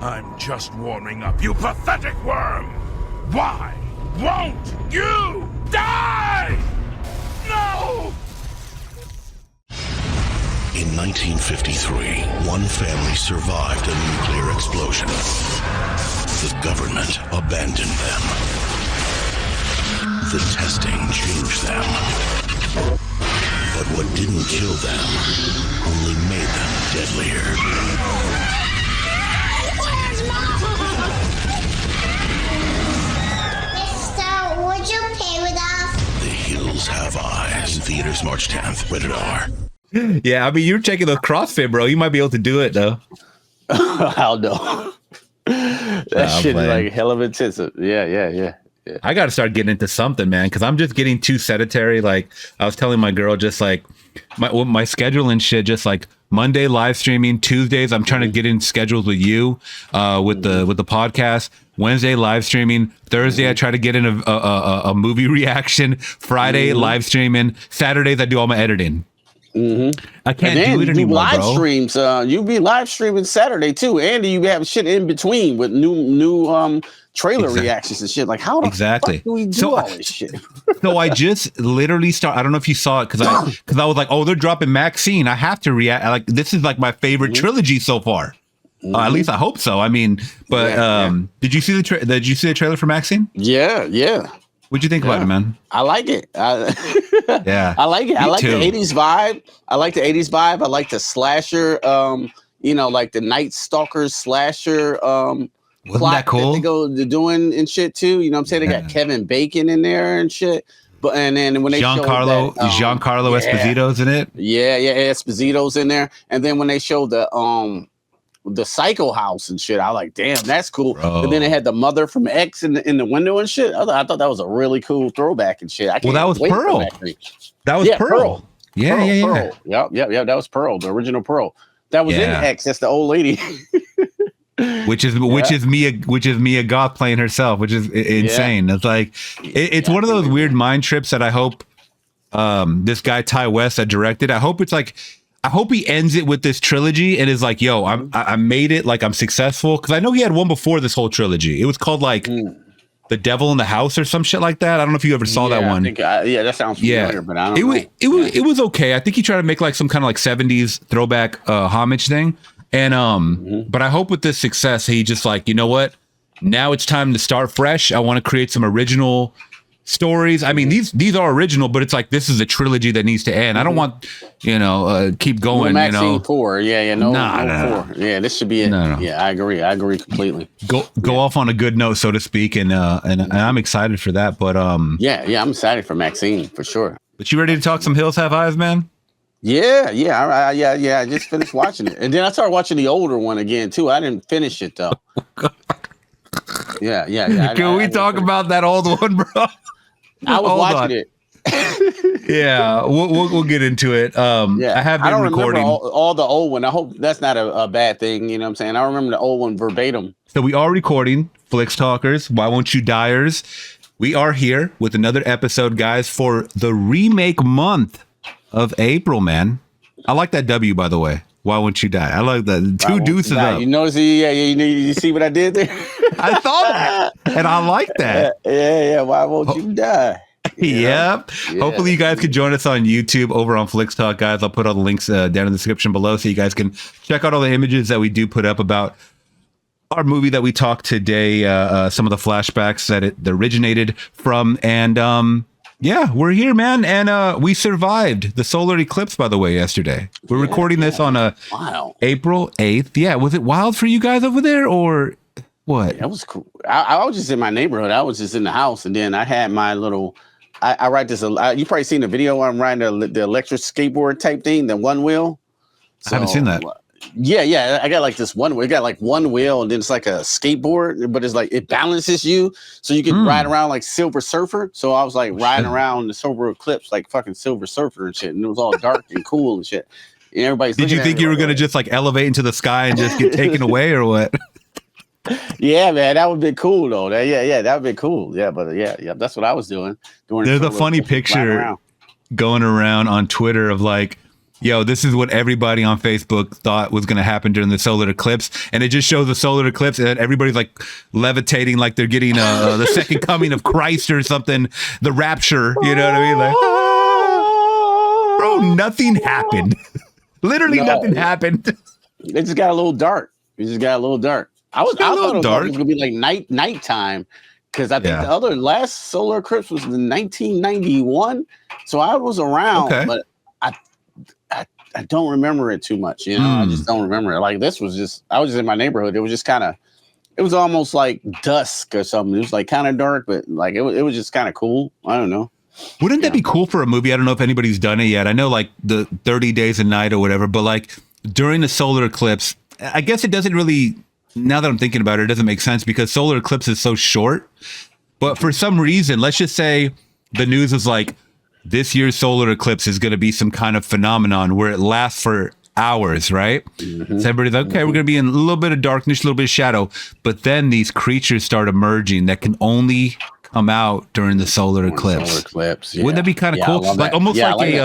I'm just warming up, you pathetic worm! Why won't you die? No! In 1953, one family survived a nuclear explosion. The government abandoned them. The testing changed them. But what didn't kill them only made them deadlier. Where's Mom? Mister, would you play with us? The Hills Have Eyes. In theaters March 10th. Rated R. Yeah, I mean, you're taking the CrossFit, bro. You might be able to do it, though. I'll know. That shit is like hell of intensive. Yeah. I got to start getting into something, man, because I'm just getting too sedentary. Like I was telling my girl, just like my schedule and shit, just like Monday live streaming, Tuesdays I'm trying to get in schedules with you, with the podcast. Wednesday live streaming, Thursday I try to get in a movie reaction. Friday live streaming, Saturdays I do all my editing. I can't do it anymore, live bro. streams. You be live streaming Saturday too, and you have shit in between with new trailer reactions and shit. Like how the fuck do we do all this shit? So I just literally I don't know if you saw it because I was like, oh, they're dropping MaXXXine. I have to react. Like this is like my favorite trilogy so far. At least I hope so. I mean, but did you see the trailer for MaXXXine? Yeah. What'd you think about it, man? I like it. Yeah, I like it. I like too. the 80s vibe. I like the slasher, like the Night Stalker slasher Wasn't plot that cool? they're doing and shit too. You know what I'm saying? They got Kevin Bacon in there and shit. But and then when they Giancarlo Esposito's in it. Yeah, Esposito's in there. And then when they showed the Psycho House and shit, I was like, damn, that's cool. Bro. But then they had the mother from X in the window and shit. I thought that was a really cool throwback and shit. Well, that was Pearl. That was Pearl. Yeah. Pearl. Yep. That was Pearl, the original Pearl. That was in X. That's the old lady. which is Mia Goth playing herself, which is insane. It's like it's one of those weird mind trips that I hope this guy Ty West that directed. I hope he ends it with this trilogy and is like, yo, I made it, like I'm successful. Because I know he had one before this whole trilogy. It was called like The Devil in the House or some shit like that. I don't know if you ever saw that one. That sounds familiar, but I don't know. It was okay. I think he tried to make like some kind of like 70s throwback homage thing. And but I hope with this success, he just like, you know what? Now it's time to start fresh. I want to create some original stories. I mean, these are original, but it's like this is a trilogy that needs to end. I don't want, keep going. Well, MaXXXine 4, no 4. Yeah, this should be it. No. Yeah, I agree completely. Go off on a good note, so to speak, and I'm excited for that. But I'm excited for MaXXXine for sure. But you ready to talk some Hills Have Eyes, man? Yeah. I just finished watching it, and then I started watching the older one again too. I didn't finish it though. Yeah. Can we talk about that old one, bro? I was watching it. Yeah, we'll get into it. I have been recording all the old one. I hope that's not a bad thing. You know what I'm saying? I remember the old one verbatim. So we are recording Flix Talkers. Why Won't You Diers? We are here with another episode, guys, for the remake month of April, man. I like that W, by the way. Why Won't You Die? I like that. Two deuces up. You notice? You see what I did there? I saw that, and I like that. Yeah. Why won't you die? Yep. Hopefully you guys can join us on YouTube over on Flix Talk, guys. I'll put all the links down in the description below so you guys can check out all the images that we do put up about our movie that we talked today, some of the flashbacks that it originated from. And we're here, man. And we survived the solar eclipse, by the way, yesterday. We're recording this on April 8th. Yeah. Was it wild for you guys over there or what? Yeah, that was cool. I was just in my neighborhood. I was just in the house. And then I had my little... I ride this. You probably seen the video where I'm riding the electric skateboard type thing, the one wheel. I haven't seen that. Yeah. I got like this one wheel. It got like one wheel, and then it's like a skateboard, but it's like it balances you, so you can ride around like Silver Surfer. So I was like riding around the solar eclipse like fucking Silver Surfer and shit, and it was all dark and cool and shit. And everybody's. Did you think you were gonna just like elevate into the sky and just get taken away, or what? Yeah, man, that would be cool though. That would be cool. Yeah, but yeah, that's what I was doing. There's a funny picture going around on Twitter of like Yo, this is what everybody on Facebook thought was going to happen during the solar eclipse. And it just shows the solar eclipse and everybody's like levitating like they're getting the second coming of Christ or something. The rapture, you know what I mean? Like, bro, nothing happened. Literally nothing happened. It just got a little dark. I thought it was going to be like nighttime. Because I think the last solar eclipse was in 1991. So I was around, but I don't remember it too much, you know. I just don't remember it. Like this was just, I was just in my neighborhood. It was just kind of, it was almost like dusk or something. It was like kind of dark, but like it was just kind of cool. I don't know. Wouldn't that be cool for a movie? I don't know if anybody's done it yet. I know like the 30 Days a Night or whatever, but like during the solar eclipse, I guess it doesn't really, now that I'm thinking about it, it doesn't make sense because solar eclipse is so short. But for some reason, let's just say the news is like, this year's solar eclipse is going to be some kind of phenomenon where it lasts for hours, right? Mm-hmm. So everybody's like, okay, we're going to be in a little bit of darkness, a little bit of shadow. But then these creatures start emerging that can only come out during the solar eclipse. Solar eclipse, Wouldn't that be kind of cool? Like almost like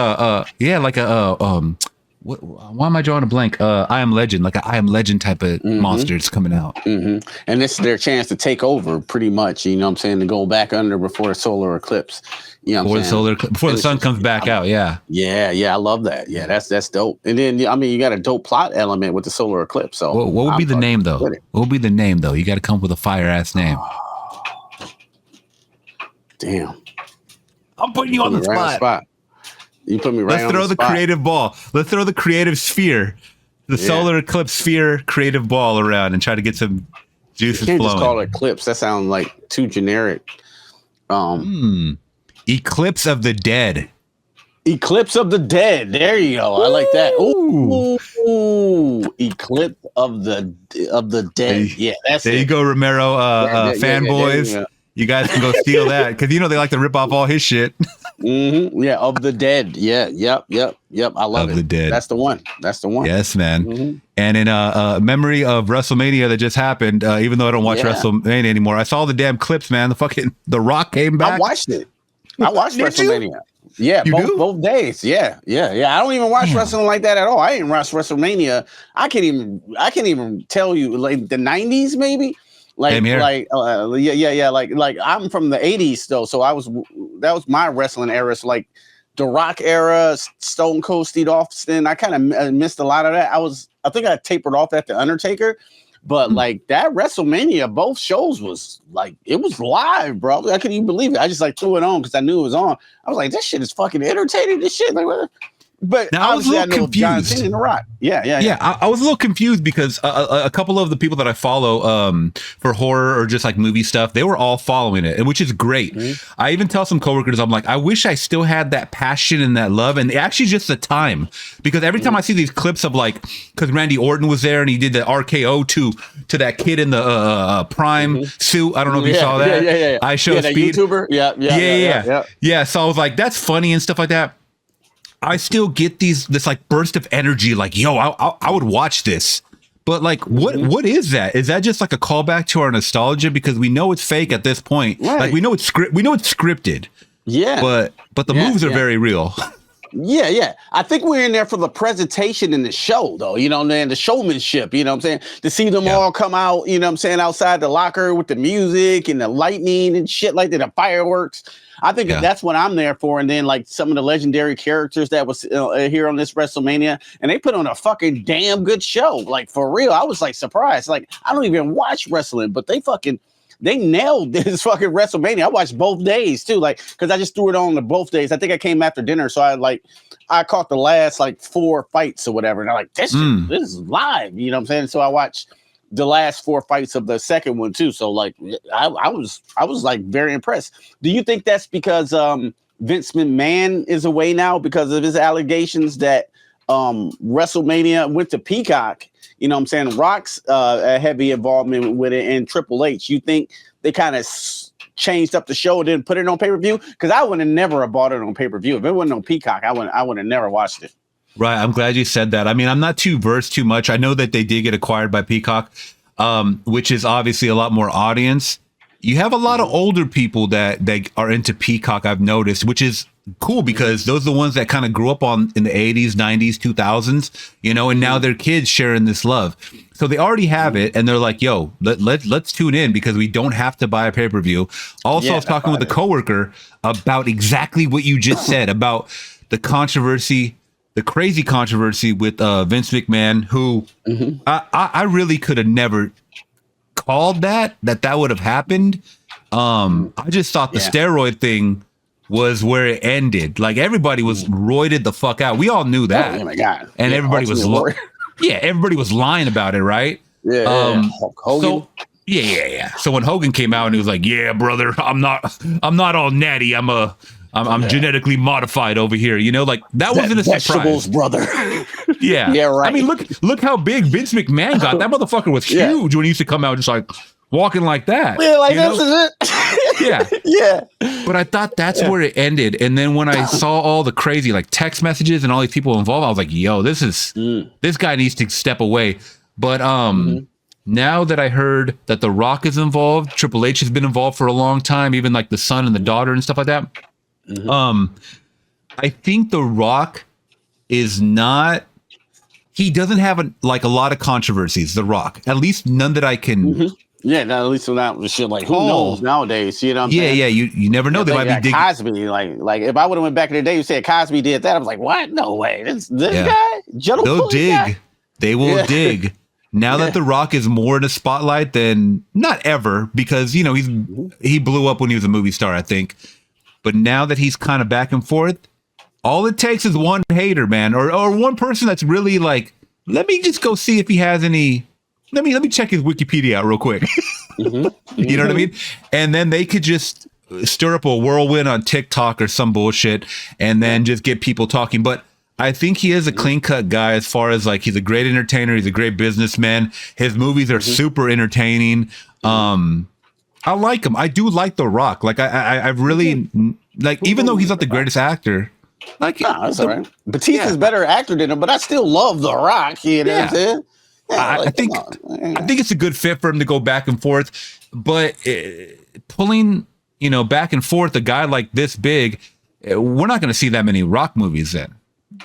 why am I drawing a blank? I Am Legend, like an I Am Legend type of monsters coming out. Mm-hmm. And this is their chance to take over pretty much, you know what I'm saying, to go back under before the solar eclipse. You know before the sun comes back out, yeah. Yeah, I love that. Yeah, that's dope. And then, I mean, you got a dope plot element with the solar eclipse. So what would be the name, though? What would be the name, though? You got to come up with a fire-ass name. Damn. I'm putting you on the spot. You put me right on the spot. Let's throw the creative ball. Let's throw the creative sphere, the solar eclipse sphere creative ball around and try to get some juices flowing. You can't just call it eclipse. That sounds like too generic. Eclipse of the Dead. Eclipse of the Dead. There you go. I like that. Ooh. Eclipse of the Dead. Yeah, that's there. There you go, Romero. Fanboys. Yeah. You guys can go steal that because you know they like to rip off all his shit. Mm-hmm. Yeah, of the Dead. Yeah, yep. I love it. Of the Dead. That's the one. Yes, man. Mm-hmm. And in memory of WrestleMania that just happened, even though I don't watch WrestleMania anymore, I saw the damn clips, man. The Rock came back. I watched it. I watched WrestleMania. Yeah, both days. Yeah. I don't even watch wrestling like that at all. I didn't watch WrestleMania. I can't even tell you like the 90s maybe. Like I'm from the 80s though, so that was my wrestling era. So like the Rock era, Stone Cold Steve Austin, I kind of missed a lot of that. I think I tapered off at the Undertaker, but like that WrestleMania, both shows was like it was live, bro. I couldn't even believe it. I just like threw it on because I knew it was on. I was like, this shit is fucking entertaining. This shit, like what? But now I was a little confused. In the Rock. Yeah. I was a little confused because a couple of the people that I follow for horror or just like movie stuff, they were all following it, and which is great. Mm-hmm. I even tell some coworkers, I'm like, I wish I still had that passion and that love, and actually just the time, because every time I see these clips of like, because Randy Orton was there and he did the RKO to that kid in the Prime suit. I don't know if you saw that. Yeah. I show speed. YouTuber. Yeah. So I was like, that's funny and stuff like that. I still get this like burst of energy, like, yo, I would watch this. But like, what is that? Is that just like a callback to our nostalgia? Because we know it's fake at this point. Right. Like we know it's scripted. Yeah. But the moves are very real. Yeah. I think we're in there for the presentation in the show, though, you know, and the showmanship, you know what I'm saying? To see them all come out, you know what I'm saying, outside the locker with the music and the lightning and shit like that, the fireworks. I think that's what I'm there for. And then like some of the legendary characters that was here on this WrestleMania, and they put on a fucking damn good show. Like for real. I was like surprised. Like I don't even watch wrestling, but they nailed this fucking WrestleMania. I watched both days too, like because I just threw it on both days. I think I came after dinner, so I caught the last like 4 fights or whatever, and I'm like, this is live, you know what I'm saying? So I watched the last 4 fights of the second one too. So like I was like very impressed. Do you think that's because Vince McMahon is away now because of his allegations that WrestleMania went to Peacock? You know what I'm saying? Rock's a heavy involvement with it, and Triple H. You think they kind of changed up the show and didn't put it on pay-per-view? Because I would have never bought it on pay-per-view. If it wasn't on Peacock, I would have never watched it. Right. I'm glad you said that. I mean, I'm not too versed too much. I know that they did get acquired by Peacock, which is obviously a lot more audience. You have a lot of older people that are into Peacock, I've noticed, which is cool because those are the ones that kind of grew up on in the 80s, 90s, 2000s, you know, and now their kids sharing this love. So they already have it, and they're like, yo, let's tune in because we don't have to buy a pay-per-view. Also, I was talking with a coworker about exactly what you just said about the controversy, the crazy controversy with Vince McMahon, who I really could have never called that would have happened. I just thought the steroid thing was where it ended. Like everybody was roided the fuck out. We all knew that. Oh my God. And everybody was everybody was lying about it, right? Yeah. Hogan. So, yeah. So when Hogan came out and he was like, "Yeah, brother, I'm not all natty. I'm genetically modified over here." You know, like that wasn't a vegetables, surprise, brother. Yeah, right. I mean, look how big Vince McMahon got. That motherfucker was huge when he used to come out just like walking like that. Yeah, like this is it. Yeah. But I thought that's where it ended. And then when I saw all the crazy like text messages and all these people involved, I was like, yo, this guy needs to step away. But now that I heard that The Rock is involved, Triple H has been involved for a long time, even like the son and the daughter and stuff like that. I think The Rock is not, he doesn't have a lot of controversies, The Rock, at least none that I can. Yeah, no, at least without the shit. Like, who knows nowadays? You know what I'm saying? Yeah, you never know. They might be digging. Cosby, like if I would have went back in the day, you said Cosby did that. I was like, what? No way. This guy? They'll dig. Guy? They will dig. Now that The Rock is more in the spotlight than not ever, because you know he blew up when he was a movie star, I think. But now that he's kind of back and forth, all it takes is one hater, man, or one person that's really like, let me just go see if he has any. Let me check his Wikipedia out real quick. You know what I mean? And then they could just stir up a whirlwind on TikTok or some bullshit and then just get people talking. But I think he is a clean-cut guy as far as like he's a great entertainer. He's a great businessman. His movies are super entertaining. I like him. I do like The Rock. Like I really like, even though he's not the greatest actor. Like, that's all right. Batista's better actor than him, but I still love The Rock. You know what I'm saying? I think it's a good fit for him to go back and forth, but pulling, back and forth a guy like this big, we're not going to see that many Rock movies then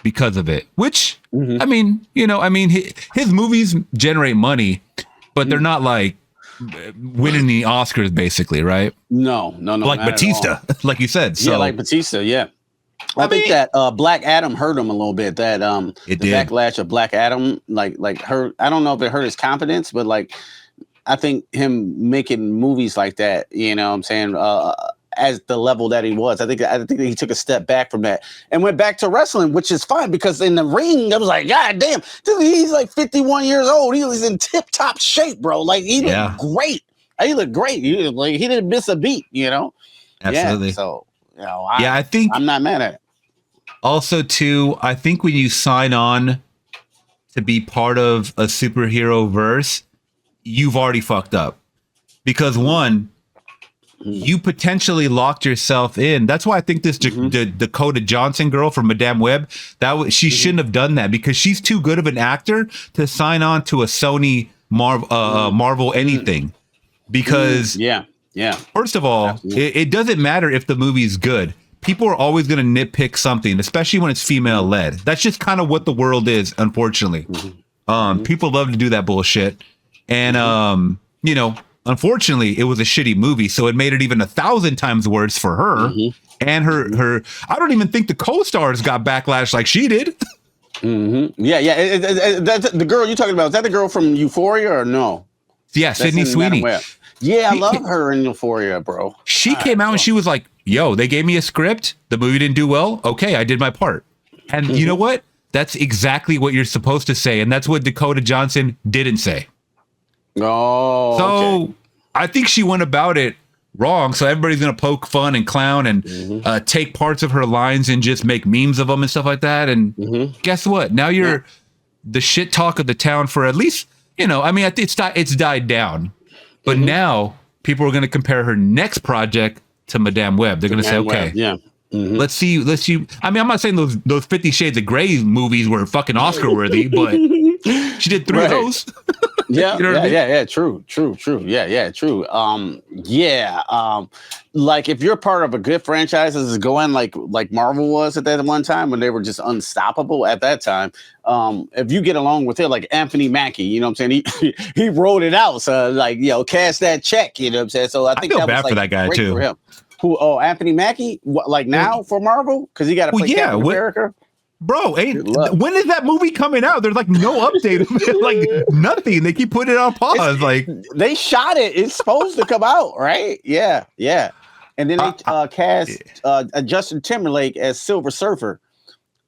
because of it, which I mean, his movies generate money, but they're not like winning the Oscars basically, right? No. Like Batista, like you said. So. Yeah, like Batista. Yeah. I think that Black Adam hurt him a little bit. That the backlash of Black Adam, like hurt. I don't know if it hurt his confidence, but like I think him making movies like that, you know what I'm saying, as the level that he was, I think that he took a step back from that and went back to wrestling, which is fine because in the ring, I was like, God damn, he's like 51 years old. He was in tip top shape, bro. Like he looked great. He looked great. He didn't miss a beat, Absolutely. Yeah, so. I think I'm not mad at it. Also, too, I think when you sign on to be part of a superhero verse, you've already fucked up. Because one, you potentially locked yourself in. That's why I think this Dakota Johnson girl from Madame Web, she shouldn't have done that because she's too good of an actor to sign on to a Sony Marvel anything. Because first of all, it doesn't matter if the movie's good. People are always going to nitpick something, especially when it's female led. That's just kind of what the world is, unfortunately. People love to do that bullshit. And, unfortunately, it was a shitty movie. So it made it even 1,000 times worse for her. And her, I don't even think the co-stars got backlash like she did. Yeah. That's the girl you're talking about. Is that the girl from Euphoria or no? Yeah, Sydney Sweeney. Yeah, I love her in Euphoria, bro. She came out and she was like, yo, they gave me a script. The movie didn't do well. Okay, I did my part. And you know what? That's exactly what you're supposed to say. And that's what Dakota Johnson didn't say. Oh, so I think she went about it wrong. So everybody's going to poke fun and clown and take parts of her lines and just make memes of them and stuff like that. And guess what? Now you're the shit talk of the town for at least, it's died down. But now people are going to compare her next project to Madame Web. They're going to say, okay, let's see. I mean, I'm not saying those 50 Shades of Grey movies were fucking Oscar worthy, but she did 3 of those. Yeah, You know what I mean? yeah, true. Yeah, true. Like if you're part of a good franchise that is going like Marvel was at that one time when they were just unstoppable at that time. If you get along with it, like Anthony Mackie, you know what I'm saying? He wrote it out. So like, cash that check, you know what I'm saying? So I think feel that bad was like for that guy great too. for him. Who? Oh, Anthony Mackie? What, like now for Marvel? Because he got to play Captain America. Bro, when is that movie coming out? There's like no update, like nothing. They keep putting it on pause. Like they shot it. It's supposed to come out, right? Yeah. And then they cast Justin Timberlake as Silver Surfer.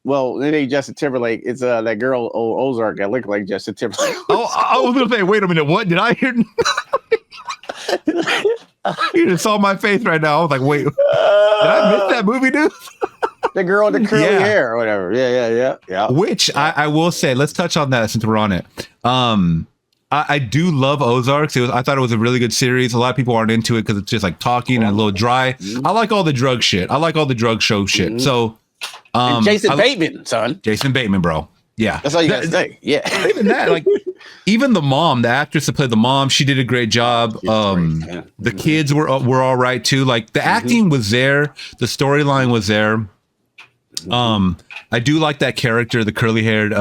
Well, it ain't Justin Timberlake. It's that girl Ozark that looked like Justin Timberlake. I was gonna say, wait a minute, what did I hear? You just saw my face right now. I was like, wait, did I miss that movie, dude? The girl with the curly hair or whatever. Yeah. Which I will say, let's touch on that since we're on it. I do love Ozarks. I thought it was a really good series. A lot of people aren't into it because it's just like talking and a little dry. I like all the drug shit. I like all the drug show shit. So and Jason Bateman, son. Jason Bateman, bro. Yeah. That's all you gotta say. Yeah. Even that, like even the mom, the actress that played the mom, she did a great job. The kids were all right too. Like the acting was there, the storyline was there. I do like that character, the curly haired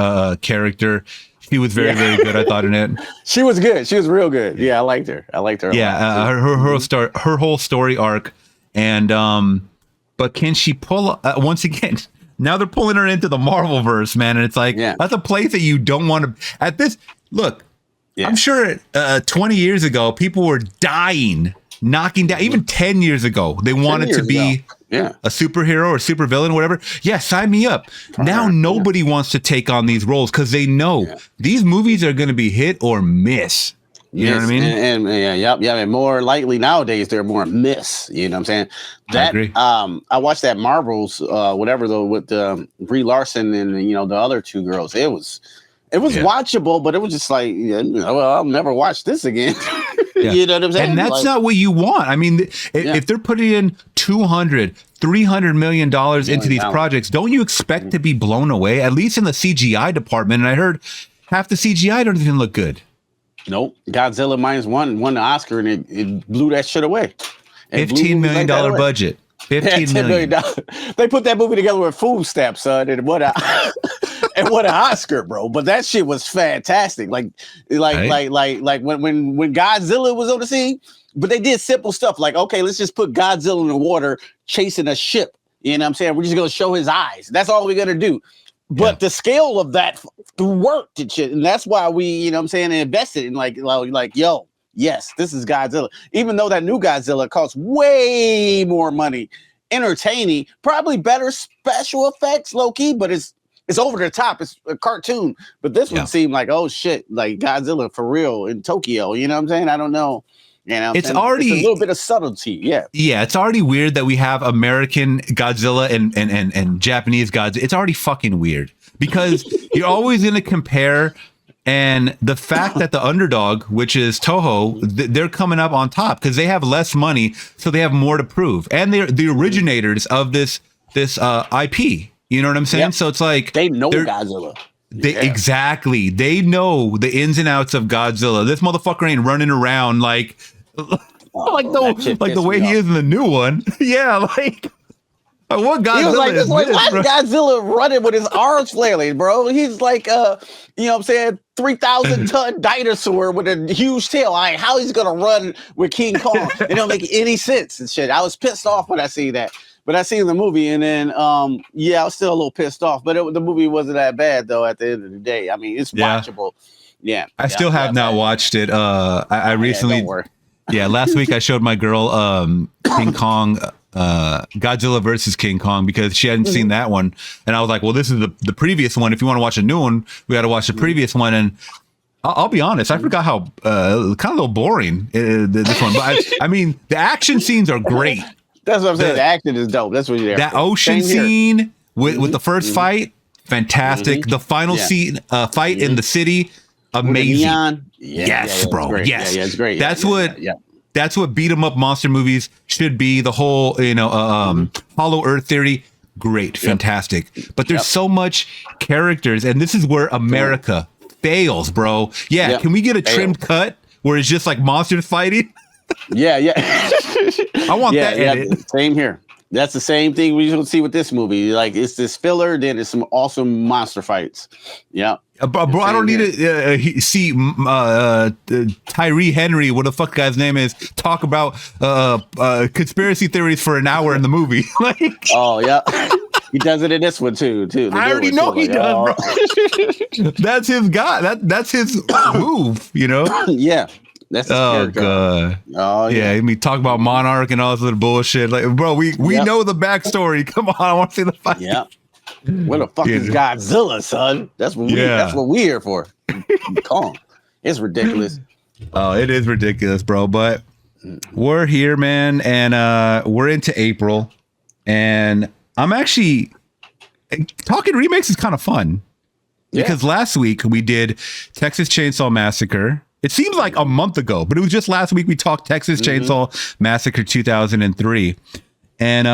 character. She was very, very good, I thought, in it. She was good. She was real good. Yeah, I liked her. Yeah, her whole story arc. And but can she pull once again? Now they're pulling her into the Marvel verse, man, and it's like that's a place that you don't want to. At this, look, I'm sure 20 years ago people were dying, knocking down. Even 10 years ago, they wanted to be a superhero or supervillain, whatever. Yeah, sign me up. Now nobody wants to take on these roles because they know these movies are going to be hit or miss. You know what I mean? And more likely nowadays they're more miss. You know what I'm saying? I agree. I watched that Marvels, whatever though, with Brie Larson and the other two girls. It was watchable, but it was just like, well, I'll never watch this again. You know what I'm saying? And that's not what you want. I mean, if they're putting in $200-300 million into these projects, don't you expect to be blown away? At least in the CGI department. And I heard half the CGI don't even look good. Nope. Godzilla -1 won the Oscar and it blew that shit away. $15 million budget. $15 million. They put that movie together with food stamps, son, and what an Oscar, bro. But that shit was fantastic. Like when Godzilla was on the scene, but they did simple stuff like, okay, let's just put Godzilla in the water chasing a ship. You know what I'm saying? We're just gonna show his eyes. That's all we're gonna do. But the scale of that worked and shit. And that's why we, invested in like, yo, yes, this is Godzilla. Even though that new Godzilla costs way more money, entertaining, probably better special effects, low key, but it's over the top. It's a cartoon. But this one seemed like, oh shit, like Godzilla for real in Tokyo. You know what I'm saying? I don't know. It's already a little bit of subtlety. Yeah, it's already weird that we have American Godzilla and Japanese Godzilla. It's already fucking weird because you're always going to compare. And the fact that the underdog, which is Toho, they're coming up on top because they have less money, so they have more to prove. And they're the originators of this IP. You know what I'm saying? Yep. So it's like they know Godzilla. Exactly. They know the ins and outs of Godzilla. This motherfucker ain't running around like the way he is in the new one. Yeah, like what Godzilla? He was like, why is Godzilla running with his arms flailing, bro? He's like, you know what I'm saying, 3,000-ton dinosaur with a huge tail. How he's gonna run with King Kong? It don't make any sense and shit. I was pissed off when I see that. But I seen the movie, and then, I was still a little pissed off. But the movie wasn't that bad, though, at the end of the day. I mean, it's watchable. Yeah. I still have not watched it. I recently... last week I showed my girl King Kong, Godzilla versus King Kong, because she hadn't seen that one. And I was like, well, this is the previous one. If you want to watch a new one, we got to watch the previous one. And I'll be honest, I forgot how kind of a little boring this one. But I mean, the action scenes are great. That's what I'm saying. The action is dope. That's what you're there. That ocean scene with the first fight, fantastic. The final scene fight in the city, amazing. Yes, bro. Great. Yes, it's great. That's what beat 'em up monster movies should be. The whole Hollow Earth theory, great, fantastic. But there's so much characters, and this is where America fails, bro. Yeah, Yep. can we get a trimmed cut where it's just like monsters fighting? Yeah. I want that edit. Same here. That's the same thing we usually see with this movie. Like it's this filler, then it's some awesome monster fights. Yeah. Bro, I don't need to see Tyree Henry, what the fuck guy's name is, talk about conspiracy theories for an hour in the movie. Like, oh yeah, he does it in this one too. I already know he does, bro. That's his guy. That's his move. You know? Yeah. That's his character. God. Oh yeah. I mean, talk about Monarch and all this little bullshit. Like, bro, we know the backstory. Come on, I want to see the fight. Yeah. What the fuck is Godzilla, son? That's what we here for. Calm. It's ridiculous. Oh, it is ridiculous, bro. But we're here, man, and we're into April, and I'm actually talking remakes is kind of fun because last week we did Texas Chainsaw Massacre. It seems like a month ago, but it was just last week we talked Texas Chainsaw Massacre 2003, and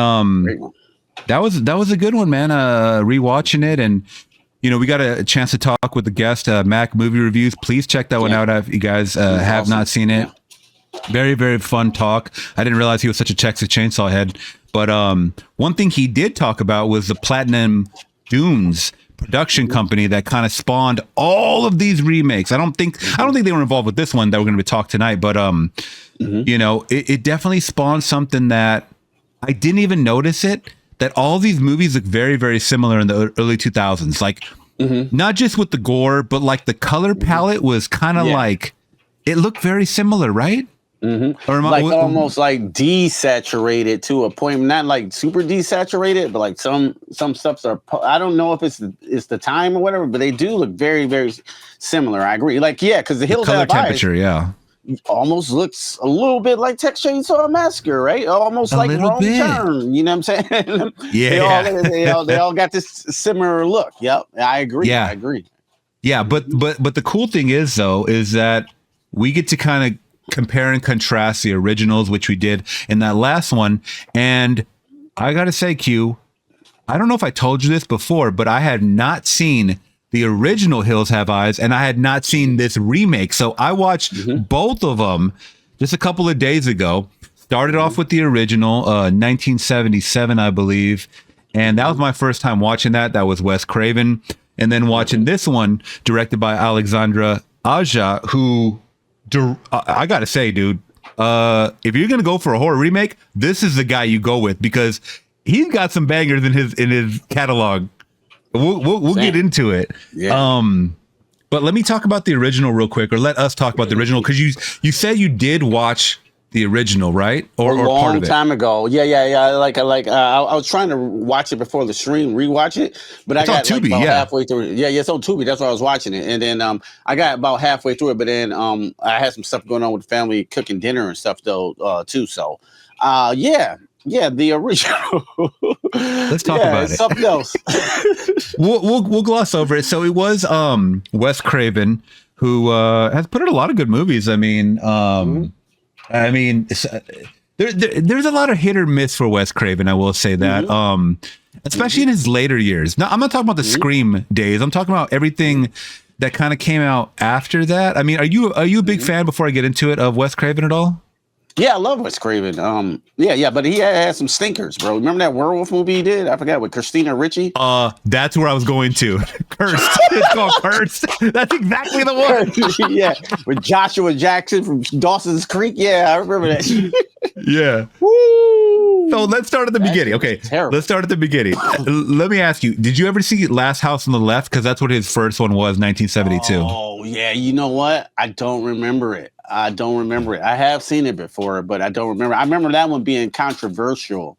that was a good one, man. Rewatching it, and you know, we got a chance to talk with the guest, Mac Movie Reviews. Please check that one out if you guys have not seen it. Very, very fun talk. I didn't realize he was such a Texas Chainsaw head, but one thing he did talk about was the Platinum Dunes production company that kind of spawned all of these remakes. I don't think they were involved with this one that we're going to talk tonight, but you know, it definitely spawned something that I didn't even notice it. That all these movies look very, very similar in the early 2000s. Like, not just with the gore, but like the color palette was kind of like, it looked very similar, right? Or am like almost like desaturated to a point, not like super desaturated, but like some stuffs are. I don't know if it's the time or whatever, but they do look very, very similar. I agree. Like, yeah, because the Hills color Have temperature, almost looks a little bit like Texas Chainsaw Massacre, right? Almost like Wrong Turn. You know what I'm saying? Yeah, they all got this similar look. Yep, I agree. Yeah, I agree. Yeah, but the cool thing is though is that we get to kind of compare and contrast the originals, which we did in that last one. And I gotta say, Q, I don't know if I told you this before, but I had not seen the original Hills Have Eyes, and I had not seen this remake. So I watched both of them just a couple of days ago. Started off with the original, 1977, I believe. And that was my first time watching that. That was Wes Craven. And then watching this one, directed by Alexandre Aja, who, I gotta say, dude, if you're gonna go for a horror remake, this is the guy you go with, because he's got some bangers in his catalog. We'll get into it. Yeah. But let me talk about the original real quick, or let us talk about the original, because you said you did watch the original, right? Or a long part of it. Time ago. Yeah. Like I was trying to watch it before the stream, rewatch it, but it's I got Tubi, about halfway through. Yeah, it's on Tubi. That's why I was watching it, and then I got about halfway through it, but then I had some stuff going on with the family, cooking dinner and stuff though too. So yeah, the original. Let's talk about it. Something else. we'll gloss over it. So it was Wes Craven, who has put in a lot of good movies. I mean, there's a lot of hit or miss for Wes Craven. I will say that, especially in his later years. Now, I'm not talking about the Scream days. I'm talking about everything that kind of came out after that. I mean, are you a big fan, before I get into it, of Wes Craven at all? Yeah, I love Wes Craven. But he had some stinkers, bro. Remember that werewolf movie he did? I forgot, with Christina Ricci. That's where I was going to. Cursed. It's called Cursed. That's exactly the one. Yeah, with Joshua Jackson from Dawson's Creek. Yeah, I remember that. Yeah. Woo! So let's start at the beginning. Okay, let's start at the beginning. Let me ask you: did you ever see Last House on the Left? Because that's what his first one was, 1972. Oh yeah, you know what? I don't remember it. I have seen it before, but I don't remember. I remember that one being controversial.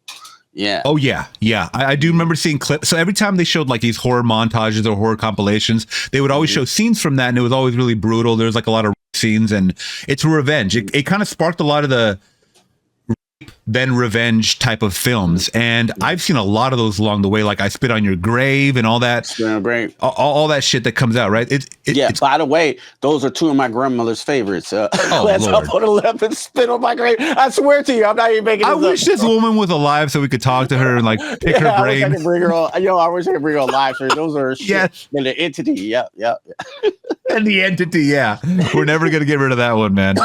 Yeah. Oh yeah. I do remember seeing clips. So every time they showed like these horror montages or horror compilations, they would always show scenes from that, and it was always really brutal. There's like a lot of scenes, and it's revenge. It kind of sparked a lot of the then revenge type of films, and I've seen a lot of those along the way, like I Spit on Your Grave and all that. All that shit that comes out, right? It's, by the way, those are two of my grandmother's favorites. Let's Lord. Up on the Left and Spit on My Grave. I swear to you, I'm not even making this I wish this woman was alive so we could talk to her and like pick her brain. I wish I could bring her on. I wish I could bring her on live. So those are shit. Yes. And the Entity. Yep. And the Entity, yeah. We're never gonna get rid of that one, man.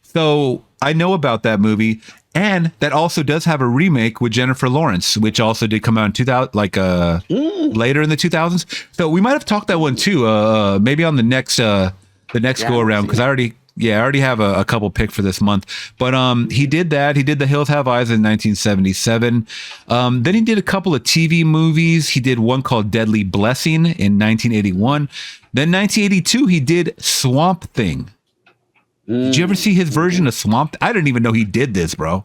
So I know about that movie, and that also does have a remake with Jennifer Lawrence, which also did come out in 2000, later in the 2000s. So we might have talked that one too. Maybe on the next go around, because I already have a couple picked for this month. But he did that. He did The Hills Have Eyes in 1977. Then he did a couple of TV movies. He did one called Deadly Blessing in 1981. Then 1982 he did Swamp Thing. Did you ever see his version of Swamp? I didn't even know he did this, bro.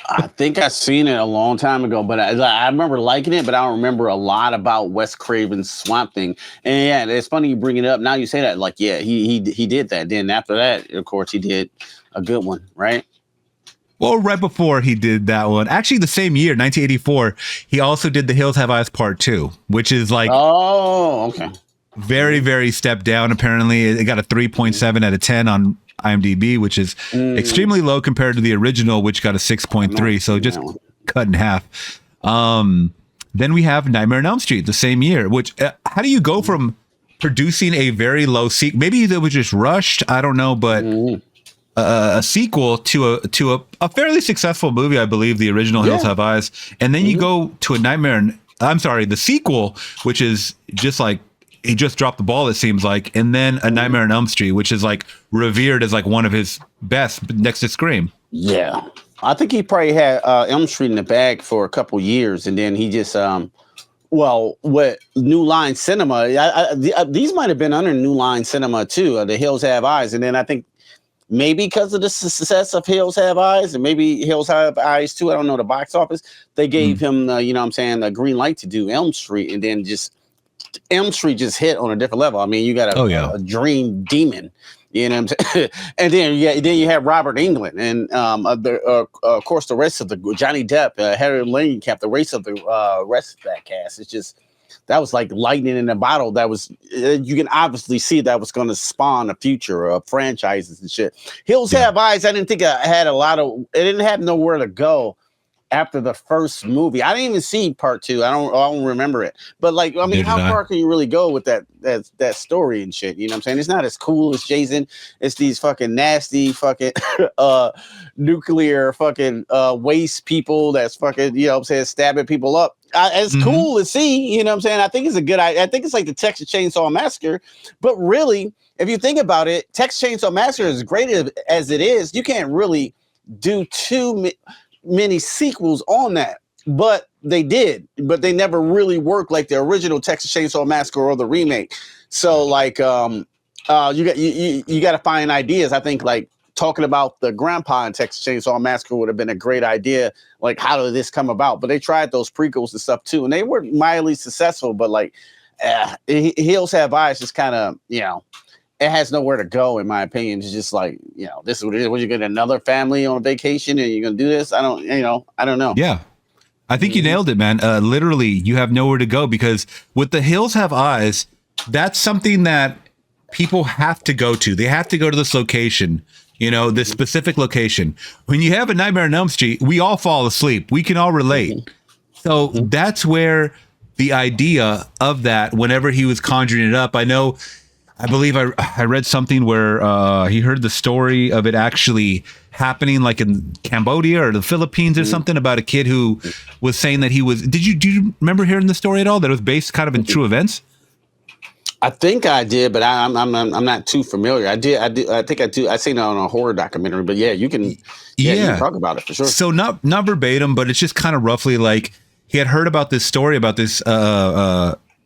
I think I seen it a long time ago, but I remember liking it, but I don't remember a lot about Wes Craven's Swamp Thing. And yeah, it's funny you bring it up. Now you say that, like, yeah, he did that. Then after that, of course, he did a good one, right? Well, right before he did that one, actually the same year, 1984, he also did The Hills Have Eyes Part 2, which is like, very, very stepped down. Apparently, it got a 3.7 out of 10 on IMDb, which is extremely low compared to the original, which got a 6.3. So just cut in half. Then we have Nightmare on Elm Street the same year, which how do you go from producing a very low sequel? Maybe that was just rushed. I don't know, but a sequel to a fairly successful movie, I believe, the original Hills Have Eyes. And then you go to the sequel, which is just like, he just dropped the ball, it seems like, and then A Nightmare on Elm Street, which is like revered as like one of his best next to Scream. Yeah, I think he probably had Elm Street in the bag for a couple years, and then he just with New Line Cinema, these might have been under New Line Cinema too. The Hills Have Eyes, and then I think maybe because of the success of Hills Have Eyes, and maybe Hills Have Eyes too, I don't know, the box office, they gave him the green light to do Elm Street, and then just Elm Street just hit on a different level. I mean, you got a dream demon, you know what I'm saying? And then you have Robert Englund, and of course the rest of the Johnny Depp, Harry Langenkamp, the rest of that cast. It's just, that was like lightning in a bottle. That was, you can obviously see that was going to spawn a future of franchises and shit. Hills Have Eyes, I didn't think it had it didn't have nowhere to go after the first movie. I didn't even see part 2. I don't remember it. But like, I mean, how far can you really go with that story and shit? You know what I'm saying? It's not as cool as Jason. It's these fucking nasty fucking nuclear fucking waste people that's fucking, you know what I'm saying, stabbing people up. It's cool to see, you know what I'm saying? I think it's a good idea. I think it's like the Texas Chainsaw Massacre. But really, if you think about it, Texas Chainsaw Massacre, as great as it is, you can't really do too many sequels on that, but they never really worked like the original Texas Chainsaw Massacre or the remake. So like you got to find ideas. I think like talking about the grandpa in Texas Chainsaw Massacre would have been a great idea. Like, how did this come about? But they tried those prequels and stuff too, and they were mildly successful. But like Hills Have Eyes just kind of, it has nowhere to go, in my opinion. It's just like, this is what it is. When you get another family on vacation and you're going to do this, I don't know. Yeah. I think you nailed it, man. Literally, you have nowhere to go, because with the Hills Have Eyes, that's something that people have to go to. They have to go to this location, this specific location. When you have a Nightmare on Elm Street, we all fall asleep. We can all relate. So that's where the idea of that, whenever he was conjuring it up, I believe I read something where he heard the story of it actually happening like in Cambodia or the Philippines or something, about a kid who was saying that he was. Do you remember hearing the story at all? That it was based kind of in true events? I think I did, but I'm not too familiar. I think I do. I seen it on a horror documentary, but yeah, you can talk about it for sure. So not verbatim, but it's just kind of roughly like he had heard about this story about this.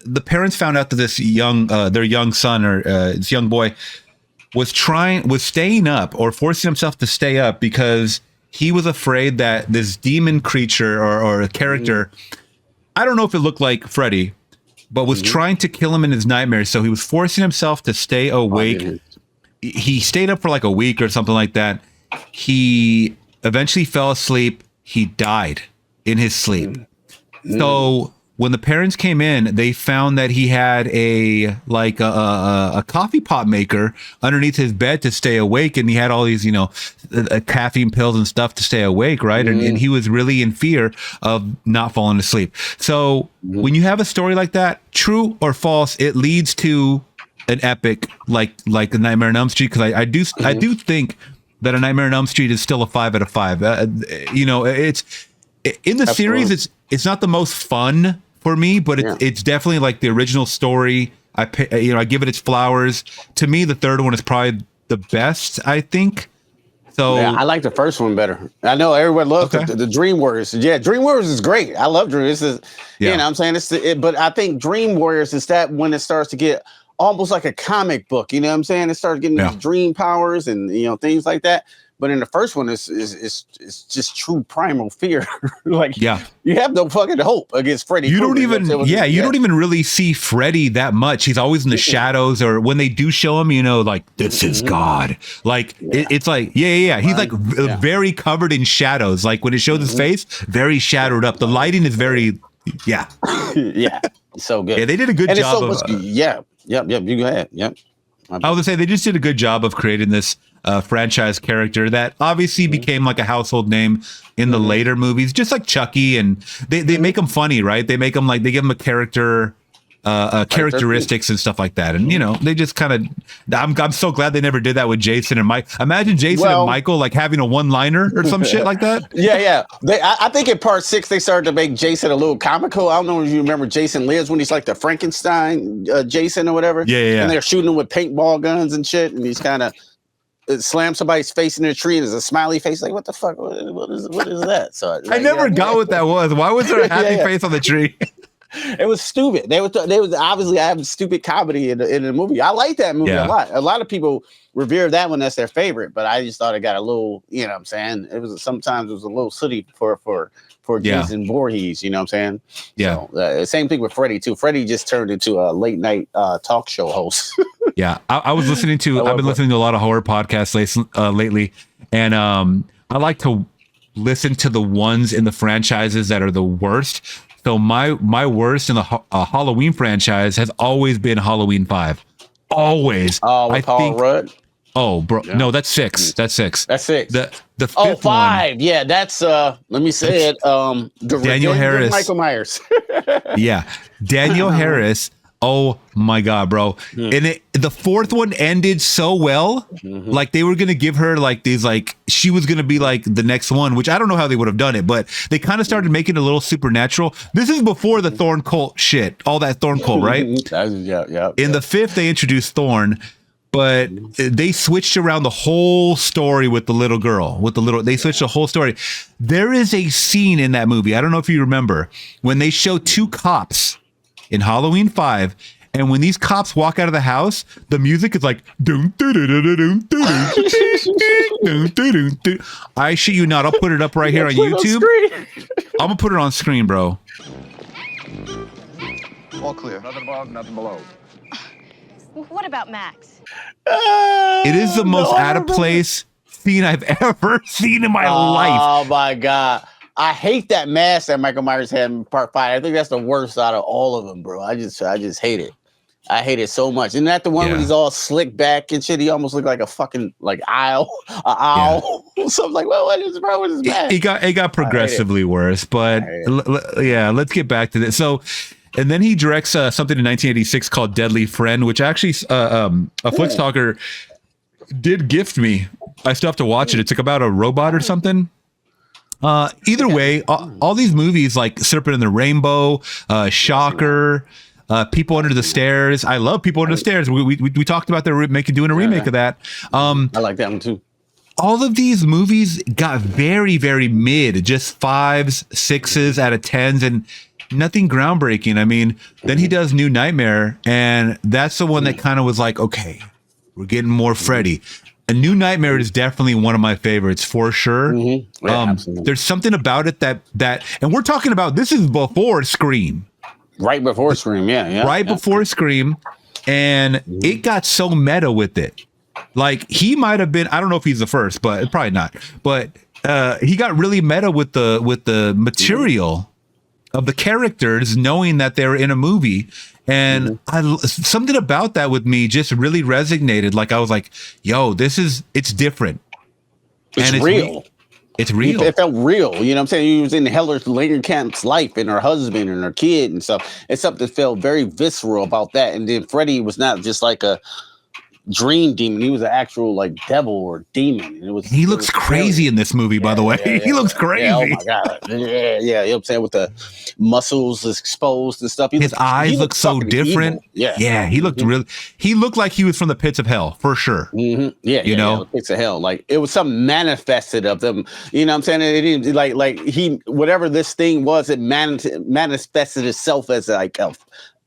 The parents found out that this their young son or this young boy was staying up or forcing himself to stay up because he was afraid that this demon creature or a character, I don't know if it looked like Freddy, but was trying to kill him in his nightmares. So he was forcing himself to stay awake. He stayed up for like a week or something like that. He eventually fell asleep. He died in his sleep. So when the parents came in, they found that he had a coffee pot maker underneath his bed to stay awake, and he had all these, caffeine pills and stuff to stay awake, right? And he was really in fear of not falling asleep. So when you have a story like that, true or false, it leads to an epic like A Nightmare on Elm Street, because I do think that A Nightmare on Elm Street is still a 5 out of 5. It's in the series. It's not the most fun for me, but it's definitely like the original story. I give it its flowers. To me, the third one is probably the best, I think. So I like the first one better. I know everyone loves the Dream Warriors. Yeah, Dream Warriors is great. I love Dream. You know what I'm saying? But I think Dream Warriors is that when it starts to get almost like a comic book. You know what I'm saying? It starts getting these dream powers and things like that. But in the first one, it's just true primal fear. You have no fucking hope against Freddy. You Kruger, don't even really see Freddy that much. He's always in the shadows, or when they do show him, this is God. It's like, he's like very covered in shadows. Like when it shows his face, very shadowed up. The lighting is very, so good. Yeah, they did a good job. Yep. You go ahead. Yep. I was gonna say they just did a good job of creating this franchise character that obviously became like a household name in the later movies, just like Chucky, and they make him funny, right? They make him they give him a character, characteristics and stuff like that, and they just kind of. I'm so glad they never did that with Jason and Mike. Imagine Jason and Michael having a one-liner or some shit like that. Yeah. I think in part 6 they started to make Jason a little comical. I don't know if you remember Jason Lives, when he's like the Frankenstein Jason or whatever. Yeah. And they're shooting him with paintball guns and shit, and he's kind of slam somebody's face in a tree and there's a smiley face. Like, what the fuck? What is that? So I never got what that was. Why was there a happy face on the tree? It was stupid. They was obviously having stupid comedy in the movie. I like that movie a lot. A lot of people revere that one as their favorite, but I just thought it got a little, you know what I'm saying? Sometimes it was a little sooty for Jason Voorhees, you know what I'm saying? Yeah. So, same thing with Freddy too. Freddy just turned into a late night talk show host. Yeah. I've been listening to a lot of horror podcasts lately, and I like to listen to the ones in the franchises that are the worst. So my worst in the Halloween franchise has always been Halloween 5. Always. Oh, Paul Rudd? Oh, bro. Yeah. No, that's 6. That's 6. That's 6. The fifth 5. one, yeah, that's let me say it. Daniel Harris. Michael Myers. Yeah. Daniel Harris. Oh my God, bro. And the fourth one ended so well. Like they were going to give her she was going to be like the next one, which I don't know how they would have done it, but they kind of started making it a little supernatural. This is before the Thorn cult shit, all that Thorn cult, right? In the 5th, they introduced Thorn, but they switched around the whole story with the little girl, they switched the whole story. There is a scene in that movie. I don't know if you remember when they show 2 cops in Halloween 5, and when these cops walk out of the house, the music is like doom, doo, doo, doo, doo, doo, doo, doo, doo, doo. I shit you not, I'll put it up right here on YouTube. I'm gonna put it on screen, bro. All clear. Nothing above, nothing below. What about Max? It is the most out of place scene I've ever seen in my life. Oh my God. I hate that mask that Michael Myers had in part 5. I think that's the worst out of all of them, bro. I just hate it. I hate it so much. Isn't that the one where he's all slick back and shit? He almost looked like a fucking owl. So I'm like, well, what is wrong with his mask? It got progressively worse, but let's get back to this. So, and then he directs something in 1986 called Deadly Friend, which actually a Flix Talker did gift me. I still have to watch it. It's like about a robot or something. Either way, all these movies like Serpent in the Rainbow, Shocker, People Under the Stairs. I love People Under the Stairs. We talked about doing a remake of that. I like that one too. All of these movies got very, very mid, just 5s, 6s out of 10s, and nothing groundbreaking. I mean, then he does New Nightmare, and that's the one that kind of was like, okay, we're getting more Freddy. A New Nightmare is definitely one of my favorites for sure. There's something about it that, and we're talking about, this is before Scream. Right before Scream, before Scream, and it got so meta with it. Like he might have been, I don't know if he's the first, but probably not. But he got really meta with the material of the characters, knowing that they were in a movie. And something about that with me just really resonated. Like I was like, yo, it's different. It's real. It's real. It felt real. You know what I'm saying? He was in Heller Langenkamp's life and her husband and her kid and stuff. It's something that felt very visceral about that. And then Freddy was not just like a dream demon. He was an actual like devil or demon. And he looks crazy in this movie, by the way. He looks crazy. Yeah, oh my god. Yeah. You know what I'm saying? With the muscles exposed and stuff. His eyes look so different. Evil. Yeah. He looked he looked like he was from the pits of hell for sure. Yeah, you know, the pits of hell. Like it was something manifested of them. You know what I'm saying? It didn't like he whatever this thing was, it manifested itself as like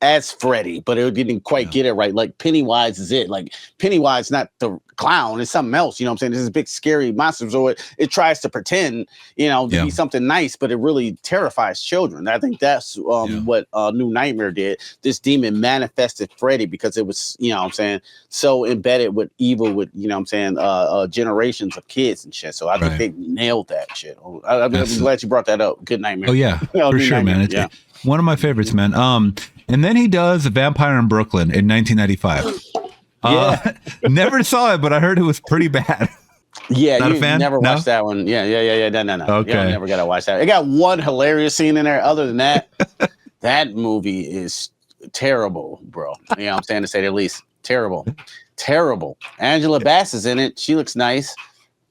as Freddy, but it didn't quite get it right. Like Pennywise is it. Like Pennywise, not the clown, it's something else. You know what I'm saying? This is a big scary monster. So it tries to pretend, to be something nice, but it really terrifies children. I think that's what New Nightmare did. This demon manifested Freddy because it was, so embedded with evil with, generations of kids and shit. So I think they nailed that shit. I'm glad you brought that up. Good Nightmare. Oh yeah, for sure, man. It's one of my favorites, man. And then he does Vampire in Brooklyn in 1995. Never saw it, but I heard it was pretty bad. Yeah, Not you a fan? never watched that one. Yeah. No. Okay. You never got to watch that. It got one hilarious scene in there. Other than that, that movie is terrible, bro. You know what I'm saying, to say the least. Terrible. Angela Bass is in it. She looks nice.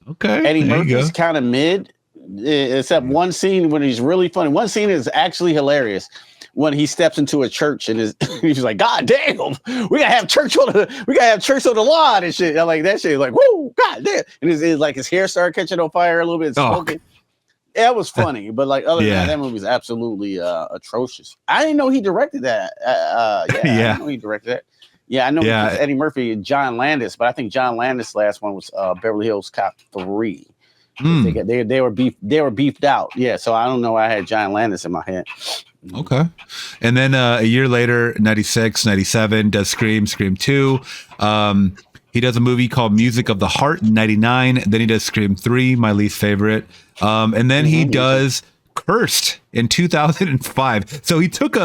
Okay. Eddie Murphy's kind of mid, except one scene when he's really funny. One scene is actually hilarious. When he steps into a church and he's like, God damn, we gotta have church on the lawn and shit. I like that shit. Like, whoa, God damn. And it's like his hair started catching on fire a little bit, smoking. Yeah, it was funny, but like other than that movie is absolutely atrocious. I didn't know he directed that. I didn't know he directed that. Yeah, I know Eddie Murphy and John Landis, but I think John Landis' last one was Beverly Hills Cop 3. They were beefed out. Yeah, so I don't know why I had John Landis in my head. Okay. And then a year later, 96, 97, does Scream 2. He does a movie called Music of the Heart in 99. Then he does Scream 3, my least favorite. And then he does Cursed in 2005. So he took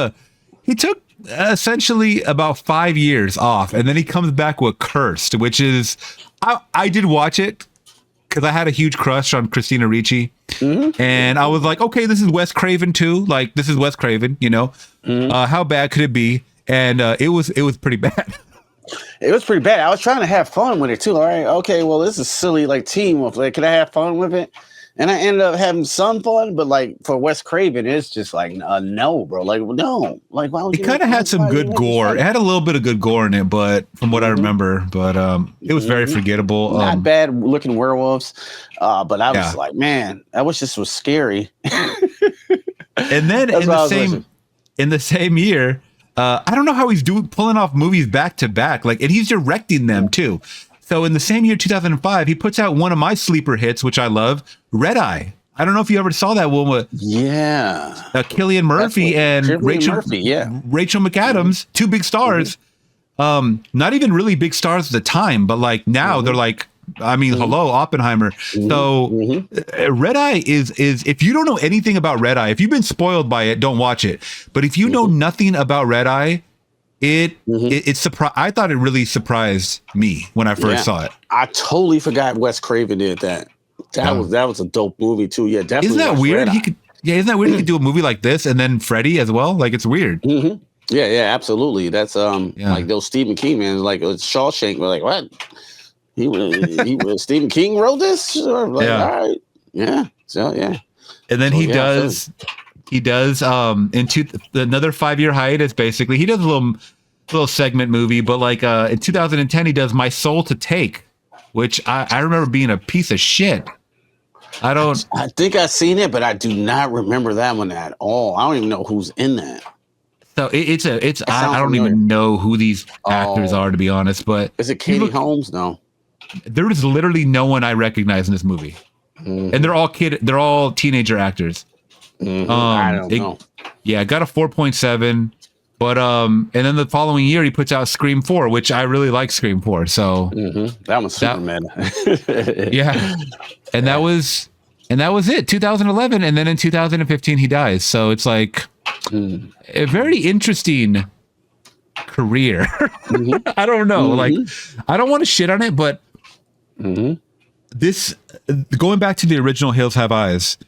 essentially about 5 years off, and then he comes back with Cursed, which is, I did watch it because I had a huge crush on Christina Ricci. And I was like, okay, this is Wes Craven too. Like, this is Wes Craven, how bad could it be? And it was pretty bad. It was pretty bad. I was trying to have fun with it too. All right, okay, well, this is silly, like Teen Wolf. Like, could I have fun with it? And I ended up having some fun, but like for Wes Craven, it's just like no, bro. Like no, like why would you? It kind of had some good gore. It had a little bit of good gore in it, but from what I remember, but it was very forgettable. Not bad looking werewolves, but I was like, man, I wish this was scary. And then in the same year, I don't know how he's pulling off movies back to back, like, and he's directing them too. So in the same year, 2005, he puts out one of my sleeper hits, which I love, Red Eye. I don't know if you ever saw that one with Cillian Murphy and Rachel McAdams, two big stars. Not even really big stars at the time, but like now they're like, hello, Oppenheimer. So Red Eye is if you don't know anything about Red Eye, if you've been spoiled by it, don't watch it. But if you know nothing about Red Eye, I thought it really surprised me when I first saw it. I totally forgot Wes Craven did that. That was a dope movie too. Yeah, definitely. Isn't that weird? Isn't that weird? He could do a movie like this and then Freddy as well. Like, it's weird. Yeah, absolutely. That's like those Stephen King, man. Like Shawshank. We're like, what? He was Stephen King wrote this? All right. Yeah. So yeah. And then he does another 5-year hiatus. Basically, he does a little segment movie, but like in 2010, he does My Soul to Take, which I remember being a piece of shit. I think I've seen it, but I do not remember that one at all. I don't even know who's in that. So I don't even know who these actors are, to be honest. But is it Katie Holmes? No. There is literally no one I recognize in this movie, and they're all teenager actors. I don't know. Yeah, got a 4.7, but and then the following year he puts out Scream 4, which I really like Scream 4. So that was super meta. Yeah, and that was And that was it, 2011. And then in 2015, he dies. So it's like a very interesting career. I don't know. Like, I don't want to shit on it, but this, going back to the original Hills Have Eyes,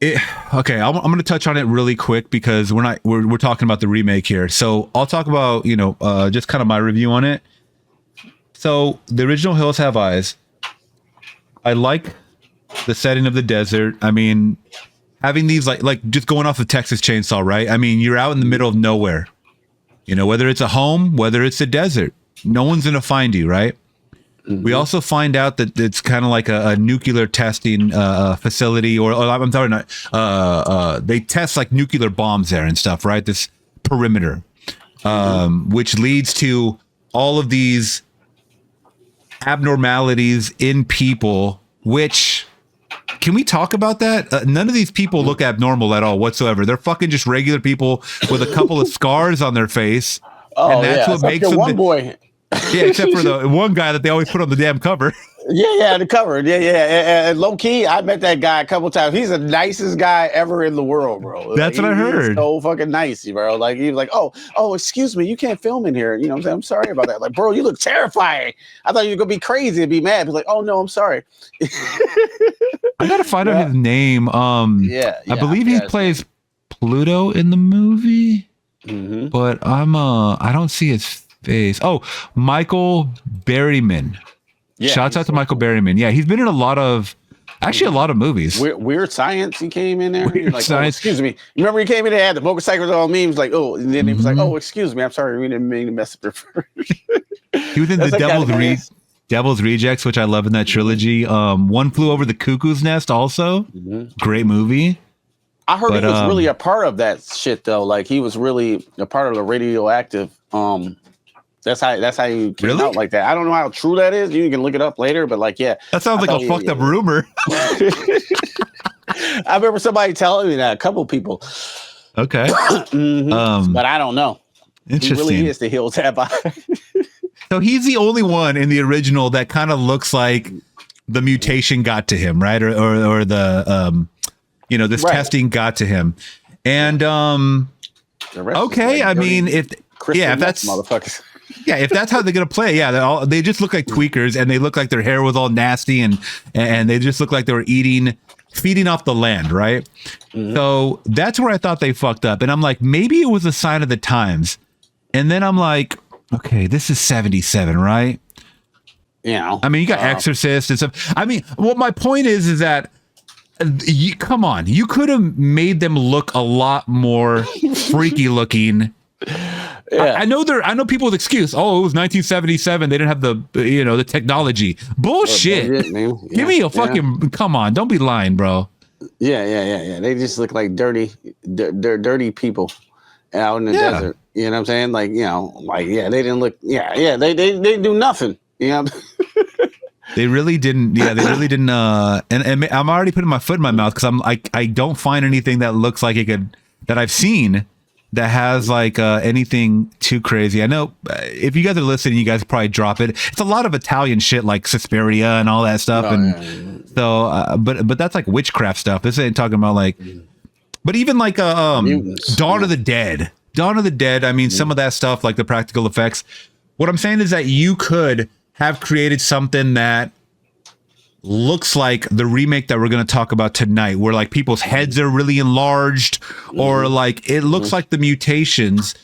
okay, I'm going to touch on it really quick because we're talking about the remake here. So I'll talk about, just kind of my review on it. So the original Hills Have Eyes, I like the setting of the desert. I mean, having these like just going off the Texas Chainsaw, right? I mean, you're out in the middle of nowhere, whether it's a home, whether it's a desert, no one's going to find you, right? We also find out that it's kind of like a nuclear testing facility, or I'm sorry, not they test like nuclear bombs there and stuff, right? This perimeter, which leads to all of these abnormalities in people, which, can we talk about that? None of these people look abnormal at all whatsoever. They're fucking just regular people with a couple of scars on their face. Oh, and that's what makes them one boy. Yeah, except for the one guy that they always put on the damn cover. Yeah, the cover. Yeah. And low key, I met that guy a couple times. He's the nicest guy ever in the world, bro. That's what I heard. He's so fucking nice, bro. Like, he was like, oh, excuse me, you can't film in here. You know what I'm saying? I'm sorry about that. Like, bro, you look terrifying. I thought you were gonna be crazy and be mad. He's like, oh no, I'm sorry. I gotta find out his name. I believe he plays Pluto in the movie, but I don't see his face. Oh, Michael Berryman. Yeah, shouts out to Michael Berryman. Yeah, he's been in a lot of movies. Weird Science, he came in there. Weird like, Science. Excuse me. Remember he came in there, had the motorcycles all memes, like, oh, and then he was like, oh, excuse me, I'm sorry, we didn't mean to mess up your first. He was in the Devil's Rejects, which I love in that trilogy. One Flew Over the Cuckoo's Nest, also. Great movie. I heard he was really a part of that shit though. Like, he was really a part of the radioactive. That's how you came out like that. I don't know how true that is. You can look it up later, but like, yeah. That sounds like a fucked up rumor. I remember somebody telling me that, a couple people. Okay. But I don't know. Interesting. He really is the Hills Have Eyes. So he's the only one in the original that kind of looks like the mutation got to him, right? Or the this testing got to him. And okay, I mean, if that's motherfuckers. Yeah, if that's how they're gonna play, they just look like tweakers, and they look like their hair was all nasty, and they just look like they were feeding off the land, right? So that's where I thought they fucked up, and I'm like, maybe it was a sign of the times. And then I'm like, okay, this is 77, right? Yeah. I mean, you got Exorcist and stuff. I mean, what my point is that come on, you could have made them look a lot more freaky looking. Yeah. I know people with excuse. Oh, it was 1977. They didn't have the technology. Bullshit. Give me a fucking come on. Don't be lying, bro. Yeah. They just look like dirty people out in the desert. You know what I'm saying? Like, they didn't look. They do nothing. You know. They really didn't. Yeah, they really didn't. And I'm already putting my foot in my mouth because I don't find anything that looks like it could, that I've seen, that has like anything too crazy. I know if you guys are listening, you guys probably drop it. It's a lot of Italian shit like Suspiria and all that stuff. So, but that's like witchcraft stuff. This ain't talking about like, but even like Dawn of the Dead. I mean, some of that stuff, like the practical effects. What I'm saying is that you could have created something that looks like the remake that we're going to talk about tonight, where like people's heads are really enlarged, or like it looks like the mutations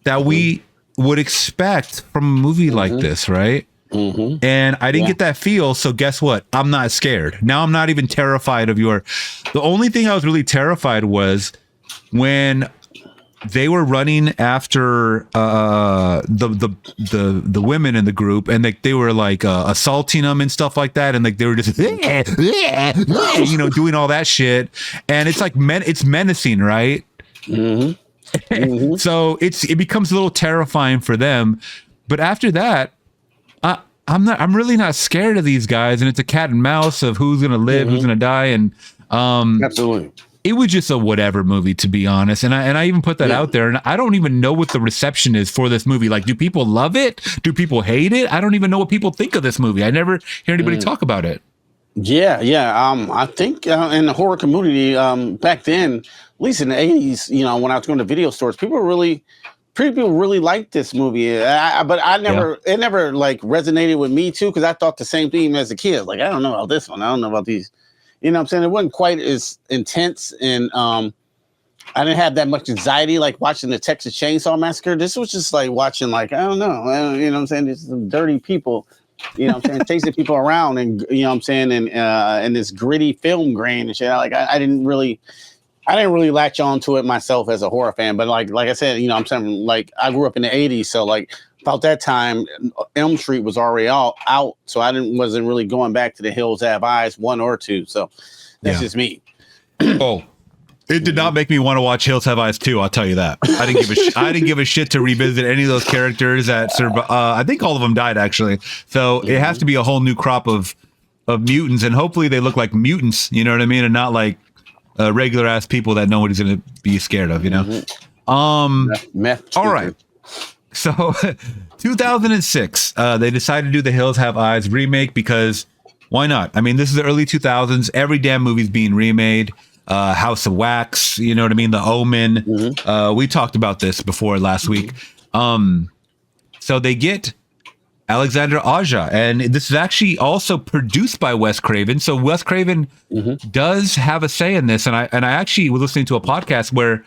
that we would expect from a movie like this, right? And I didn't get that feel, so guess what? I'm not scared. Now I'm not even terrified of the only thing I was really terrified was when they were running after the women in the group, and they were like assaulting them and stuff like that, and like they were just doing all that shit, and it's like it's menacing, right? So it becomes a little terrifying for them, but after that, I'm really not scared of these guys, and it's a cat and mouse of who's gonna live, who's gonna die, and absolutely. It was just a whatever movie, to be honest. And I even put that out there, and I don't even know what the reception is for this movie. Like, do people love it? Do people hate it? I don't even know what people think of this movie. I never hear anybody talk about it. Yeah. I think in the horror community, back then, at least in the 80s, when I was going to video stores, people really liked this movie. But it never like resonated with me too, because I thought the same thing as a kid. Like, I don't know about this one. I don't know about these. You know what I'm saying? It wasn't quite as intense, and I didn't have that much anxiety like watching the Texas Chainsaw Massacre. This was just like watching, like, I don't know, you know what I'm saying? There's some dirty people, you know what I'm saying, chasing people around, and you know what I'm saying, and this gritty film grain and shit. I didn't really latch on to it myself as a horror fan, but like I said, you know what I'm saying, like I grew up in the 80s, so like about that time Elm Street was already out, so I wasn't really going back to The Hills Have Eyes 1 or 2. So that's just me. Oh, it did not make me want to watch Hills Have Eyes 2. I'll tell you that. I didn't give a shit to revisit any of those characters that I think all of them died, actually. So it has to be a whole new crop of mutants, and hopefully they look like mutants. You know what I mean, and not like regular ass people that nobody's gonna be scared of. You know. All right. So 2006, they decided to do the Hills Have Eyes remake because why not? I mean, this is the early 2000s. Every damn movie's being remade. House of Wax, you know what I mean? The Omen. We talked about this before last week. So they get Alexandre Aja, and this is actually also produced by Wes Craven. So Wes Craven does have a say in this, and I actually was listening to a podcast where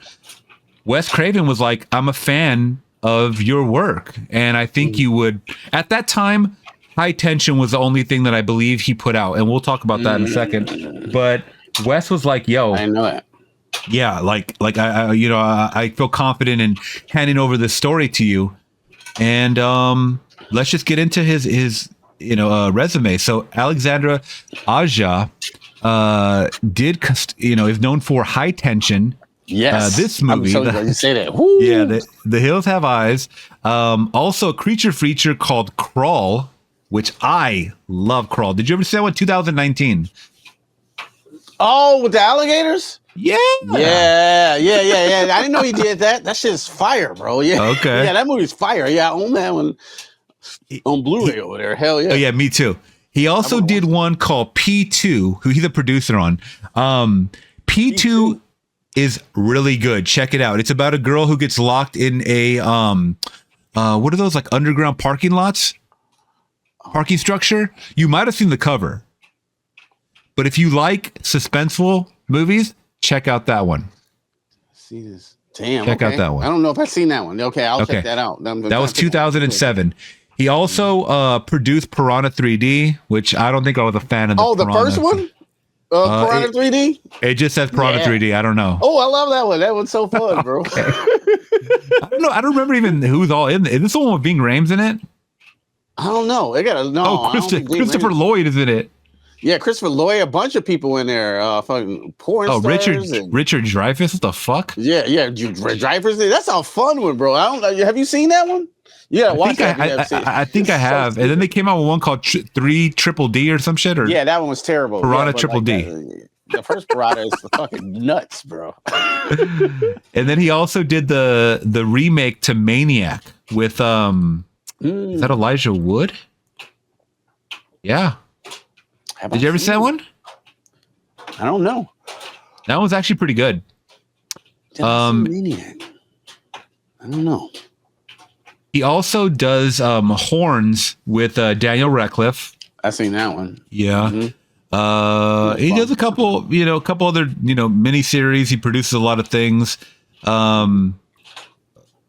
Wes Craven was like, "I'm a fan of your work, and I think you would." At that time, High Tension was the only thing that I believe he put out, and we'll talk about that in a second. But Wes was like, "Yo, I know it. Yeah, like I feel confident in handing over this story to you, and let's just get into his resume." So Alexandre Aja is known for High Tension. Yes, this movie. I'm so glad you say that. Woo. Yeah, the Hills Have Eyes. Also, a creature feature called Crawl, which I love. Crawl. Did you ever see that one? 2019. Oh, with the alligators? Yeah. I didn't know he did that. That shit's fire, bro. Yeah. Okay. Yeah, that movie's fire. Yeah, I own that one on Blu-ray over there. Hell yeah. Oh yeah, me too. He also did one called P2, who he's a producer on. P2 is really good. Check it out. It's about a girl who gets locked in a what are those, like underground parking lots? Parking structure? You might have seen the cover. But if you like suspenseful movies, check out that one. See this. Damn. Check out that one. I don't know if I've seen that one. Okay, I'll check that out. That was 2007. He also produced Piranha 3D, which I don't think I was a fan of. The first one? Piranha 3D? It just says Piranha 3D. I don't know. Oh, I love that one. That one's so fun, bro. I don't know. I don't remember even who's all in it. Is this the one with Ving Rhames in it? I don't know. Christopher Lloyd is in it. Yeah, Christopher Lloyd, a bunch of people in there. Fucking porn stars. Richard Dreyfuss. What the fuck? Yeah, Dreyfuss. That's a fun one, bro. Have you seen that one? Yeah, watch that. I think I have. And then they came out with one called 3 Triple D or some shit. Yeah, that one was terrible. Piranha Triple D. The first Piranha is fucking nuts, bro. And then he also did the remake to Maniac with is that Elijah Wood? Yeah. Did you ever see that one? I don't know. That one's actually pretty good. Maniac. I don't know. He also does horns with Daniel Radcliffe. I've seen that one. Yeah. Mm-hmm. He does a couple other, mini series. He produces a lot of things. He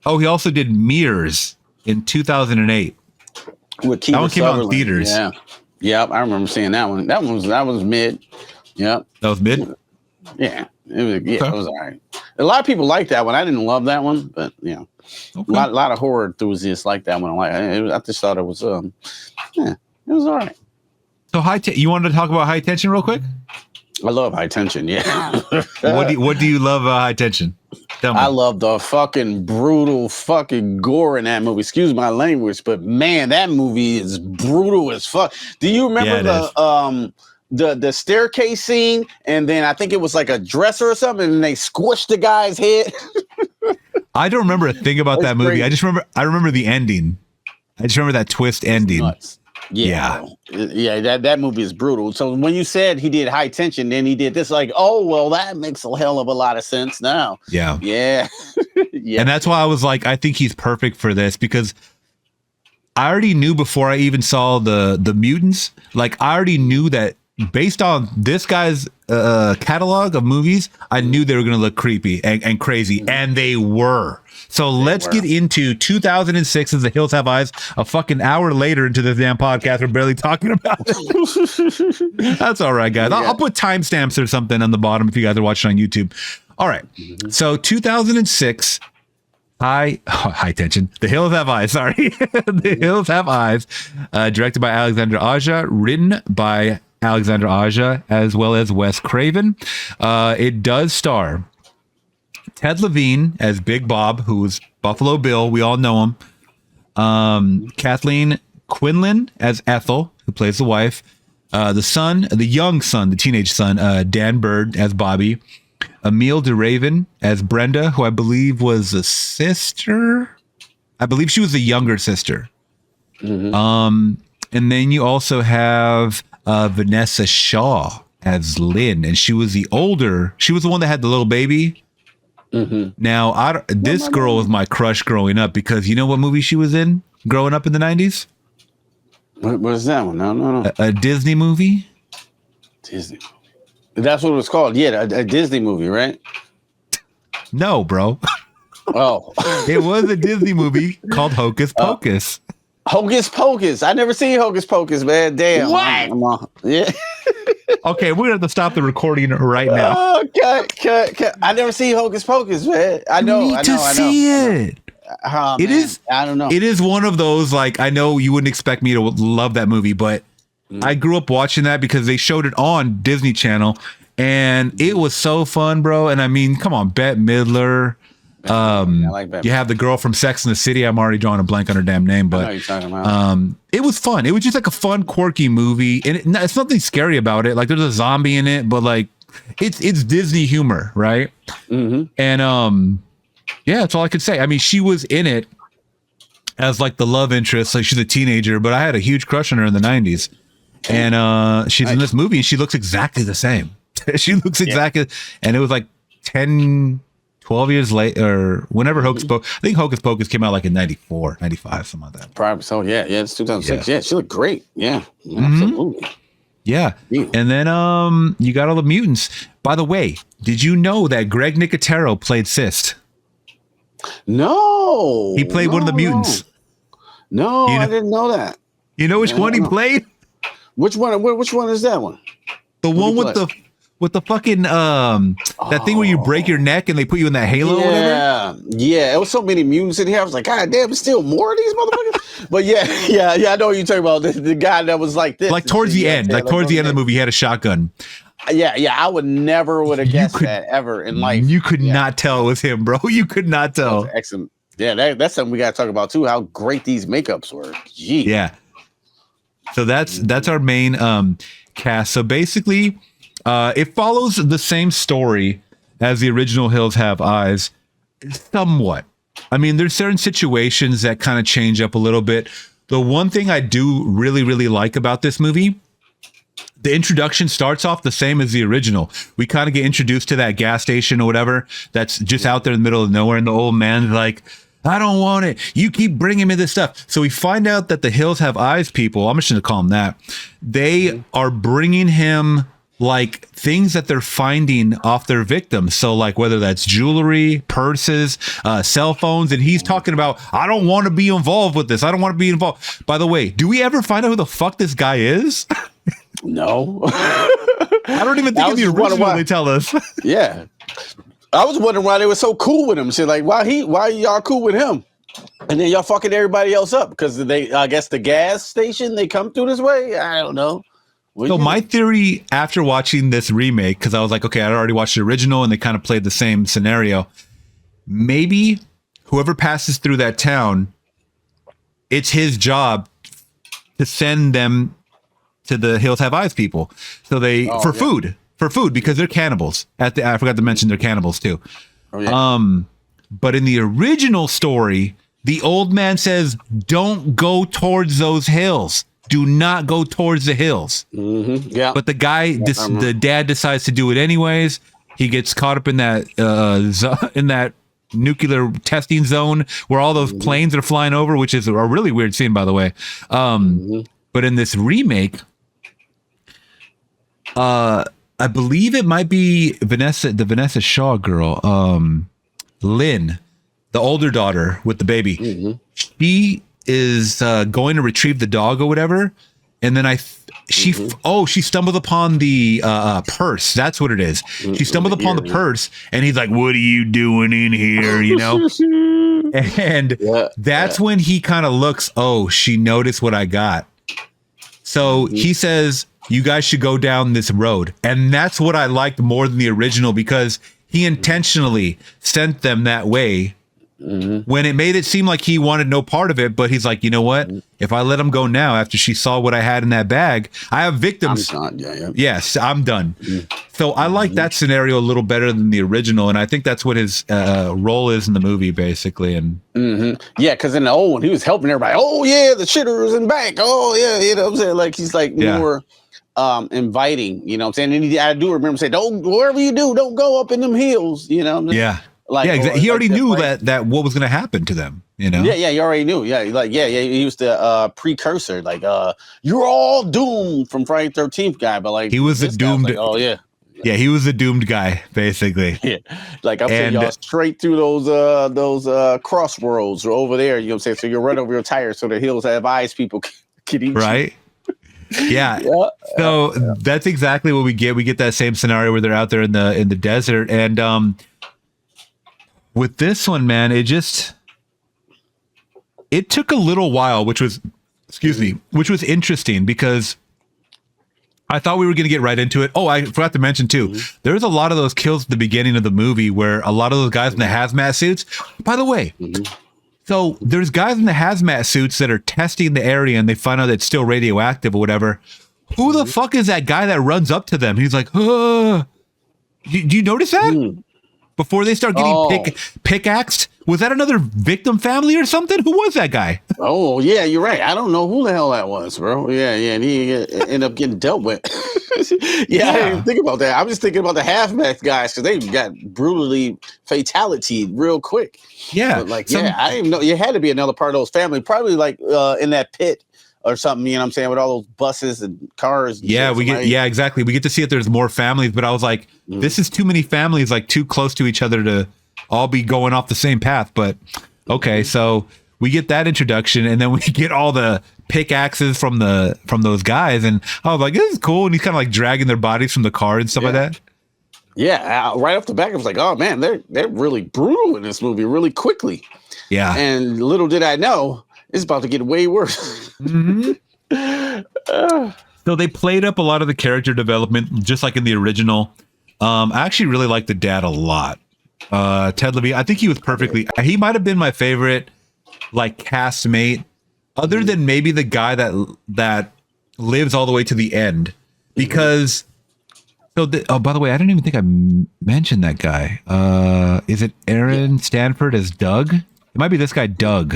also did Mirrors in 2008. That one came out in theaters. Yeah. Yep, I remember seeing that one. That was mid. Yep. That was mid? Yeah. It was all right. A lot of people like that one. I didn't love that one, but a lot of horror enthusiasts like that one. I just thought it was it was all right. So you wanted to talk about High Tension real quick? I love High Tension, yeah. What do you love about High Tension? Tell me. I love the fucking brutal fucking gore in that movie. Excuse my language, but man, that movie is brutal as fuck. Do you remember the staircase scene? And then I think it was like a dresser or something, and they squished the guy's head. I don't remember a thing about that movie. Crazy. I remember the ending. I just remember that twist ending. Yeah. That movie is brutal. So when you said he did High Tension, then he did this, like, oh well, that makes a hell of a lot of sense now. Yeah. Yeah. And that's why I was like, I think he's perfect for this, because I already knew before I even saw the mutants. Like, I already knew that based on this guy's catalog of movies, I knew they were going to look creepy and crazy, and they were. So let's get into 2006 as The Hills Have Eyes. A fucking hour later into this damn podcast, we're barely talking about it. That's all right, guys. I'll put timestamps or something on the bottom if you guys are watching on YouTube. All right. So 2006, High Tension. The Hills Have Eyes. Sorry. The Hills Have Eyes. Directed by Alexandre Aja. Written by Alexandre Aja as well as Wes Craven. It does star Ted Levine as Big Bob, who's Buffalo Bill. We all know him. Kathleen Quinlan as Ethel, who plays the wife. The young son, the teenage son, Dan Bird as Bobby. Emile DeRaven as Brenda, who I believe was a sister. I believe she was the younger sister. And then you also have Vanessa Shaw as Lynn, and she was the older. She was the one that had the little baby. Now, this girl was my crush growing up, because you know what movie she was in growing up in the 90s? What is that one? No. A Disney movie. Disney. That's what it was called. Yeah, a Disney movie, right? No, bro. Oh. It was a Disney movie called Hocus Pocus. Hocus Pocus. I never seen Hocus Pocus, man. Damn. What? Yeah. Okay, we're gonna have to stop the recording right now. Oh, cut. I never seen Hocus Pocus, man. I know. See it. It is. I don't know. It is one of those, like, I know you wouldn't expect me to love that movie, but I grew up watching that because they showed it on Disney Channel, and it was so fun, bro. And I mean, come on, Bette Midler. I like Bette. You have the girl from Sex and the City. I'm already drawing a blank on her damn name, but I know you're talking about. It was fun. It was just like a fun, quirky movie, and it's nothing scary about it. Like, there's a zombie in it, but like it's Disney humor, right? And yeah, that's all I could say. I mean, she was in it as like the love interest, like she's a teenager, but I had a huge crush on her in the 90s. And she's in this movie, and she looks exactly the same. She looks exactly, and it was like 10, 12 years late, or whenever Hocus Pocus, I think Hocus Pocus came out like in 94, 95, something like that. Probably so, yeah, it's 2006. Yeah, she looked great. Yeah, absolutely. Yeah. And then you got all the mutants. By the way, did you know that Greg Nicotero played Cyst? No. He played one of the mutants. No, I didn't know that. You know which one he played? Which one? Which one is that one? The one with the fucking that thing where you break your neck and they put you in that halo or whatever? Yeah. It was so many mutants in here. I was like, God damn, it's still more of these motherfuckers. But yeah, I know what you're talking about. The guy that was like this. Like towards the end. Like towards the end of the movie, he had a shotgun. Yeah, I would never would have guessed that ever in life. You could not tell it was him, bro. You could not tell. Excellent. Yeah, that's something we got to talk about too. How great these makeups were. Gee. Yeah. So that's our main cast. So basically, it follows the same story as the original Hills Have Eyes, somewhat. I mean, there's certain situations that kind of change up a little bit. The one thing I do really, really like about this movie, the introduction starts off the same as the original. We kind of get introduced to that gas station or whatever that's just out there in the middle of nowhere, and the old man's like, I don't want it. You keep bringing me this stuff. So we find out that the Hills Have Eyes people, I'm just going to call them that, they are bringing him like things that they're finding off their victims. So like whether that's jewelry, purses, cell phones, and he's talking about, I don't want to be involved with this. I don't want to be involved. By the way, do we ever find out who the fuck this guy is? No. I don't even think in the original they tell us. Yeah. I was wondering why they were so cool with him. Shit, like why y'all cool with him? And then y'all fucking everybody else up because I guess the gas station they come through this way. I don't know. So my theory after watching this remake, because I was like, okay, I already watched the original and they kind of played the same scenario. Maybe whoever passes through that town, it's his job to send them to the Hills Have Eyes people. So they food because they're cannibals. I forgot to mention they're cannibals too. Oh, yeah. But in the original story, the old man says, don't go towards those hills. do not go towards the hills. Yeah. But the guy, the dad decides to do it anyways. He gets caught up in that nuclear testing zone where all those planes are flying over, which is a really weird scene, by the way. But in this remake, I believe it might be the Vanessa Shaw girl, Lynn, the older daughter with the baby. She is going to retrieve the dog or whatever, and then she stumbled upon the purse. That's what it is. She stumbled upon the purse, and he's like, "What are you doing in here?" You know. And that's when he kind of looks. Oh, she noticed what I got. So he says, "You guys should go down this road," and that's what I liked more than the original because he intentionally sent them that way. When it made it seem like he wanted no part of it, but he's like, you know what? If I let him go now, after she saw what I had in that bag, I have victims. I'm done. Yes, I'm done. So I like that scenario a little better than the original, and I think that's what his role is in the movie, basically. And yeah, because in the old one, he was helping everybody. Oh yeah, the shitter is in back. Oh yeah, you know what I'm saying? Like he's like more inviting. You know what I'm saying? And I do remember saying, "Don't wherever you do, don't go up in them hills." You know? Yeah. Like, exactly. He already knew that what was going to happen to them, you know? Yeah, he already knew. Yeah, he was the precursor. Like, you're all doomed from Friday the 13th guy, but like he was the doomed. Like, oh yeah, he was the doomed guy, basically. Yeah, like I'm saying, y'all straight through those crossroads or over there. You know what I'm saying? So you run over your tires so the hills have eyes. People can eat right. Yeah. So that's exactly what we get. We get that same scenario where they're out there in the desert, and with this one, man, it took a little while, which was interesting because I thought we were going to get right into it. Oh, I forgot to mention too, there's a lot of those kills at the beginning of the movie where a lot of those guys in the hazmat suits, by the way, so there's guys in the hazmat suits that are testing the area and they find out it's still radioactive or whatever. Who the fuck is that guy that runs up to them? He's like, do you notice that? Before they start getting pickaxed? Was that another victim family or something? Who was that guy? Oh, yeah, you're right. I don't know who the hell that was, bro. Yeah, and he ended up getting dealt with. I didn't even think about that. I'm just thinking about the half-max guys because they got brutally fatality real quick. Yeah. But I didn't even know. You had to be another part of those family, probably like in that pit or something, you know what I'm saying, with all those buses and cars. And exactly. We get to see that there's more families, but I was like, this is too many families, like too close to each other to all be going off the same path. But okay, so we get that introduction, and then we get all the pickaxes from those guys, and I was like, this is cool. And he's kind of like dragging their bodies from the car and stuff like that. Yeah, right off the back, I was like, oh man, they're really brutal in this movie, really quickly. Yeah, and little did I know, it's about to get way worse. So they played up a lot of the character development, just like in the original. I actually really like the dad a lot. Ted Levine, I think he was he might have been my favorite, like, castmate, other than maybe the guy that lives all the way to the end. Because, by the way, I didn't even think I mentioned that guy. Is it Aaron Stanford as Doug? It might be this guy, Doug.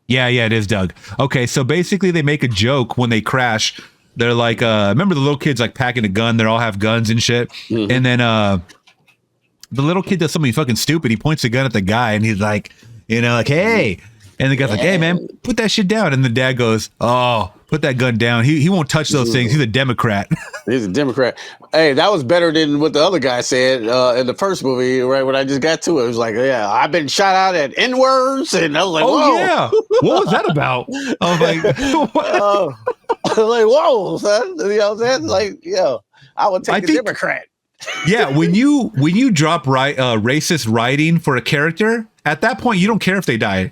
Yeah, it is Doug. Okay, so basically they make a joke when they crash. They're like, remember the little kids like packing a gun? They all have guns and shit. And then the little kid does something fucking stupid. He points a gun at the guy and he's like, like, hey. And the guy's like, hey, man, put that shit down. And the dad goes, oh, put that gun down. He won't touch those things. He's a Democrat. He's a Democrat. Hey, that was better than what the other guy said in the first movie, right? When I just got to it, it was like, yeah, I've been shot out at N-words. And I was like, whoa. Yeah. What was that about? I was like, what? Like, whoa, son. You know what I'm saying? Like, I would take a Democrat. Yeah, when you drop racist writing for a character, at that point, you don't care if they die.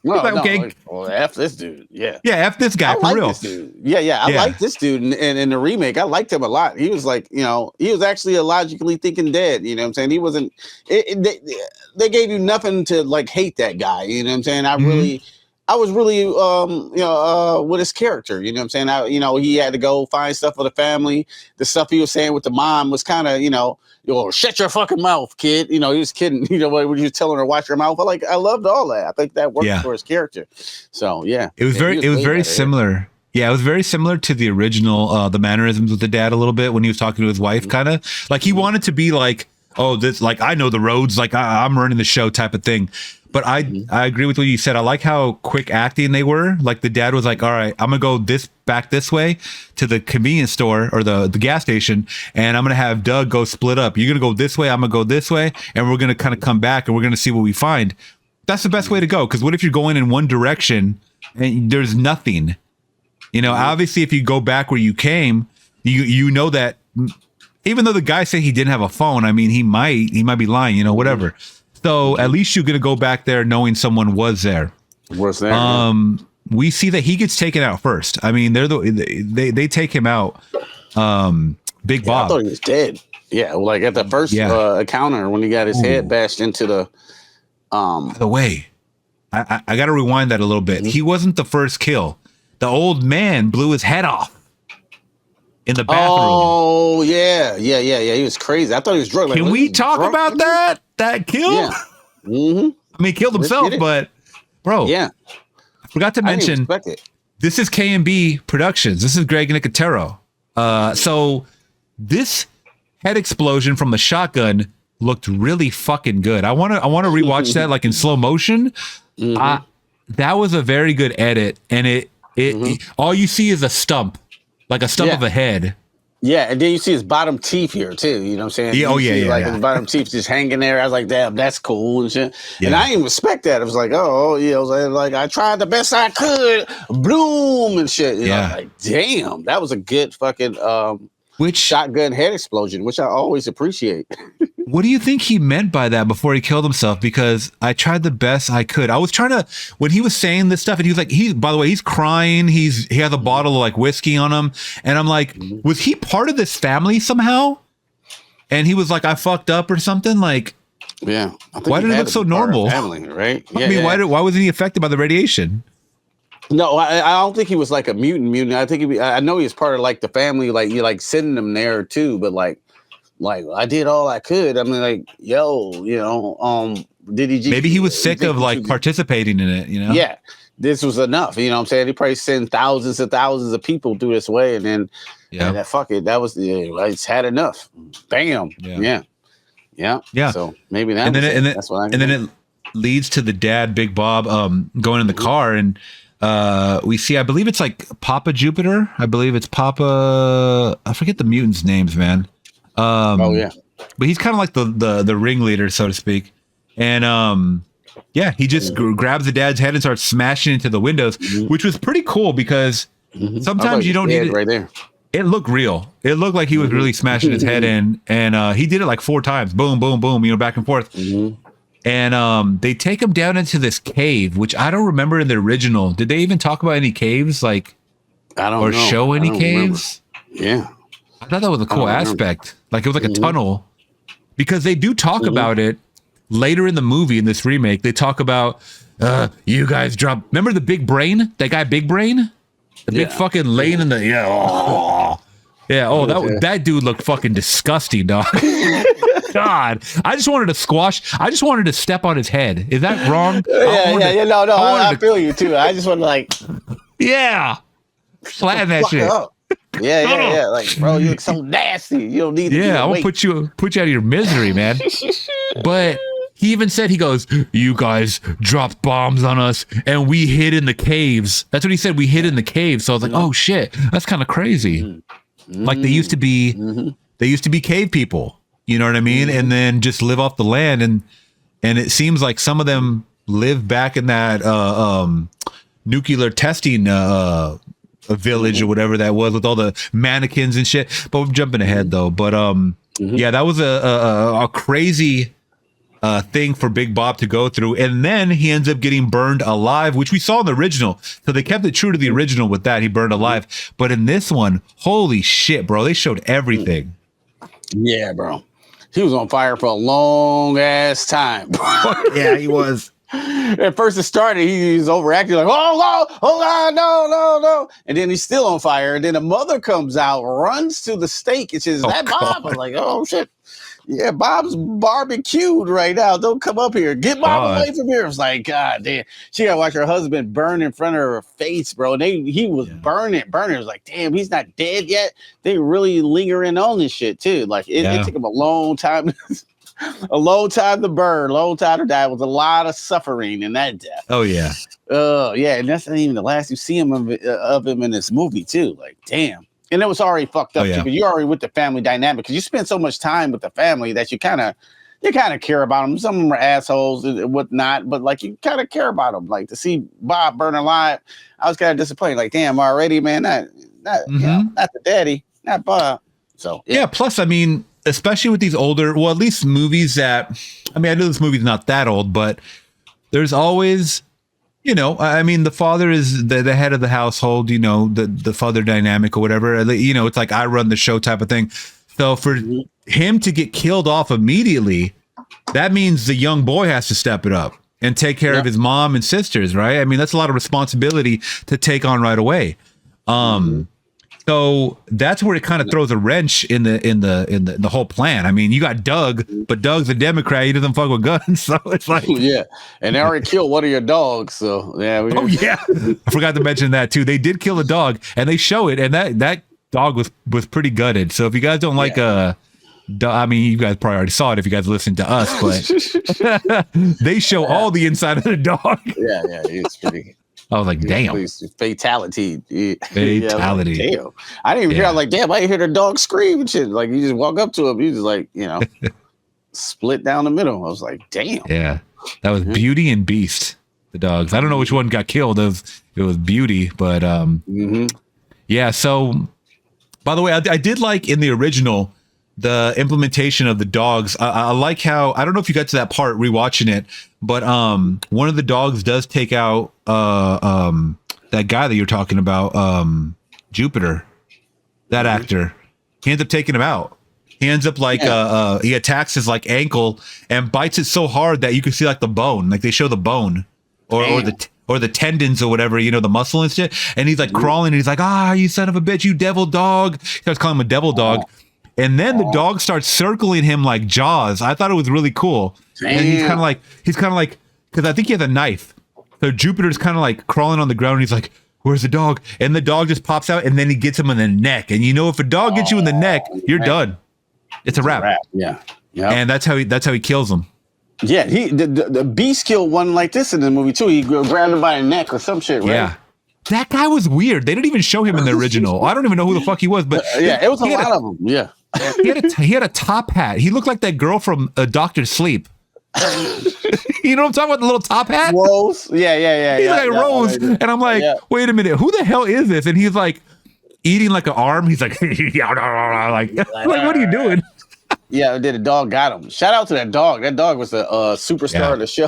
Okay. Well, F this dude. Yeah, F this guy for real. This dude. Yeah. I like this dude, and in the remake, I liked him a lot. He was like, he was actually a logically thinking dad. You know what I'm saying? He wasn't. They gave you nothing to like hate that guy. You know what I'm saying? I really I was really, with his character. You know what I'm saying? He had to go find stuff for the family. The stuff he was saying with the mom was kind of, shut your fucking mouth, kid. He was kidding. When he was telling her watch your mouth. I loved all that. I think that worked for his character. So yeah, it was very similar. Yeah, it was very similar to the original. The mannerisms with the dad a little bit when he was talking to his wife, kind of like he wanted to be like, oh, this like I know the roads, like I'm running the show type of thing. But I agree with what you said. I like how quick acting they were. Like the dad was like, all right, I'm going to go back this way to the convenience store or the gas station. And I'm going to have Doug go split up. You're going to go this way. I'm going to go this way. And we're going to kind of come back and we're going to see what we find. That's the best way to go. Because what if you're going in one direction and there's nothing? Obviously, if you go back where you came, you know that even though the guy said he didn't have a phone, I mean, he might be lying, whatever. So at least you're going to go back there knowing someone was there. Was there? We see that he gets taken out first. I mean, they take him out. Big Bob. I thought he was dead. Yeah, like at the first encounter when he got his head bashed into the. By the way, I got to rewind that a little bit. He wasn't the first kill. The old man blew his head off in the bathroom. Oh yeah. He was crazy. I thought he was drunk. Can we talk about that? That kill? Yeah. Mm-hmm. I mean, he killed himself, but bro, yeah. I forgot to mention this is K&B Productions. This is Greg Nicotero. So this head explosion from the shotgun looked really fucking good. I want to rewatch that like in slow motion. That was a very good edit, and it all you see is a stump, like a stump of a head. Yeah, and then you see his bottom teeth here too. You know what I'm saying? Yeah, his bottom teeth just hanging there. I was like, damn, that's cool and shit. Yeah. And I didn't respect that. I was like, I was like, I tried the best I could, bloom and shit. You know, like, damn, that was a good fucking shotgun head explosion, which I always appreciate. What do you think he meant by that before he killed himself? Because I tried the best I could. I was trying to, when he was saying this stuff, and he was like, by the way, he's crying. He has a bottle of like whiskey on him. And I'm like, was he part of this family somehow? And he was like, I fucked up or something. Like, yeah. Why did it look so normal? Family, right? Yeah, I mean, why wasn't he affected by the radiation? No, I don't think he was like a mutant. I think I know he was part of like the family, like you like sending them there too, but like I did all I could. I mean, like, did he? Maybe he was sick of like participating in it, Yeah, this was enough. You know what I'm saying? He probably sent thousands and thousands of people through this way, and then fuck it, that was I just had enough. Bam. Yeah. So maybe that. That's what and then it leads to the dad, Big Bob, going in the car, and we see, I believe it's like Papa Jupiter. I believe it's Papa. I forget the mutants' names, man. But he's kind of like the ringleader, so to speak. And he just grabs the dad's head and starts smashing into the windows, which was pretty cool because sometimes you don't need it right there. It looked real. It looked like he was really smashing his head in, and he did it like 4 times. Boom, boom, boom. Back and forth. And they take him down into this cave, which I don't remember in the original. Did they even talk about any caves? Like, I don't know. Or show any caves? Remember. Yeah. I thought that was a cool aspect. Like it was like a tunnel, because they do talk about it later in the movie. In this remake, they talk about you guys drop. Remember the big brain? That guy, Big Brain, the big fucking laying in the that dude looked fucking disgusting, dog. God, I just wanted to squash. I just wanted to step on his head. Is that wrong? I feel you too. I just want to like, slap that shit. Up. Yeah. Like, bro, you look so nasty. You don't need to. Yeah, I will put you out of your misery, man. But he even said, he goes, you guys dropped bombs on us and we hid in the caves. That's what he said. We hid in the caves. So I was like, oh shit, that's kind of crazy. Like they used to be cave people. You know what I mean? And then just live off the land. And it seems like some of them live back in that nuclear testing village or whatever that was, with all the mannequins and shit. But we're jumping ahead though. But that was a crazy thing for Big Bob to go through. And then he ends up getting burned alive, which we saw in the original. So they kept it true to the original with that. He burned alive. But in this one, holy shit, bro. They showed everything. Yeah, bro. He was on fire for a long ass time. Yeah, he was. At first it started, he's overacting like, hold on, no. And then he's still on fire. And then the mother comes out, runs to the stake, and says, that Bob? I'm like, oh shit. Yeah, Bob's barbecued right now. Don't come up here. Get Bob away from here. It's like, God damn. She got to watch her husband burn in front of her face, bro. And he was burning. It was like, damn, he's not dead yet. They really lingering on this shit, too. Like, it took him a long time. A long time to burn, long time to die. It was a lot of suffering in that death. Oh, yeah. Yeah. And that's not even the last you see him of him in this movie, too. Like, damn. And it was already fucked up too, because you're already with the family dynamic. Because you spend so much time with the family that you kind of care about them. Some of them are assholes and whatnot, but like you kind of care about them. Like to see Bob burn alive, I was kind of disappointed. Like, damn, already, man, not the daddy, not Bob. So yeah. Plus, I mean, especially with these older, well, at least movies that, I mean, I know this movie's not that old, but there's always. You know, I mean, the father is the head of the household, you know, the father dynamic or whatever, you know, it's like I run the show type of thing. So for him to get killed off immediately, that means the young boy has to step it up and take care of his mom and sisters, right? I mean, that's a lot of responsibility to take on right away. So that's where it kind of throws a wrench in the whole plan. I mean, you got Doug, but Doug's a Democrat. He doesn't fuck with guns, so it's like and they already killed one of your dogs. So yeah. I forgot to mention that too. They did kill a dog, and they show it, and that dog was pretty gutted. So if you guys don't like I mean, you guys probably already saw it if you guys listened to us, but they show all the inside of the dog. Yeah, it's pretty. I was like, damn. Fatality. Fatality. Like, damn. I didn't even hear, like, damn, I didn't hear the dog scream and shit. Like, you just walk up to him, you just like, you know, split down the middle. I was like, damn. Yeah. That was Beauty and Beast, the dogs. I don't know which one got killed. It was Beauty, but yeah. So, by the way, I did like in the original, the implementation of the dogs. I like how, I don't know if you got to that part rewatching it, but one of the dogs does take out that guy that you're talking about, Jupiter, that actor. He ends up taking him out. He ends up like he attacks his like ankle and bites it so hard that you can see like the bone, like they show the bone or the tendons or whatever, you know, the muscle and shit. And he's like crawling and he's like, you son of a bitch, you devil dog. He starts calling him a devil dog. And then the dog starts circling him like Jaws. I thought it was really cool. Damn. And he's kind of like, because I think he has a knife. So Jupiter's kind of like crawling on the ground. And he's like, where's the dog? And the dog just pops out and then he gets him in the neck. And you know, if a dog gets you in the neck, you're done. It's a wrap. Yeah. And that's how he kills him. Yeah. The Beast killed one like this in the movie too. He grabbed him by the neck or some shit, right? Yeah. That guy was weird. They didn't even show him in the original. I don't even know who the fuck he was, but it was a lot of them. Yeah. He had a top hat. He looked like that girl from Dr. Sleep. You know what I'm talking about? The little top hat? Rose. Yeah. He's like Rose. And I'm like, wait a minute. Who the hell is this? And he's like eating like an arm. He's like, like what are you doing? Yeah, the dog got him. Shout out to that dog. That dog was a superstar of the show.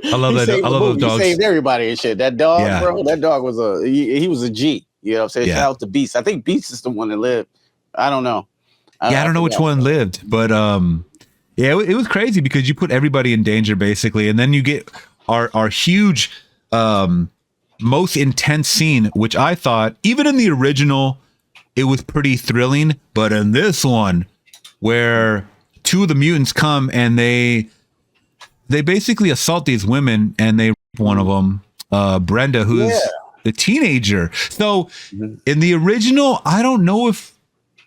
I love that. I love those dogs. He saved everybody and shit. That dog, bro. That dog was he was a G. You know what I'm saying? Shout out to Beast. I think Beast is the one that lived. I don't know. I don't know which one lived, but it was crazy because you put everybody in danger basically, and then you get our huge, most intense scene, which I thought even in the original it was pretty thrilling, but in this one, where two of the mutants come and they basically assault these women and they rape one of them, Brenda, who's the teenager. So in the original, I don't know if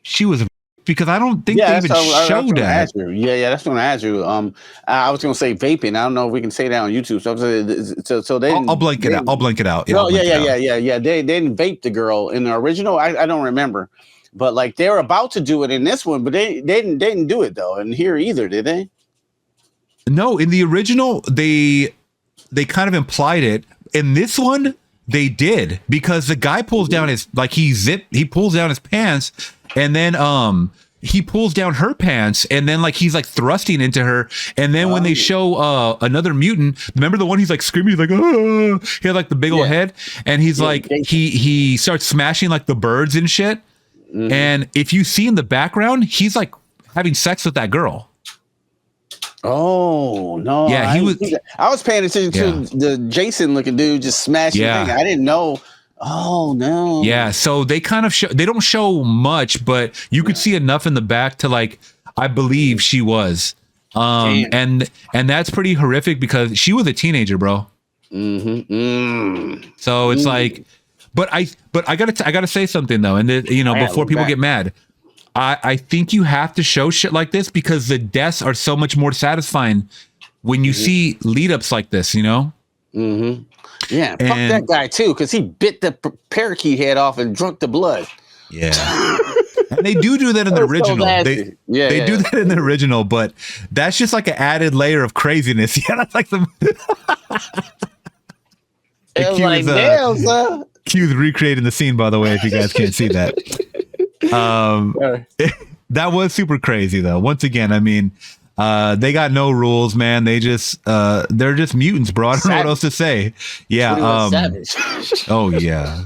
she was, because I don't think they even showed that. Yeah, that's what I asked you. I was going to say vaping. I don't know if we can say that on YouTube. So they didn't, I'll blank it out. I'll blank it out. Yeah. They didn't vape the girl in the original. I don't remember. But like they were about to do it in this one, but they didn't do it though. And here either, did they? No, in the original, they kind of implied it. In this one, they did, because the guy pulls down his, like he pulls down his pants, and then he pulls down her pants, and then like he's like thrusting into her, and then when they show another mutant, remember the one he's like screaming, he's like, oh, he had like the big old head, and he's like he starts smashing like the birds and shit. And if you see in the background, he's like having sex with that girl. Oh no! Yeah, he was. I was paying attention to the Jason looking dude just smashing thing. I didn't know. Oh no! Yeah, so they kind of they don't show much, but you could see enough in the back to like I believe she was, and that's pretty horrific because she was a teenager, bro. So it's like, but I gotta say something though, and before people get mad. I think you have to show shit like this because the deaths are so much more satisfying when you see lead ups like this, Yeah, fuck that guy too, because he bit the parakeet head off and drunk the blood. Yeah, and they do that in the original. So they do that in the original, but that's just like an added layer of craziness. Yeah, that's like the. Q's recreating the scene, by the way, if you guys can't see that. That was super crazy though. Once again, I mean, they got no rules, man. They're just mutants, bro. I don't know what else to say. Yeah. Savage. Oh yeah.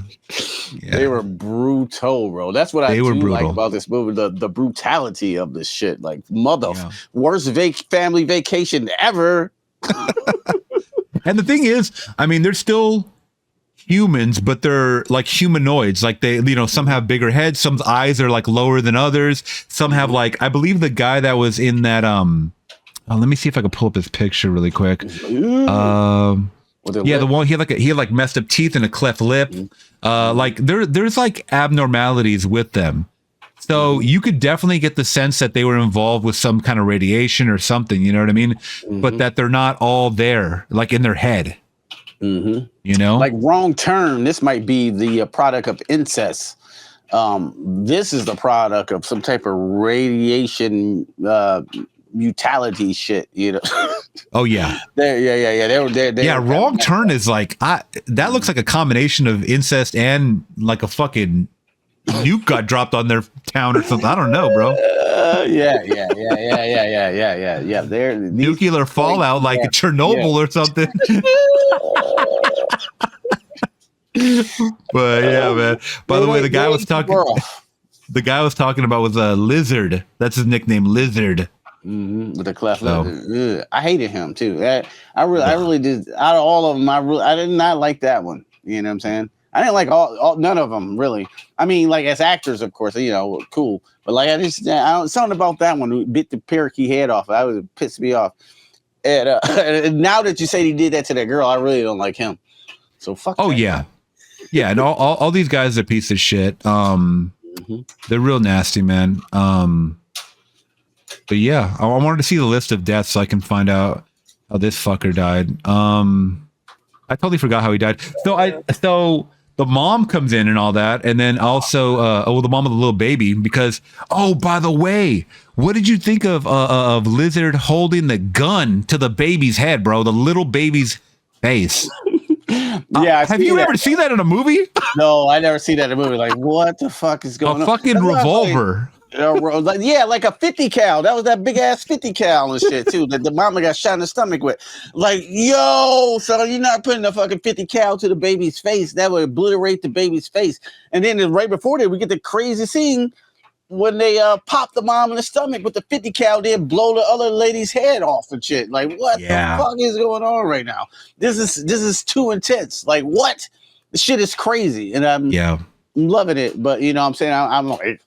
They were brutal, bro. That's what I do like about this movie. The brutality of this shit. Like worst family vacation ever. And the thing is, I mean, they're still humans, but they're like humanoids. Like they, some have bigger heads, some eyes are like lower than others. Some have like, I believe the guy that was in that, let me see if I can pull up his picture really quick. The one he had like messed up teeth and a cleft lip. Like there's like abnormalities with them. So you could definitely get the sense that they were involved with some kind of radiation or something, you know what I mean? But that they're not all there, like in their head. Like Wrong Turn, this might be the product of incest. This is the product of some type of radiation mutality shit, Oh yeah. Yeah. Wrong Turn is like that looks like a combination of incest and like a fucking nuke got dropped on their town or something. I don't know, bro. Yeah. They're nuclear fallout, like Chernobyl or something. But yeah, man. By the way, the guy was talking about was a Lizard. That's his nickname, Lizard. With the cleft lip. I hated him too. I really did. Out of all of them, I did not like that one. You know what I'm saying? I didn't like none of them really. I mean, like as actors, of course, cool. But like something about that one who bit the parakeet head off. That would piss me off. And now that you say he did that to that girl, I really don't like him. So fuck. Oh yeah. Yeah, and all these guys are a piece of shit. They're real nasty, man. But yeah, I wanted to see the list of deaths so I can find out how this fucker died. I totally forgot how he died. So the mom comes in and all that, and then also the mom of the little baby. Because by the way, what did you think of Lizard holding the gun to the baby's head, bro? The little baby's face. Yeah, have you ever seen that in a movie? No, I never seen that in a movie. Like, what the fuck is going on? A fucking revolver. Like a 50 cal. That was that big ass 50 cal and shit too. That the mama got shot in the stomach with. Like, yo, so you're not putting a fucking 50 cal to the baby's face. That would obliterate the baby's face. And then right before that, we get the crazy scene when they pop the mom in the stomach with the 50 cal, then blow the other lady's head off and shit. Like, what the fuck is going on right now? This is too intense. Like, what? The shit is crazy, and I'm loving it. But you know what I'm saying? I'm like,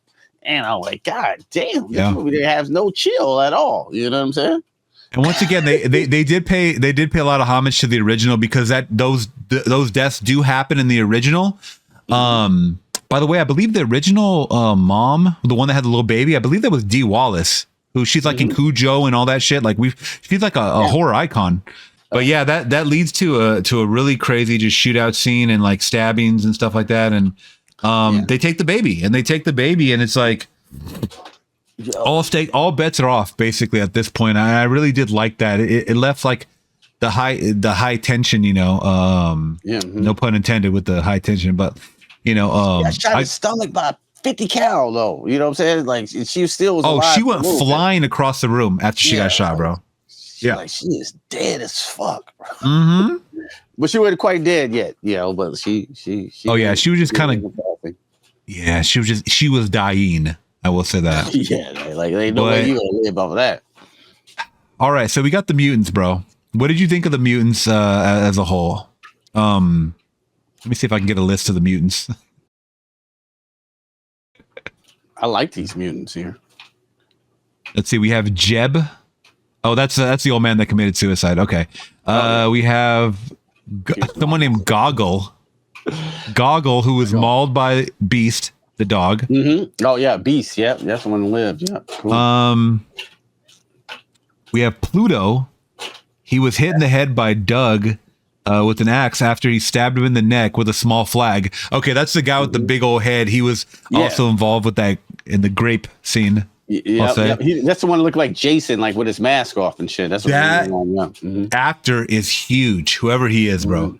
and I'm like, God damn, this movie has no chill at all. You know what I'm saying? And once again, they did pay a lot of homage to the original because those deaths do happen in the original. By the way, I believe the original mom, the one that had the little baby, I believe that was Dee Wallace, who she's like in Cujo and all that shit. Like she's like a horror icon. But yeah, that leads to a really crazy just shootout scene and like stabbings and stuff like that. And they take the baby and it's like all bets are off basically at this point. I really did like that. It left like the high tension, no pun intended with the high tension, but got shot in the stomach by 50 cal though. You know what I'm saying? Like she still was alive. She went flying across the room after she got shot, bro. Like she is dead as fuck, bro. But she wasn't quite dead yet, but she she was just kind of she was dying. I will say that. Like they no way you gonna live off of that. All right, so we got the mutants, bro. What did you think of the mutants as a whole? Let me see if I can get a list of the mutants. I like these mutants here. Let's see. We have Jeb. Oh, that's the old man that committed suicide. Okay. We have someone named Goggle. Goggle, who was mauled by Beast, the dog. Mm-hmm. Oh yeah, Beast. Yep, that's the one who lived. Yeah. Cool. We have Pluto. He was hit in the head by Doug with an axe after he stabbed him in the neck with a small flag. Okay, that's the guy with the big old head. He was also involved with that in the grape scene. Yeah, that's the one that looked like Jason, like with his mask off and shit. That's what that actor is huge. Whoever he is, bro,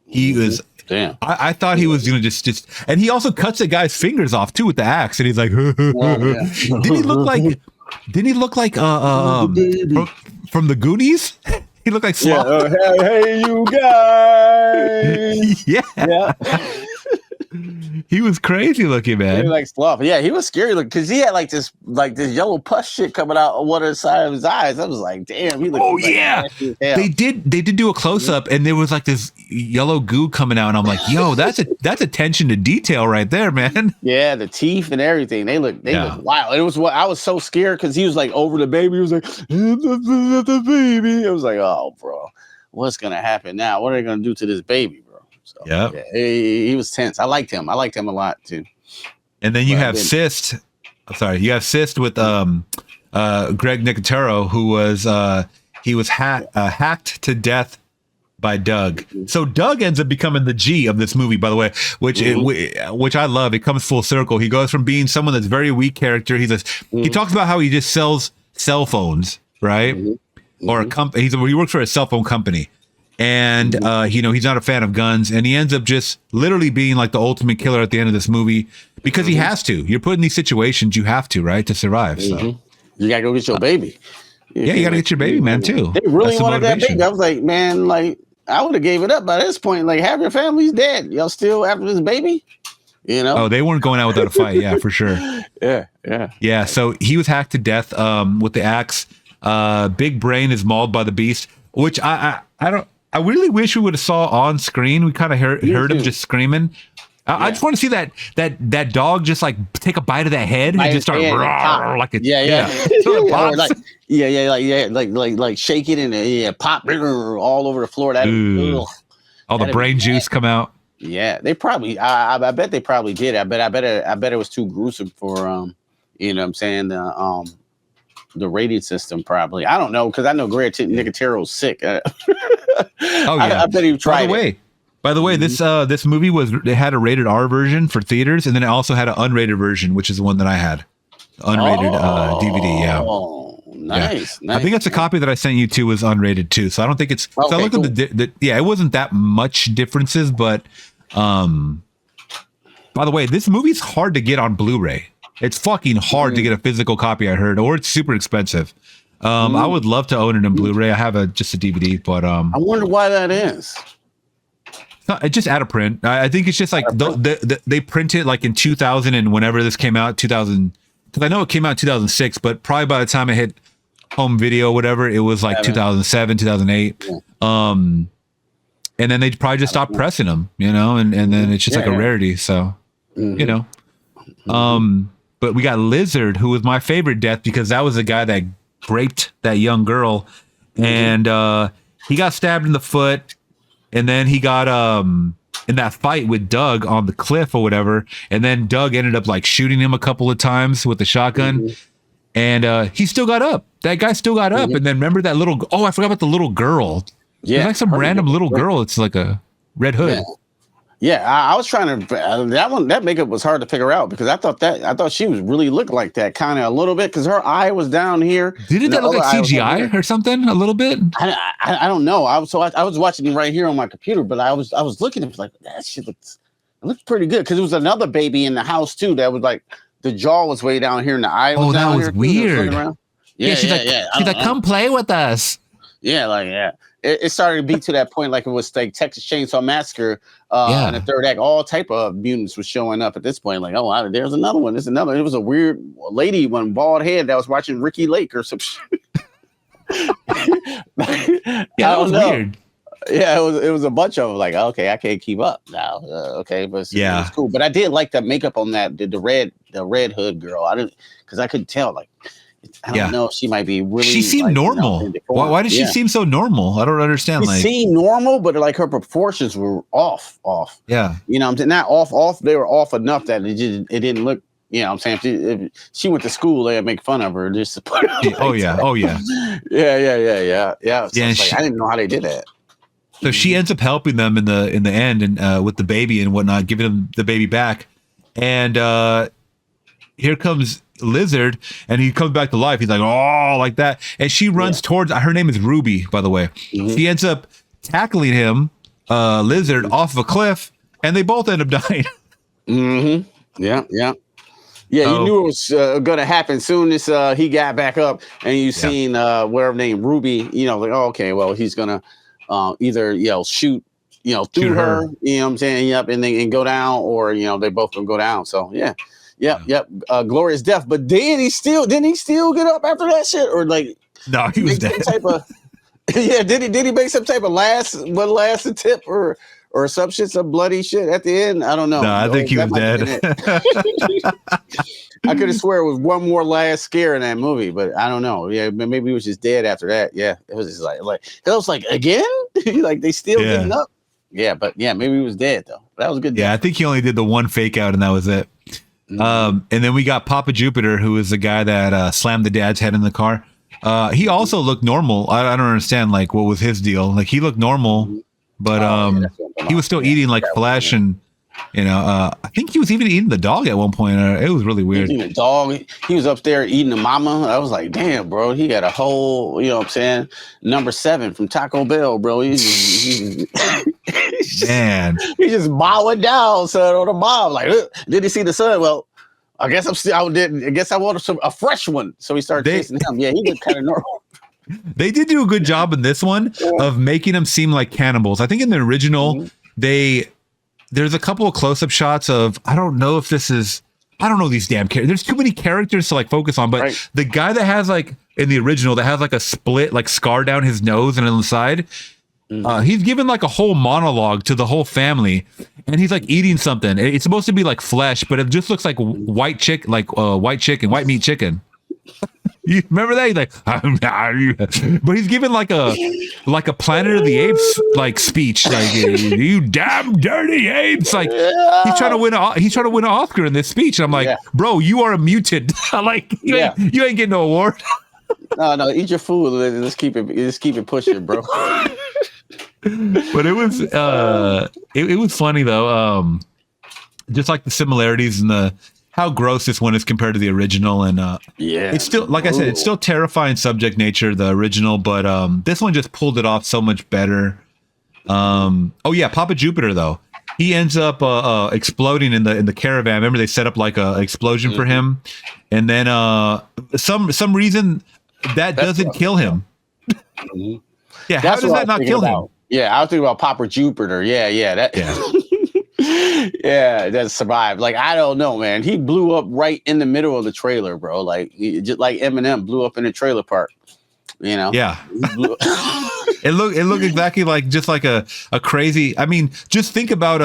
he is. Damn. I thought he was gonna just, and he also cuts the guy's fingers off too with the axe, and he's like, Didn't he look like from the Goonies? He looked like Sloth. Yeah, hey, you guys. Yeah. He was crazy looking, man. He like Sloth. Yeah, he was scary looking because he had like this yellow pus shit coming out of one of the side of his eyes. I was like, damn, he looked They did do a close up and there was like this yellow goo coming out, and I'm like, yo, that's attention to detail right there, man. Yeah, the teeth and everything. They look wild. It was I was so scared because he was like over the baby. He was like, the baby. I was like, oh, bro, what's gonna happen now? What are they gonna do to this baby? So, yeah, he was tense. I liked him. I liked him a lot too. And then you have Cyst. You have Cyst with Greg Nicotero, who was he was hacked to death by Doug. So Doug ends up becoming the G of this movie, by the way, which I love. It comes full circle. He goes from being someone that's very weak character. He talks about how he just sells cell phones, right? Or a company. He works for a cell phone company. And he's not a fan of guns, and he ends up just literally being like the ultimate killer at the end of this movie because he has to. You're put in these situations, you have to, right, to survive. So you gotta go get your baby. You gotta get your baby, man, too. They really wanted that baby. I was like, man, like I would have gave it up by this point. Like, half your family's dead. Y'all still after this baby? You know? Oh, they weren't going out without a fight. Yeah, for sure. Yeah. So he was hacked to death with the axe. Big Brain is mauled by the Beast, which I really wish we would have saw on screen. We kind of heard him just screaming. I just want to see that dog just like take a bite of that head and just start like a like shake it and pop all over the floor. All the brain juice come out. Yeah, they probably. I bet they probably did. I bet it was too gruesome for you know what I'm saying, the rating system probably. I don't know, because I know Greg Nicotero's sick. I bet he tried it. By the way, this movie it had a rated R version for theaters, and then it also had an unrated version, which is the one that I had. Unrated DVD, yeah. Oh, nice. I think that's a copy that I sent you to was unrated too. So I don't think it's. Okay, so I looked at it wasn't that much differences, but by the way, this movie's hard to get on Blu-ray. It's fucking hard to get a physical copy, I heard, or it's super expensive. I would love to own it in Blu-ray. I have just a DVD, but I wonder why that is. It's just out of print. I think it's just like they print it like in 2000 and whenever this came out, 2000. Because I know it came out in 2006, but probably by the time it hit home video, whatever, it was like 2007, 2008. Yeah. And then they probably just stopped pressing them, and then it's just like a rarity. So, but we got Lizard, who was my favorite death because that was the guy that raped that young girl, and he got stabbed in the foot, and then he got in that fight with Doug on the cliff or whatever, and then Doug ended up like shooting him a couple of times with the shotgun, and he still got up. That guy still got up, and then remember that little? Oh, I forgot about the little girl. Yeah, it's like some random little girl. It's like a red hood. Yeah, I was trying to that makeup was hard to figure out because I thought she was really looked like that kind of a little bit because her eye was down here. Didn't that look like CGI or something a little bit? I don't know. I was watching it right here on my computer, but I was looking at it like that shit looks pretty good because there was another baby in the house too that was like the jaw was way down here and the eye was down here. Oh, that was weird. She's like, come play with us. Yeah, it started to be to that point like it was like Texas Chainsaw Massacre and the third act. All type of mutants was showing up at this point. Like, oh, there's another one. There's another. It was a weird lady, one bald head that was watching Ricky Lake or some shit. Yeah, that was weird. Yeah, it was a bunch of them. Like, okay, I can't keep up now. Okay, but it was cool. But I did like the makeup on that the red hood girl. I didn't because I couldn't tell. Like, I don't know if she might be really. She seemed normal. Why did she seem so normal? I don't understand. She seemed normal, but like her proportions were off. Yeah, you know, I'm saying not off. They were off enough that it didn't look. You know, what I'm saying if she went to school, they'd make fun of her just to put her yeah. Oh yeah. So like, I didn't know how they did that. So she ends up helping them in the end and with the baby and whatnot, giving them the baby back. And here comes Lizard, and he comes back to life. He's like, oh, like that. And she runs towards. Her name is Ruby, by the way. She ends up tackling him, Lizard, off of a cliff, and they both end up dying. Yeah. You knew it was going to happen soon as he got back up, and you seen whatever name Ruby. You know, like, oh, okay, well, he's gonna either shoot through her. You know what I'm saying? Yep, and go down, or they both gonna go down. So yep. Glorious death. But then didn't he still get up after that shit, or like no, he was dead. Did he make some type of last attempt or some shit, some bloody shit at the end? I don't know. No, I think he was dead. I could have swear it was one more last scare in that movie, but I don't know. Yeah, maybe he was just dead after that. Yeah, it was just like I was like, again? Like they still getting up? Yeah, but yeah, maybe he was dead though. That was a good. Yeah, I think he only did the one fake out and that was it. And then we got Papa Jupiter, who is the guy that slammed the dad's head in the car. He also looked normal. I don't understand like what was his deal. Like he looked normal. But he was still eating like flesh, and I think he was even eating the dog at one point. It was really weird. Eating the dog. He was up there eating the mama. I was like, damn, bro. He got a whole, you know what I'm saying, number 7 from Taco Bell, bro. Man, he just bowing down, son, on the mom. Like, did he see the son? Well, I guess I guess I wanted a fresh one. So he started chasing him. Yeah, he looked kind of normal. They did do a good job in this one of making them seem like cannibals. I think in the original, there's a couple of close-up shots of, I don't know these damn characters. There's too many characters to like focus on, but the guy that has like in the original that has like a split like scar down his nose and on the side, he's given like a whole monologue to the whole family, and he's like eating something. It's supposed to be like flesh, but it just looks like white meat chicken. You remember that? He's like, but he's giving like a Planet of the Apes like speech, like you damn dirty apes. Like he's trying to win an Oscar in this speech. And I'm like, bro, you are a mutant. Like you ain't getting no award. No, eat your food. Let's keep it pushing, bro. But it was it was funny though. Just like the similarities and how gross this one is compared to the original, and it's still, like I said, it's still terrifying subject nature, the original, but this one just pulled it off so much better. Papa Jupiter though, he ends up exploding in the caravan. Remember they set up like a explosion for him, and then some reason that doesn't kill him. Yeah, how does that not kill him? Yeah, I was thinking about Papa Jupiter. Yeah. Yeah, that survived. Like, I don't know, man. He blew up right in the middle of the trailer, bro. Like, just like Eminem blew up in the trailer park. Yeah. It looked exactly like just like a crazy. I mean, just think about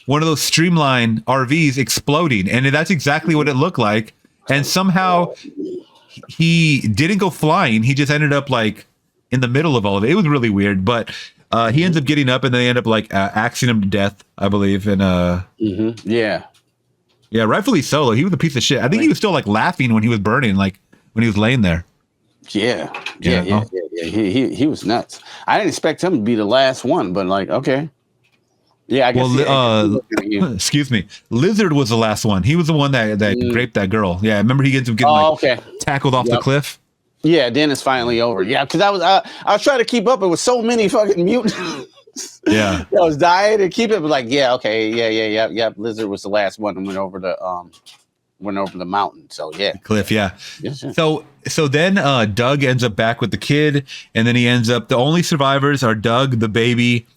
one of those Streamline RVs exploding, and that's exactly what it looked like. And somehow he didn't go flying. He just ended up like in the middle of all of it. It was really weird, but. He ends up getting up, and they end up like axing him to death, I believe. And yeah, rightfully so. He was a piece of shit. I think he was still like laughing when he was burning, like when he was laying there. Yeah. He was nuts. I didn't expect him to be the last one, but like, okay. Yeah, I guess. Excuse me. Lizard was the last one. He was the one that raped that girl. Yeah, remember he ends up getting tackled off the cliff. Yeah, then it's finally over. Yeah, because I was trying to keep up. It was so many fucking mutants. Yeah, I was dying to keep it. But like, yeah. Lizard was the last one and went over the mountain. So yeah, cliff. Yeah. Yes, so then Doug ends up back with the kid, and then he ends up. The only survivors are Doug, the baby,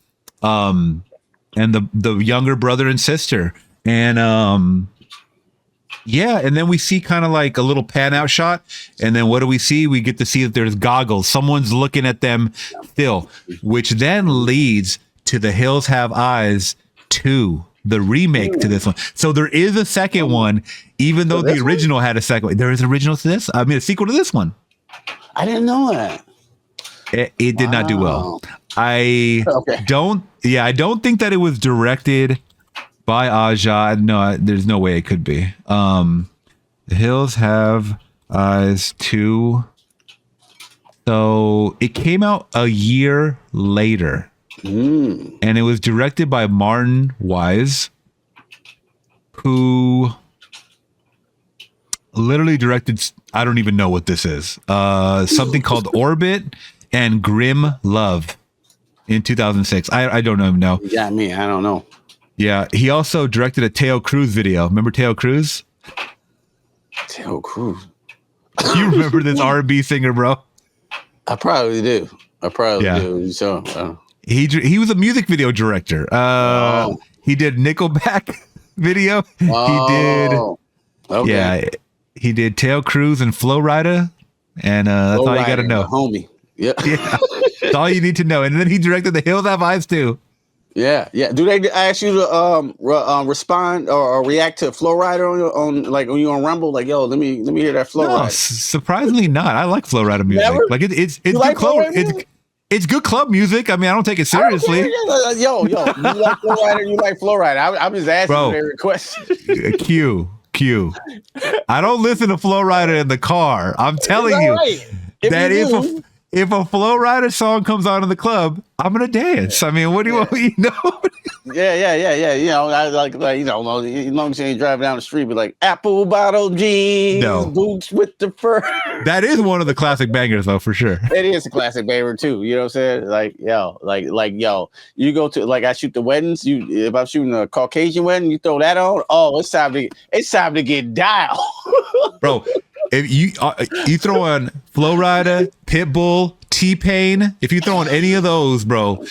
and the younger brother and sister, and Yeah, and then we see kind of like a little pan out shot, and then what do we see? We get to see that there's goggles. Someone's looking at them still, which then leads to The Hills Have Eyes 2, the remake to this one. So there is a second one, even though the original had a second one. There is an original to this. I mean, a sequel to this one. I didn't know that. It did not do well. I don't think that it was directed by Aja. No, there's no way it could be. The Hills Have Eyes 2. So it came out a year later. And it was directed by Martin Wise, who literally directed, I don't even know what this is. Something called Orbit and Grim Love in 2006. I don't even know. Yeah, I don't know. Yeah, he also directed a Teo Cruz video. Remember Teo Cruz? Teo Cruz. You remember this R&B singer, bro? I probably do. Do. So he was a music video director. He did Nickelback video. He did Teo Cruz and Flow Rider, and that's all you got to know, homie. Yeah, that's all you need to know. And then he directed The Hills Have Eyes too. Yeah. Do they ask you to respond or react to Flow Rider on like when you on Rumble? Like, yo, let me hear that Flow Rider. Surprisingly not. I like Flow Rider music. Never? Like it's You good like club. Flow Rider? It's good club music. I mean, I don't take it seriously. Yo, you like Flow Rider? You like Flow Rider? I'm just asking Bro, their request. Q. I don't listen to Flow Rider in the car. I'm telling you that if a Flow Rider song comes on in the club, I'm gonna dance. I mean, what do you want me to know? Yeah. You know, I like you know, as long as you ain't driving down the street, but like apple bottom jeans, boots with the fur. That is one of the classic bangers, though, for sure. It is a classic banger too. You know what I'm saying? Like yo, you go to I shoot the weddings. If I'm shooting a Caucasian wedding, you throw that on. Oh, it's time to get dialed, bro. If you throw on Flow Rider, Pitbull, T-Pain, if you throw on any of those, bro,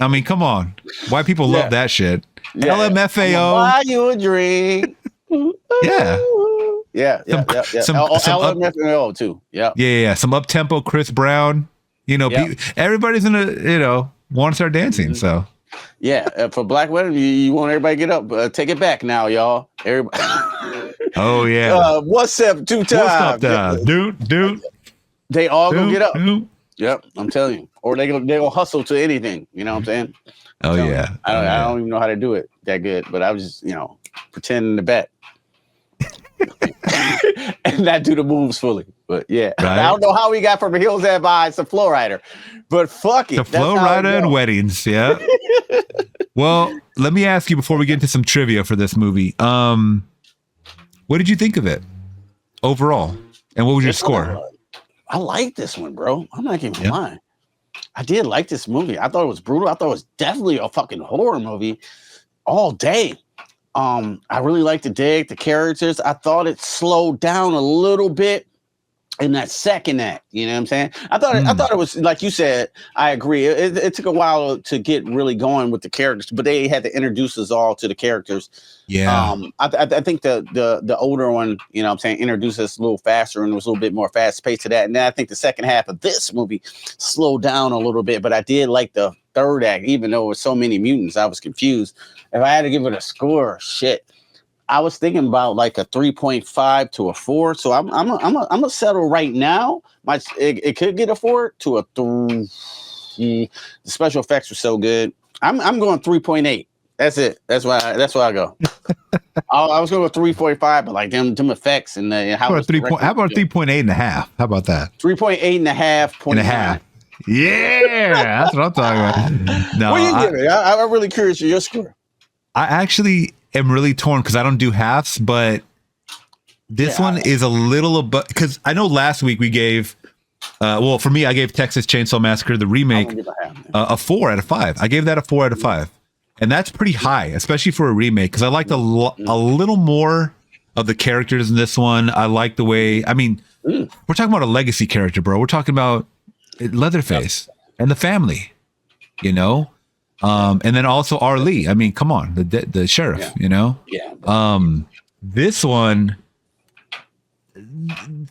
I mean, come on. White people love that shit. Yeah. LMFAO. Buy you a drink. Yeah. Some LMFAO too. Yeah. Some up-tempo Chris Brown. You know, everybody's want to start dancing, so. Yeah, for Black Wedding, you want everybody to get up. Take it back now, y'all. Everybody. Oh yeah. What's up? 2 times. Dude. They all gonna get up. Yep, I'm telling you. Or they gonna hustle to anything. You know what I'm saying? Oh yeah. I don't even know how to do it that good, but I was just pretending to bet and not do the moves fully. But yeah, right. I don't know how we got from The Hills Have Eyes to Flow Rider, but fuck it. The Flow Rider and weddings. Yeah. Well, let me ask you before we get into some trivia for this movie. What did you think of it overall? And what was your score? I like this one, bro. I'm not even lying. I did like this movie. I thought it was brutal. I thought it was definitely a fucking horror movie all day. I really liked the characters. I thought it slowed down a little bit in that second act. You know what I'm saying? I thought it was, like you said, I agree. It took a while to get really going with the characters, but they had to introduce us all to the characters. Yeah. I think the older one, you know what I'm saying, introduced us a little faster and was a little bit more fast paced to that. And then I think the second half of this movie slowed down a little bit, but I did like the third act, even though it was so many mutants, I was confused. If I had to give it a score, I was thinking about like a 3.5 to a 4. So I'm gonna settle right now. It could get a 4 to a 3. The special effects were so good. I'm going 3.8. That's it. That's why I go. I was going with 3.5, but like them effects and how about 3.8 and a half? How about that? 3.8 and a half. And a half. Yeah, that's what I'm talking about. No, what you give it? I'm really curious your score. I actually am really torn because I don't do halves, but this one is a little above, because I know last week we gave for me, I gave Texas Chainsaw Massacre, the remake, a 4 out of 5. I gave that a 4 out of 5. And that's pretty high, especially for a remake, because I liked a little more of the characters in this one. I like the way, we're talking about a legacy character, bro. We're talking about Leatherface and the family, and then also R. Lee. I mean, come on, the sheriff, Yeah. This one,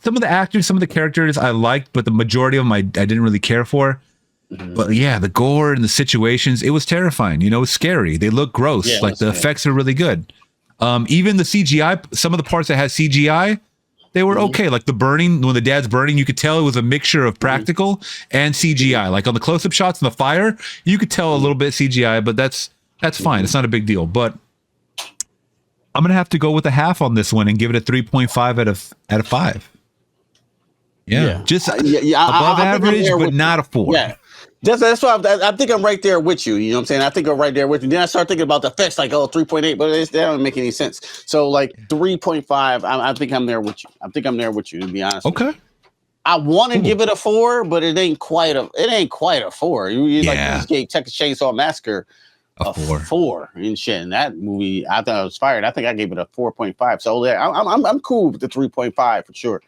some of the actors, some of the characters I liked, but the majority of them I didn't really care for. But yeah, the gore and the situations, it was terrifying. You know, it's scary. They look gross. Yeah, like the effects are really good. Even the CGI, some of the parts that had CGI, they were okay. Like the burning, when the dad's burning, you could tell it was a mixture of practical and CGI. Like on the close-up shots and the fire, you could tell a little bit CGI, but that's fine. It's not a big deal. But I'm gonna have to go with a half on this one and give it a 3.5 out of 5. Yeah, just above average, but not a 4. Yeah. That's why I think I'm right there with you. You know what I'm saying? I think I'm right there with you. Then I start thinking about the effects, like, 3.8, but that don't make any sense. So, like, 3.5, I think I'm there with you. I think I'm there with you, to be honest. Okay. I want to give it a 4, but it ain't quite a 4. You just gave Texas Chainsaw Massacre a 4 and shit. And that movie, I thought it was fired. I think I gave it a 4.5. So I'm cool with the 3.5 for sure.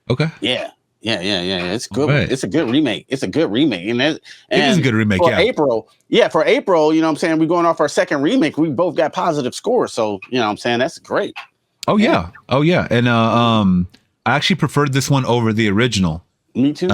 Okay. Yeah. It's good. Right. It's a good remake. And it is a good remake. For April, you know what I'm saying? We're going off our second remake. We both got positive scores. So, you know what I'm saying? That's great. Oh yeah. And I actually preferred this one over the original. Me too.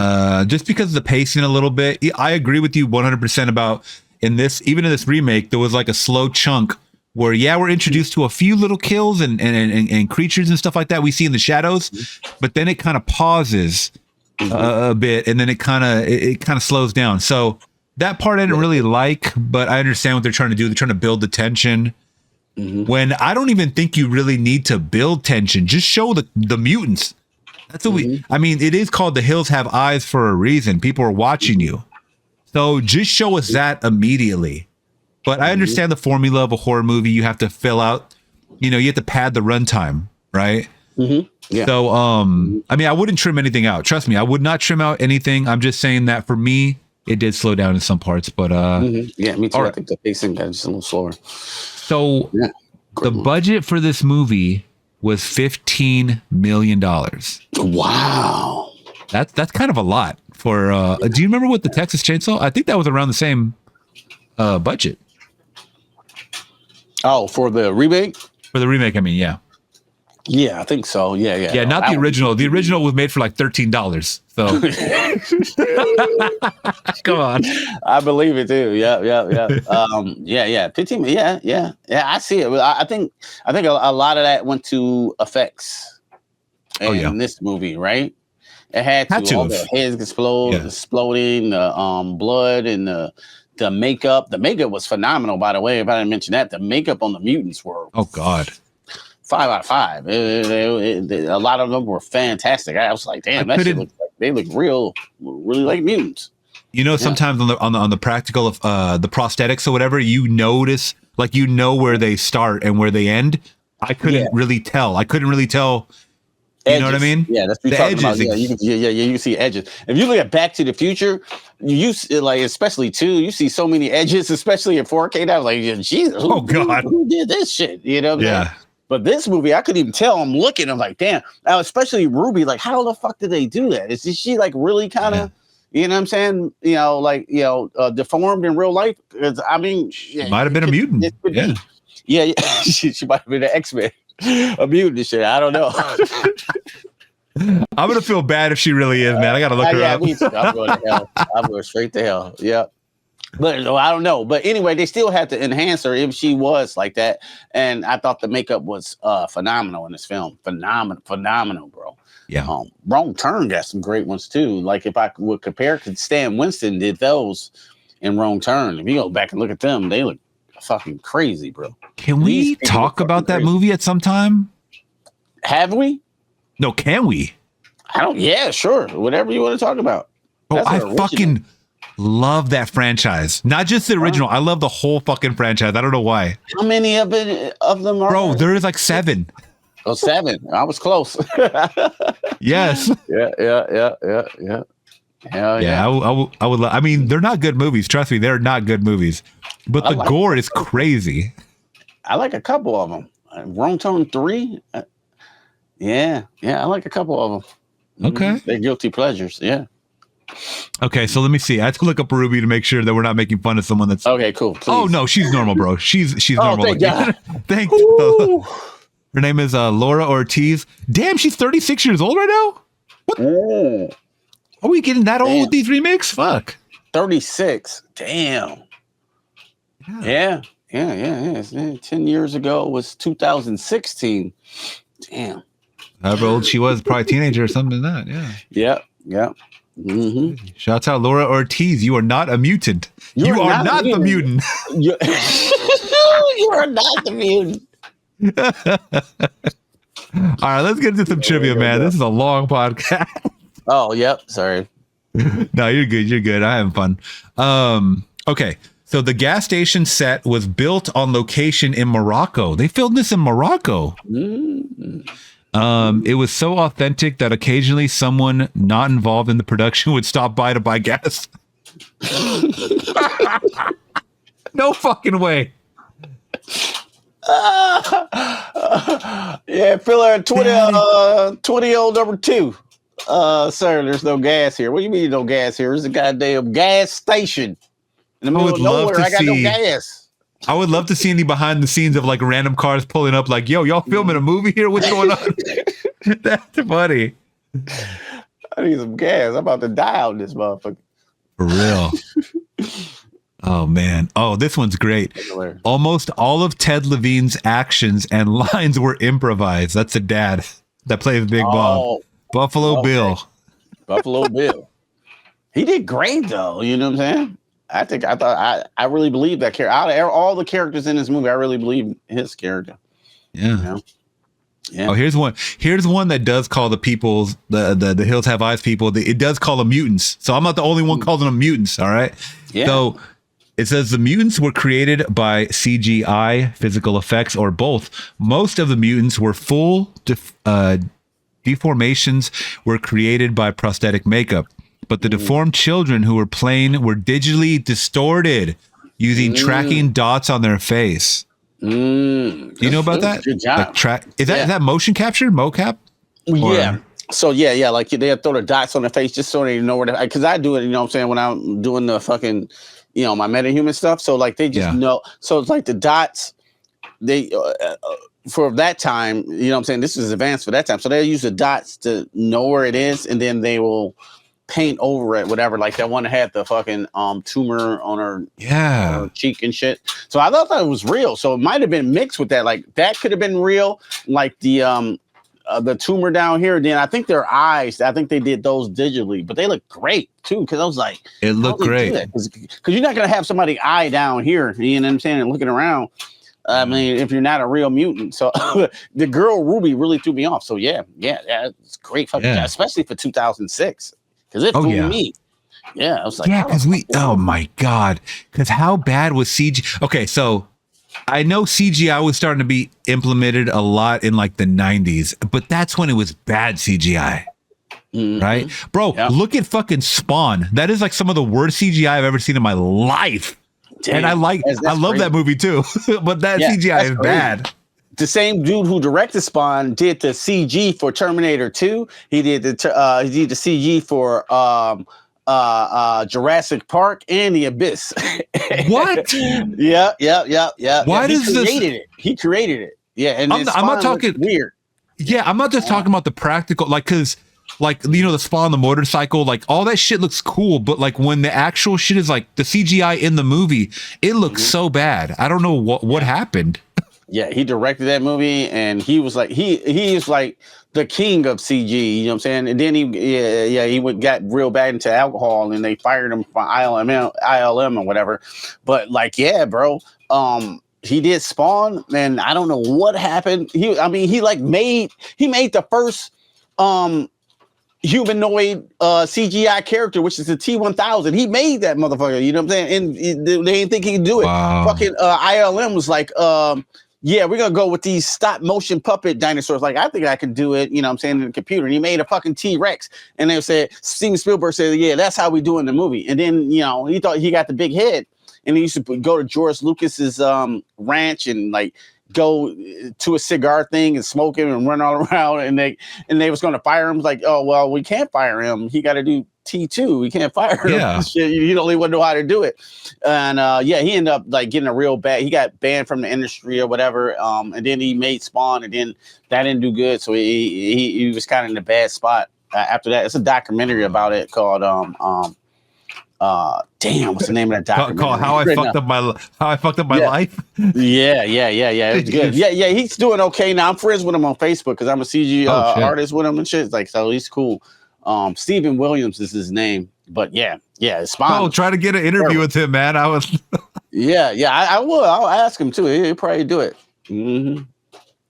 Just because of the pacing a little bit. I agree with you 100% about even in this remake, there was like a slow chunk where, we're introduced to a few little kills and creatures and stuff like that we see in the shadows, but then it kind of pauses a bit, and then it kind of slows down. So that part I didn't really like, but I understand what they're trying to do. They're trying to build the tension. When I don't even think you really need to build tension. Just show the mutants. That's what it is called The Hills Have Eyes for a reason. People are watching you. So just show us that immediately. But I understand the formula of a horror movie. You have to fill out, you have to pad the runtime, right? Yeah. So, I wouldn't trim anything out. Trust me, I would not trim out anything. I'm just saying that for me, it did slow down in some parts. But yeah, me too. I think the pacing got just a little slower. So the budget for this movie was $15 million. Wow. That's kind of a lot for. Do you remember what the Texas Chainsaw? I think that was around the same budget. Oh, for the remake? For the remake, yeah. Yeah, I think so. Yeah. Yeah, not the original. The original was made for like $13. So come on. I believe it too. Yeah. 15. Yeah. I see it. I think a lot of that went to effects in this movie, right? It had to. All the heads exploding, the blood and the makeup. The makeup was phenomenal, by the way. If I didn't mention that, the makeup on the mutants were 5 out of 5. A lot of them were fantastic. I was like, damn, that shit looks like they look really like mutants. Sometimes on the practical of the prosthetics or whatever, you notice, like, where they start and where they end. I couldn't really tell. You edges. Know what I mean? Yeah, that's what you're talking about. Yeah, you can see edges. If you look at Back to the Future, you see, like, especially 2, you see so many edges, especially in 4K. I was like, Jesus, who did this shit? You know? Yeah. But this movie, I couldn't even tell. I'm looking. I'm like, damn. Especially Ruby. Like, how the fuck did they do that? Is she like really kind of, you know what I'm saying? Deformed in real life? She might have been a mutant. Yeah. She might have been an X-Men. A mutant and shit. I don't know. I'm gonna feel bad if she really is, man. I gotta look her up. Me too. I'm going to hell. I'm going straight to hell. Yeah. But I don't know. But anyway, they still had to enhance her if she was like that. And I thought the makeup was phenomenal in this film. Phenomenal, bro. Yeah. Wrong Turn got some great ones too. Like, if I would compare, Stan Winston did those in Wrong Turn. If you go back and look at them, they look fucking crazy, bro. Can we talk about that movie at some time? Have we? No, can we? Yeah, sure. Whatever you want to talk about. Oh, I fucking love that franchise. Not just the original. I love the whole fucking franchise. I don't know why. How many of them are? Bro, there is like 7. Oh, 7. I was close. Yes. Yeah. Hell yeah. I would. I mean, they're not good movies. Trust me, they're not good movies. But the gore is crazy. I like a couple of them. Wrong Turn 3. Yeah. I like a couple of them. Okay. They're guilty pleasures. Yeah. Okay, so let me see. I have to look up Ruby to make sure that we're not making fun of someone that's. Okay, cool. Please. Oh no, she's normal, bro. She's normal. Thank God. Thank you. Her name is Laura Ortiz. Damn, she's 36 years old right now. What? Oh, Are we getting that old with these remakes? Fuck. 36. Damn. Yeah. 10 years ago was 2016. Damn. However old she was, probably a teenager or something like that. Yeah. Yep. Mm-hmm. Shouts out Laura Ortiz. You are not a mutant. You are not the mutant. You are not the mutant. All right, let's get into some trivia, man. This is a long podcast. Oh, yep. Sorry. No, you're good. You're good. I'm having fun. Okay. So the gas station set was built on location in Morocco. They filmed this in Morocco. It was so authentic that occasionally someone not involved in the production would stop by to buy gas. No fucking way. Yeah, filler 20 old number 2. Sir, there's no gas here. What do you mean no gas here? There's a goddamn gas station in the middle of nowhere. I got no gas. I would love to see any behind the scenes of like random cars pulling up like, yo, y'all filming a movie here? What's going on? That's funny. I need some gas. I'm about to die out this motherfucker. For real. Oh, man. Oh, this one's great. Almost all of Ted Levine's actions and lines were improvised. That's a dad that plays Big Bob. Buffalo Bill. Buffalo Bill. He did great, though. You know what I'm saying? I really believe that character. Out of all the characters in this movie, I really believe his character. Yeah. You know? Yeah. Oh, here's one that does call the peoples, the Hills Have Eyes people. It does call them mutants. So I'm not the only one calling them mutants. All right. Yeah. So it says the mutants were created by CGI, physical effects, or both. Most of the mutants were full deformations were created by prosthetic makeup, but the deformed children who were playing were digitally distorted using tracking dots on their face. Do you know about that? Good job. Like is that motion capture, mocap? Yeah. So yeah, like they throw the dots on their face just so they know where to. Because I do it, you know what I'm saying, when I'm doing the fucking, you know, my metahuman stuff. So like they just know. So it's like the dots. They for that time, you know what I'm saying. This is advanced for that time. So they use the dots to know where it is, and then they will paint over it, whatever. Like that one had the fucking tumor on her cheek and shit. So I thought that was real. So it might have been mixed with that. Like that could have been real. Like the tumor down here. Then I think their eyes. I think they did those digitally, but they look great too. Because I was like, it looked great. Because you're not gonna have somebody eye down here. You know what I'm saying? And looking around. I mean, if you're not a real mutant. So the girl Ruby really threw me off. So yeah, it's great fucking job, especially for 2006. Because it fooled me. Yeah, I was like, because oh my God. Because how bad was CGI? Okay, so I know CGI was starting to be implemented a lot in like the 90s, but that's when it was bad CGI. Right? Bro, look at fucking Spawn. That is like some of the worst CGI I've ever seen in my life. Damn, and I love that movie too, but that CGI is bad. The same dude who directed Spawn did the CG for Terminator 2. He did the CG for Jurassic Park and The Abyss. What? Yeah. Why does He created it. Yeah, and I'm not talking weird. Yeah, I'm not just talking about the practical, like, because. Like, you know, the Spawn, the motorcycle, like all that shit looks cool. But like when the actual shit is like the CGI in the movie, it looks so bad. I don't know what happened. Yeah, he directed that movie and he was like, he is like the king of CG, you know what I'm saying? And then he got real bad into alcohol and they fired him for ILM or whatever. But like, yeah, bro, he did Spawn and I don't know what happened. He made the first humanoid CGI character, which is the T-1000. He made that motherfucker, you know what I'm saying? And they didn't think he could do it. Wow. Fucking ILM was like, yeah, we're gonna go with these stop motion puppet dinosaurs. Like, I think I can do it, you know what I'm saying, in the computer. And he made a fucking T-Rex. And they said, Steven Spielberg said, yeah, that's how we do in the movie. And then, you know, he thought he got the big head. And he used to go to George Lucas's ranch and like go to a cigar thing and smoke him and run all around, and they was going to fire him. Like, oh well, we can't fire him. He got to do T2. We can't fire him. Yeah. Shit, you don't even know how to do it. And yeah, he ended up like getting a real bad. He got banned from the industry or whatever. And then he made Spawn, and then that didn't do good. So he was kind of in a bad spot after that. It's a documentary about it called damn, what's the name of that documentary? Called How I Fucked Up My Life. Yeah. It's good. Yeah. He's doing okay now. I'm friends with him on Facebook because I'm a CG artist with him and shit. Like, so he's cool. Stephen Williams is his name, but yeah, it's fine. Oh, try to get an interview with him, man. I was. I will. I'll ask him too. He'll probably do it. Mm-hmm.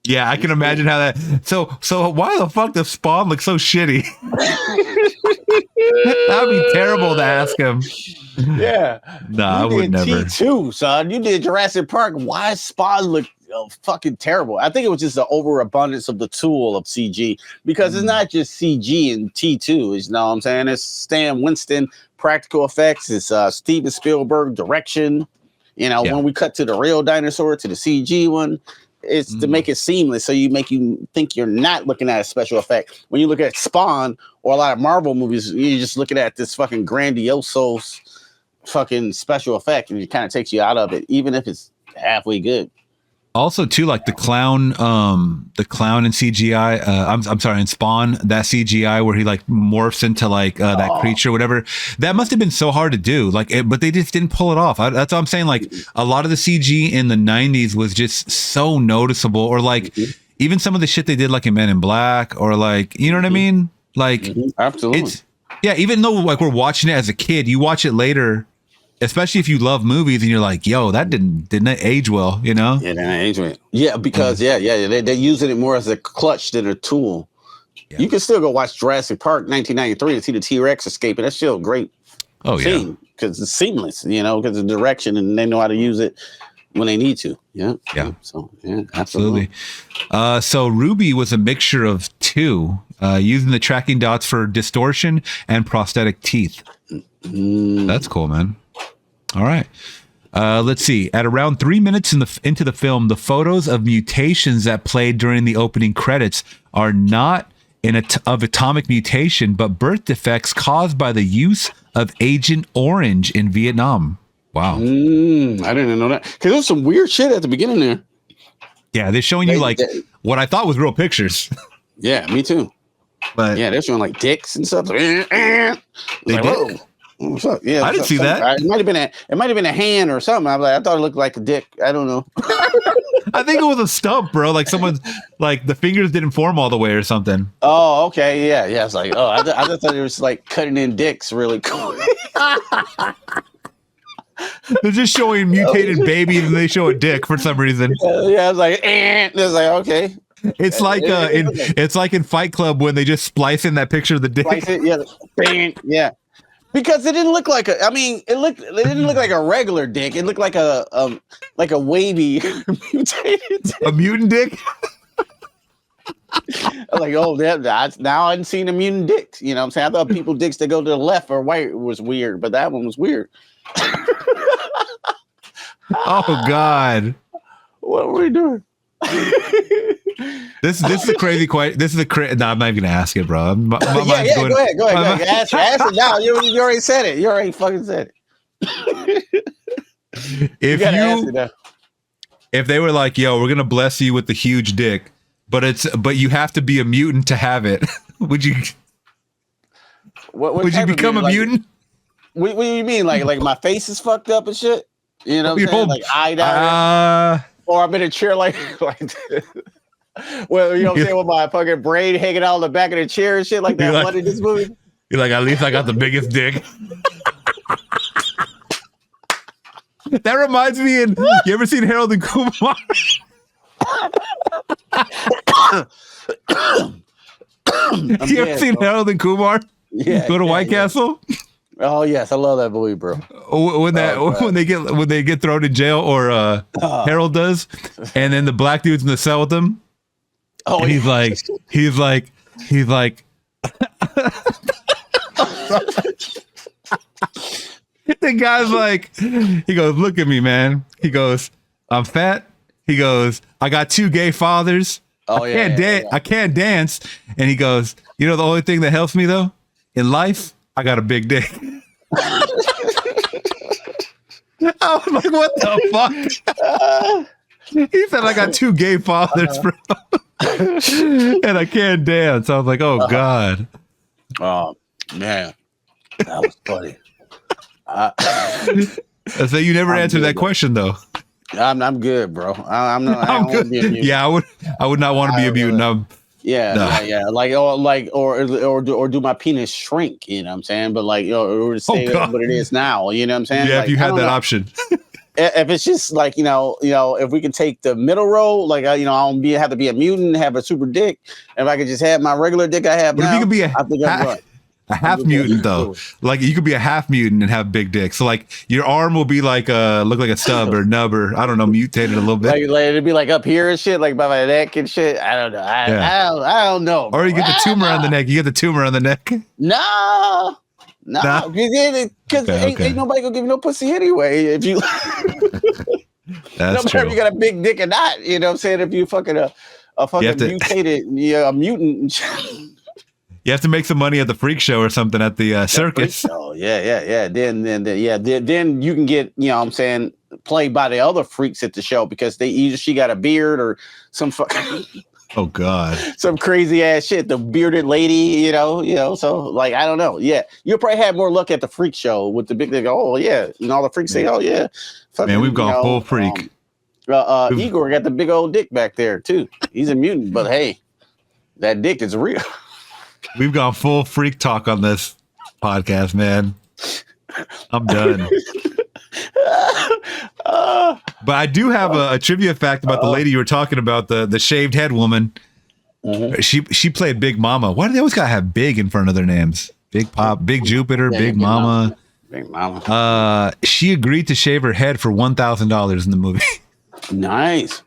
Yeah, I can imagine how that. So why the fuck does Spawn look so shitty? That'd be terrible to ask him. Yeah. Nah, I would never. T2, son. You did Jurassic Park. Why Spawn look fucking terrible? I think it was just the overabundance of the tool of CG, because it's not just CG in T2. You know what I'm saying? It's Stan Winston practical effects. It's Steven Spielberg direction. You know, when we cut to the real dinosaur to the CG one, it's to make it seamless, so you think you're not looking at a special effect. When you look at Spawn or a lot of Marvel movies, you're just looking at this fucking grandiose fucking special effect, and it kind of takes you out of it, even if it's halfway good. Also, too, like the clown in CGI. I'm sorry, in Spawn, that CGI where he like morphs into like that creature, whatever. That must have been so hard to do. Like, but they just didn't pull it off. That's what I'm saying. Like, a lot of the CG in the '90s was just so noticeable, or like even some of the shit they did, like in Men in Black, or like, you know what I mean? Like, absolutely. Even though like we're watching it as a kid, you watch it later. Especially if you love movies and you're like, yo, that didn't age well, you know? Yeah, didn't age well. Yeah, because they're using it more as a clutch than a tool. Yeah. You can still go watch Jurassic Park 1993 and see the T-Rex escaping. That's still a great scene because it's seamless, you know, because of the direction, and they know how to use it when they need to. Yeah. So yeah, absolutely. So Ruby was a mixture of two, using the tracking dots for distortion and prosthetic teeth. That's cool, man. All right. Let's see. At around 3 minutes into the film, the photos of mutations that played during the opening credits are not of atomic mutation, but birth defects caused by the use of Agent Orange in Vietnam. Wow. I didn't know that. Because there was some weird shit at the beginning there. Yeah, they're showing you like what I thought was real pictures. Yeah, me too. But yeah, they're showing like dicks and stuff. They did. What's up? Yeah, I didn't see that. It might have been a hand or something. I thought it looked like a dick. I don't know. I think it was a stump, bro. Like someone's like the fingers didn't form all the way or something. Oh, okay, yeah. It's like, I just thought it was like cutting in dicks really cool. They're just showing mutated babies and they show a dick for some reason. Yeah, it's like, it's like, okay. It's like it's like in Fight Club when they just splice in that picture of the dick. Splice it, yeah. Because it didn't look like it didn't look like a regular dick. It looked like a wavy mutated dick. A mutant dick? I'm like, now I've seen a mutant dick. You know what I'm saying? I thought people dicks that go to the left or right was weird, but that one was weird. Oh God. What were we doing? This is a crazy question. No, I'm not even gonna ask it, bro. Go ahead. Ask it now. You already said it. You already fucking said it. If they were like, yo, we're gonna bless you with the huge dick, but you have to be a mutant to have it, would you become a mutant? What do you mean? Like my face is fucked up and shit? You know what I'm saying? Like eye down. Or I'm in a chair like well, you know what I'm saying, with my fucking brain hanging out on the back of the chair and shit like that. What in this movie? You're like, at least I got the biggest dick. That reminds me you ever seen Harold and Kumar? You ever seen Harold and Kumar? Yeah. Go to White Castle? Oh yes, I love that movie, bro. When they get thrown in jail, or Harold does, and then the black dude's in the cell with them. Oh, and he's like, the guy's like, he goes, look at me, man. He goes, I'm fat. He goes, I got 2 gay fathers. I can't dance. And he goes, you know, the only thing that helps me though in life, I got a big dick. I was like, what the fuck? He said, I got 2 gay fathers, bro. And I can't dance. I was like, oh God. Oh man, that was funny. So you never answered that question though. I'm good, bro. I'm not. I don't wanna be a mutant. Yeah, I would not want to be a mutant. Yeah. Or do my penis shrink? You know what I'm saying? But like, or stay what it is now. You know what I'm saying? Yeah, like, if you had that option. If it's just like if we can take the middle road, like I don't have to be a mutant, have a super dick. If I could just have my regular dick I have but now, if you could be a half mutant though, like you could be a half mutant and have big dick. So like your arm will be like look like a stub or nub or I don't know, mutated a little bit. Like it'd be like up here and shit, like by my neck and shit. I don't know. I don't know. Or you get the tumor on the neck. You get the tumor on the neck. No, because ain't nobody gonna give you no pussy anyway. If you, that's no matter true. if you got a big dick or not, you know what I'm saying? If you fucking a fucking mutated, a mutant. You have to make some money at the freak show or something at the circus. Oh yeah. Then you can get, you know what I'm saying, played by the other freaks at the show because she got a beard or some fucking oh God, some crazy ass shit. The bearded lady, you know. So like I don't know. Yeah, you'll probably have more luck at the freak show with the big. They go, oh yeah, and all the freaks say, oh yeah. Fucking, man, we've gone full freak. Igor got the big old dick back there too. He's a mutant, but hey, that dick is real. We've gone full freak talk on this podcast, man. I'm done. But I do have a trivia fact about the lady you were talking about, the shaved head woman. Mm-hmm. She played Big Mama. Why do they always gotta have big in front of their names? Big Pop, Big Jupiter, Big Mama. Big Mama. She agreed to shave her head for $1,000 in the movie. Nice.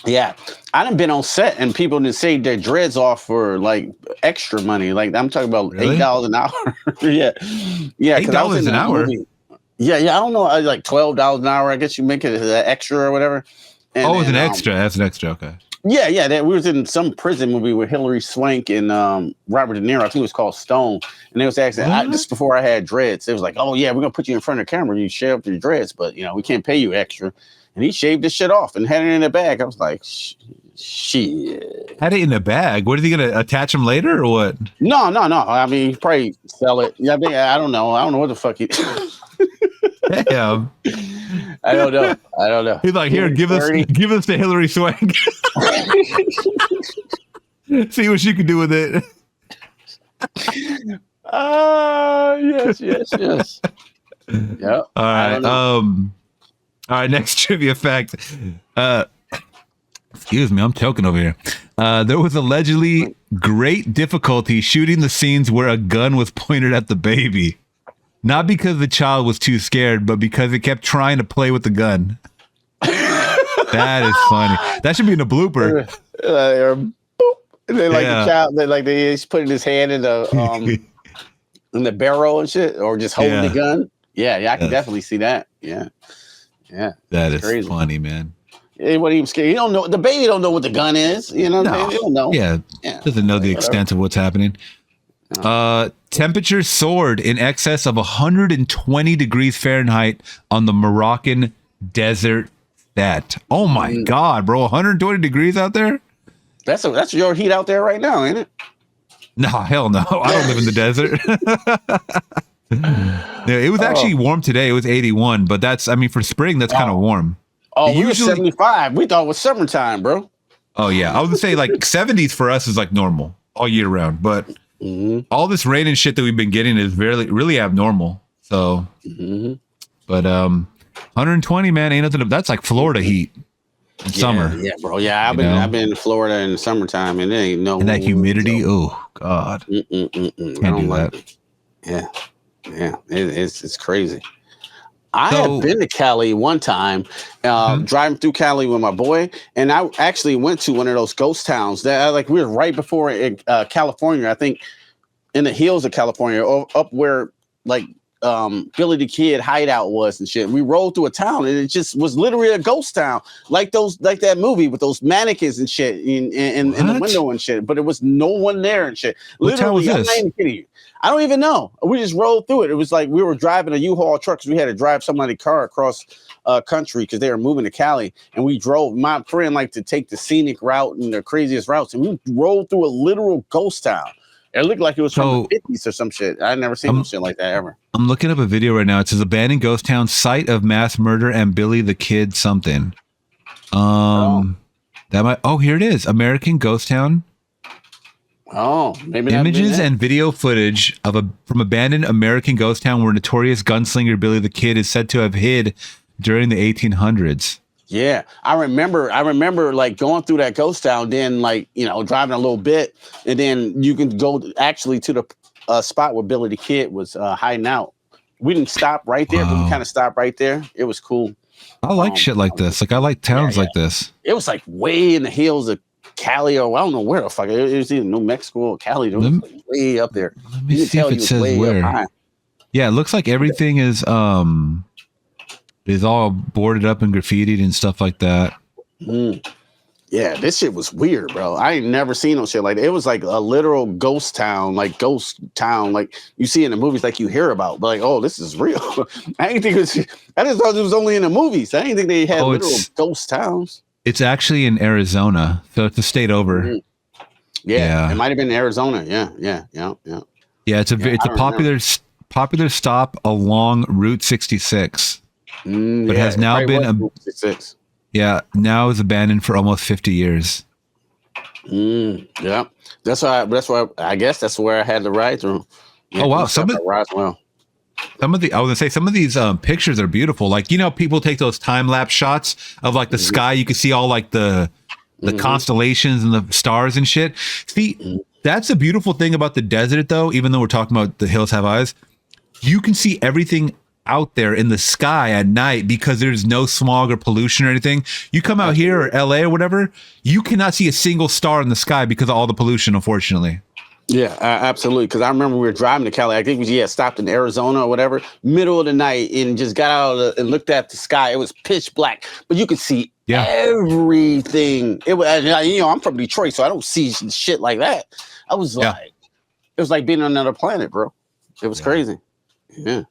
Yeah, I done been on set and people done saved their dreads off for like extra money. Like I'm talking about $8 an hour. Yeah. $8 an hour. Yeah. I don't know, like $12 an hour. I guess you make it extra or whatever. And it's an extra. That's an extra. Okay. Yeah. We was in some prison movie with Hilary Swank and Robert De Niro. I think it was called Stone. And they was asking just before I had dreads. They was like, "Oh yeah, we're gonna put you in front of the camera. You shave up your dreads, but we can't pay you extra." And he shaved this shit off and had it in a bag. I was like, shit. Had it in a bag? What, is he going to attach them later or what? No. I mean, he probably sell it. Yeah, I don't know. I don't know what the fuck he... Damn. I don't know. He's like, here, give us the Hillary Swank. See what she can do with it. Yes. Yep. All right, next trivia fact. Excuse me, I'm choking over here. There was allegedly great difficulty shooting the scenes where a gun was pointed at the baby. Not because the child was too scared, but because it kept trying to play with the gun. That is funny. That should be in a blooper. And then the child, he's putting his hand in the in the barrel and shit, or just holding the gun. Yeah, I can definitely see that. Yeah. That is crazy. Funny, man. He wasn't even scared. He don't know. The baby don't know what the gun is. You know what I'm saying? He don't know. Yeah. Doesn't know the extent of what's happening. Temperature soared in excess of 120 degrees Fahrenheit on the Moroccan desert set. Oh my God, bro. 120 degrees out there? That's your heat out there right now, ain't it? No, hell no. I don't live in the desert. Yeah, it was actually warm today. It was 81, but for spring, that's kind of warm. Oh, we were 75. We thought it was summertime, bro. Oh, yeah. I was going to say, like, 70s for us is like normal all year round, but all this rain and shit that we've been getting is really abnormal. So, but 120, man, ain't nothing. That's like Florida heat in summer. Yeah, bro. Yeah, I've been in Florida in the summertime, and there ain't no. And that humidity, oh God, can't do that. Yeah, it's crazy. I have been to Cali one time, driving through Cali with my boy, and I actually went to one of those ghost towns that we were right before California. I think in the hills of California, or up where Billy the Kid hideout was and shit. We rolled through a town and it just was literally a ghost town, like that movie with those mannequins and shit in the window and shit. But there was no one there and shit. What town was literally, this? I'm not even kidding you. I don't even know. We just rolled through it. It was like we were driving a U-Haul truck because we had to drive somebody's car across country because they were moving to Cali, and we drove. My friend liked to take the scenic route and the craziest routes, and we rolled through a literal ghost town. It looked like it was from the 50s or some shit. I'd never seen shit like that ever. I'm looking up a video right now. It says abandoned ghost town, site of mass murder and Billy the Kid something. That might. Oh, here it is. American Ghost Town. Oh, maybe images and video footage from abandoned American ghost town where notorious gunslinger Billy the Kid is said to have hid during the 1800s. Yeah, I remember like going through that ghost town, then like, you know, driving a little bit, and then you can go actually to the spot where Billy the Kid was hiding out. We didn't stop right there, but we kind of stopped right there. It was cool. I like shit like this. Like I like towns like this. It was like way in the hills of Cali, or I don't know where the fuck. It was either New Mexico or Cali. It was like way up there. Let me see if it says where. Yeah, it looks like everything is all boarded up and graffitied and stuff like that. Yeah, this shit was weird, bro. I ain't never seen no shit like that. It was like a literal ghost town, like you see in the movies, like you hear about. But like, oh, this is real. I just thought it was only in the movies. I didn't think they had literal ghost towns. It's actually in Arizona, so it's a state over. Yeah, it might have been Arizona. Yeah. Yeah, it's a popular stop along Route 66. But has now been now is abandoned for almost 50 years. Yeah, that's why I guess that's where I had to ride through. Yeah, oh wow, some of these pictures are beautiful. Like, you know, people take those time lapse shots of like the sky. You can see all like the constellations and the stars and shit. See, that's a beautiful thing about the desert, though. Even though we're talking about the hills have eyes, you can see everything out there in the sky at night because there's no smog or pollution or anything. You come out here or LA or whatever, you cannot see a single star in the sky because of all the pollution, unfortunately. Yeah, absolutely. Because I remember we were driving to Cali. I think we stopped in Arizona or whatever, middle of the night, and just got out and looked at the sky. It was pitch black, but you could see everything. It was, you know, I'm from Detroit, so I don't see shit like that. I was like, it was like being on another planet, bro. It was crazy. Yeah.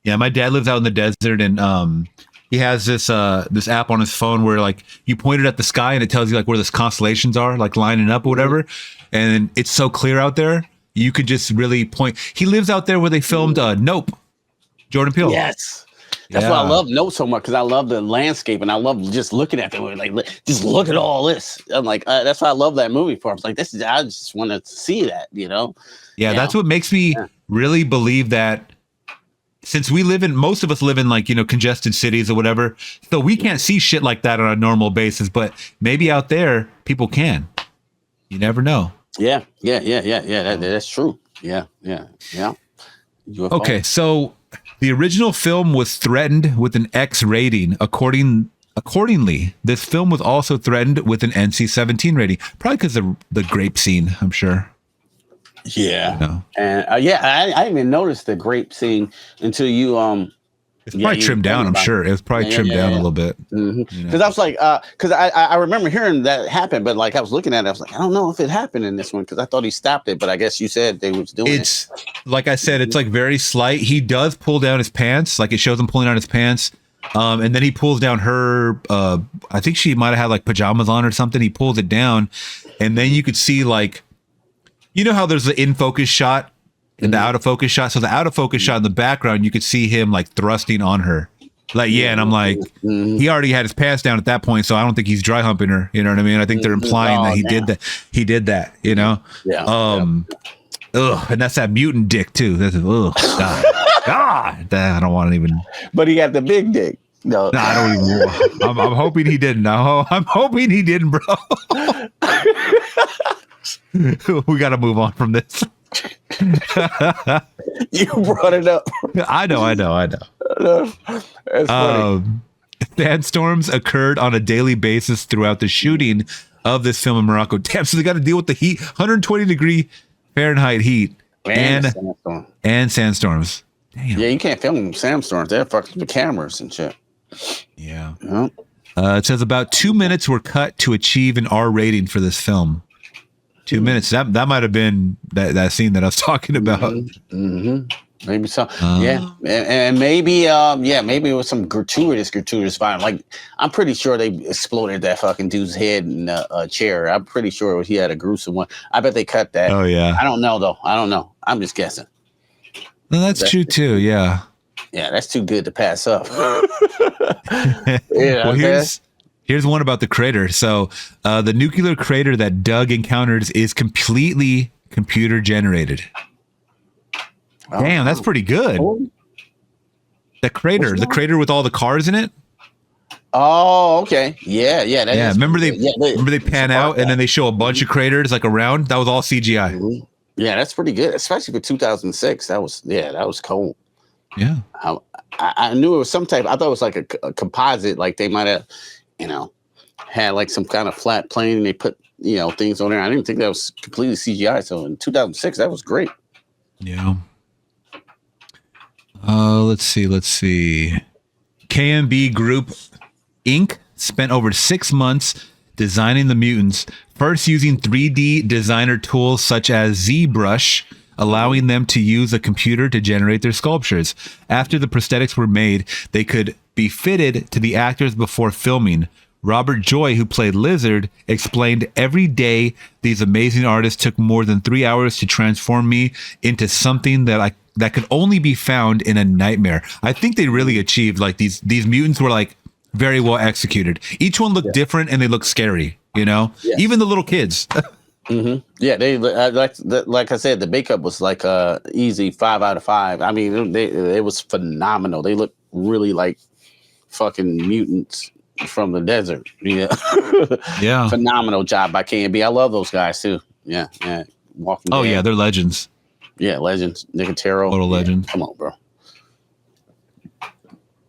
Yeah, my dad lives out in the desert, and he has this app on his phone where like you point it at the sky and it tells you like where the constellations are, like lining up or whatever. And it's so clear out there, you could just really point. He lives out there where they filmed Nope, Jordan Peele. Yes. That's why I love Nope so much, because I love the landscape and I love just looking at them. Like, just look at all this. I'm like, that's why I love that movie for. I was like, I just want to see that, you know? Yeah, that's what makes me really believe that. Since most of us live in like, you know, congested cities or whatever, so we can't see shit like that on a normal basis, but maybe out there people can. You never know. Yeah. That's true. Yeah. Okay, so the original film was threatened with an X rating. Accordingly, this film was also threatened with an NC-17 rating, probably because of the grape scene, I'm sure. Yeah, you know? And I didn't even notice the grape scene until you It's probably trimmed down. I'm sure it was probably trimmed down a little bit. Because I was like, because I remember hearing that happen, but like I was looking at it, I was like, I don't know if it happened in this one because I thought he stopped it, but I guess you said they was doing it. Like I said, it's like very slight. He does pull down his pants, like it shows him pulling down his pants, and then he pulls down her. I think she might have had like pajamas on or something. He pulls it down, and then you could see like. You know how there's the in focus shot and the out of focus shot? So the out of focus shot in the background, you could see him like thrusting on her. Like, and I'm like, he already had his pants down at that point, so I don't think he's dry humping her. You know what I mean? I think they're implying that he did that. He did that, you know? And that's that mutant dick too. That's God, I don't want to even. But he got the big dick. No, I don't even. I'm hoping he didn't. No, I'm hoping he didn't, bro. We got to move on from this. You brought it up. I know. That's funny. Sandstorms occurred on a daily basis throughout the shooting of this film in Morocco. Damn, so they got to deal with the heat, 120 degree Fahrenheit heat and sandstorms. Damn. Yeah, you can't film sandstorms. They're fucking the cameras and shit. Yeah. Yep. It says about 2 minutes were cut to achieve an R rating for this film. 2 minutes. That might have been that scene that I was talking about. Maybe so. Yeah, and maybe maybe it was some gratuitous violence. Like, I'm pretty sure they exploded that fucking dude's head in a chair. I'm pretty sure he had a gruesome one. I bet they cut that. Oh yeah. I don't know though. I don't know. I'm just guessing. No, that's true too. Yeah. Yeah, that's too good to pass up. Well, here's one about the crater. So the nuclear crater that Doug encounters is completely computer generated. Damn, that's pretty good. The crater with all the cars in it. Oh, okay. Yeah. Remember they pan out and then they show a bunch of craters like around. That was all CGI. Mm-hmm. Yeah, that's pretty good, especially for 2006. That was cold. Yeah. I knew it was some type. I thought it was like a composite. Like they might have, had like some kind of flat plane and they put things on there. I didn't think that was completely CGI. So in 2006, that was great. Yeah. Let's see. KMB Group Inc. spent over 6 months designing the mutants, first using 3D designer tools such as ZBrush, allowing them to use a computer to generate their sculptures. After the prosthetics were made, they could be fitted to the actors before filming. Robert Joy, who played Lizard, explained, "Every day, these amazing artists took more than 3 hours to transform me into something that could only be found in a nightmare." I think they really achieved, like, these mutants were like very well executed. Each one looked different and they looked scary, even the little kids. Yeah, they like I said, the makeup was like easy 5 out of 5. I mean, it was phenomenal. They look really like fucking mutants from the desert. Yeah. Yeah. Phenomenal job by KMB. I love those guys too. Yeah. Walking Oh Dead. yeah, they're legends. Yeah, legends. Nicotero. Total legend. Come on, bro.